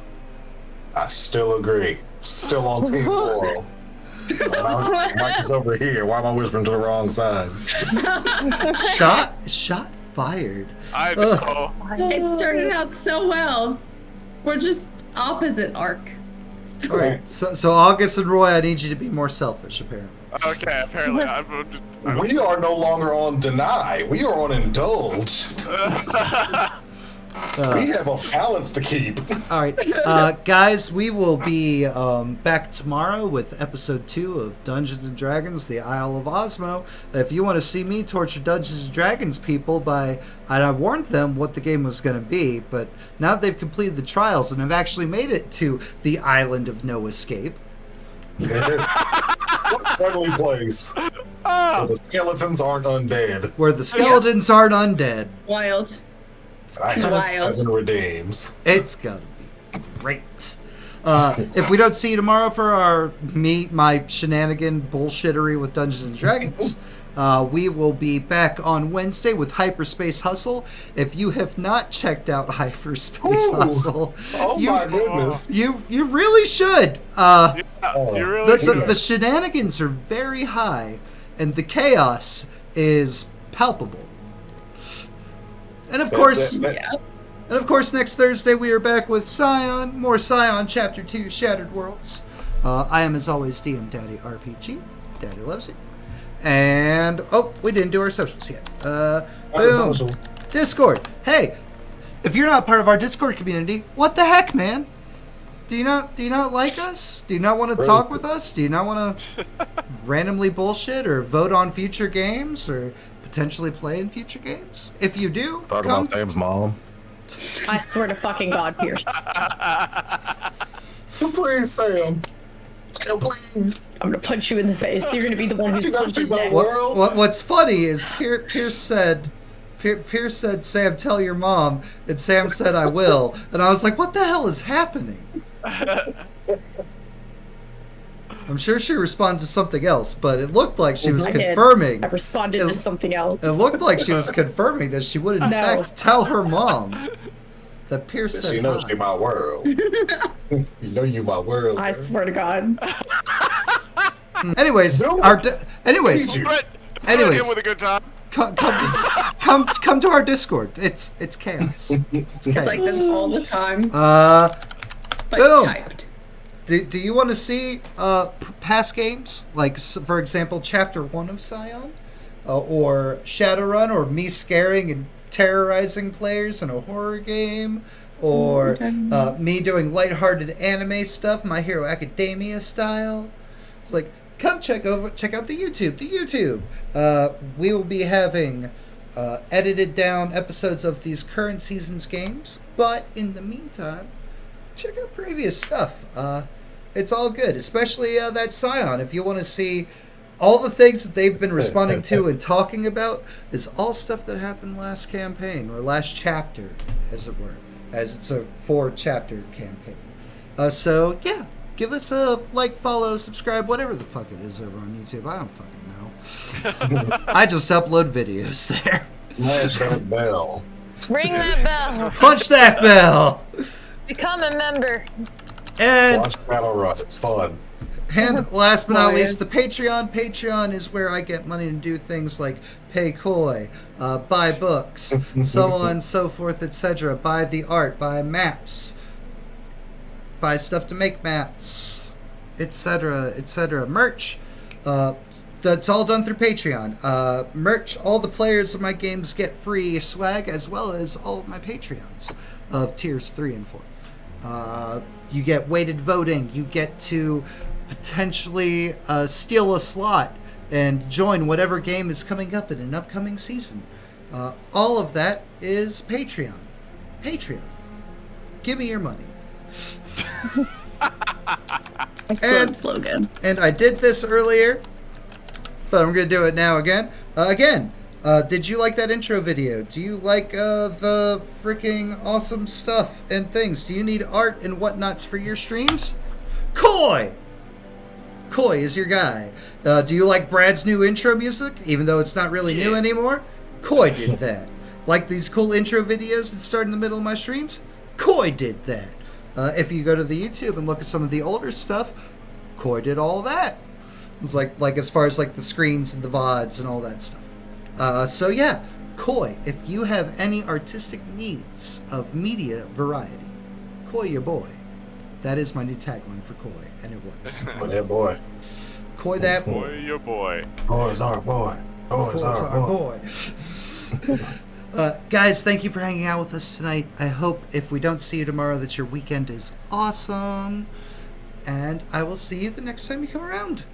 I still agree. Still on Team Laurel. Mike is over here. Why am I whispering to the wrong side? Shot fired. I know. It started out so well. We're just opposite arc. All right, so August and Roy, I need you to be more selfish, apparently. Okay, apparently I'm We are no longer on deny. We are on indulge. We have a balance to keep. All right, guys, we will be back tomorrow with episode 2 of Dungeons and Dragons: The Isle of Osmo. If you want to see me torture Dungeons and Dragons people and I warned them what the game was going to be, but now that they've completed the trials and have actually made it to the Island of No Escape. What friendly place where the skeletons aren't undead. Where the skeletons aren't undead. Wild. I have Wild. 7 redeems. It's gonna be great. If we don't see you tomorrow for my shenanigan bullshittery with Dungeons and Dragons, we will be back on Wednesday with Hyperspace Hustle. If you have not checked out Hyperspace Hustle, Oh my goodness. you really should. you really The shenanigans are very high, and the chaos is palpable. And of course, next Thursday we are back with Scion, more Scion Chapter 2, Shattered Worlds. I am, as always, DM Daddy RPG. Daddy loves you. And, we didn't do our socials yet. Boom. Social. Discord. Hey, if you're not part of our Discord community, what the heck, man? Do you not like us? Do you not want to talk with us? Do you not want to randomly bullshit or vote on future games or potentially play in future games? If you do, Talk come. about Sam's mom. I swear to fucking God, Pierce. Please, Sam. Sam, please. I'm gonna punch you in the face. You're gonna be the one who's You gotta punching keep my next. word. What's funny is Pierce said, Sam, tell your mom, and Sam said, I will. And I was like, what the hell is happening? I'm sure she responded to something else, but it looked like she was I did. confirming. I responded to something else. It looked like she was confirming that she would in No. fact tell her mom that Pierce said She knows hi. you my world. You know you my world. I girl. swear to God. Anyways, No. anyways, Brett, Anyways. in with a good time. come to our Discord. It's chaos. It's chaos. Like this all the time. Boom. Like typed. Do you want to see past games, like for example, Chapter 1 of Scion, or Shadowrun, or me scaring and terrorizing players in a horror game, or me doing lighthearted anime stuff, My Hero Academia style? It's like, come check out the YouTube. We will be having edited down episodes of these current season's games, but in the meantime, check out previous stuff. It's all good, especially that Scion. If you want to see all the things that they've been responding to and talking about, is all stuff that happened last campaign, or last chapter, as it were, as it's a 4-chapter campaign. So, yeah, give us a like, follow, subscribe, whatever the fuck it is over on YouTube. I don't fucking know. I just upload videos there. Smash that bell. Ring that bell. Punch that bell! Become a member. And Watch Battle It's fun. And last but not Oh, least, the Patreon. Patreon is where I get money to do things like pay koi, buy books, so on, so forth, etc. Buy the art, buy maps, buy stuff to make maps, etc., etc. Merch. That's all done through Patreon. Merch, all the players of my games get free swag, as well as all of my Patreons of tiers 3 and 4. You get weighted voting. You get to potentially steal a slot and join whatever game is coming up in an upcoming season. All of that is Patreon. Patreon. Give me your money. Excellent slogan. And I did this earlier, but I'm going to do it now again. Did you like that intro video? Do you like the freaking awesome stuff and things? Do you need art and whatnots for your streams? Koi! Koi is your guy. Do you like Brad's new intro music, even though it's not really new anymore? Koi did that. Like these cool intro videos that start in the middle of my streams? Koi did that. If you go to the YouTube and look at some of the older stuff, Koi did all that. It's like as far as like the screens and the VODs and all that stuff. So yeah, Koi, if you have any artistic needs of media variety, Koi your boy. That is my new tagline for Koi, and it works. Oh, that boy. Koi that boy. Boy, your boy. Boy's our boy. Boy's our boy. Guys, thank you for hanging out with us tonight. I hope if we don't see you tomorrow that your weekend is awesome. And I will see you the next time you come around.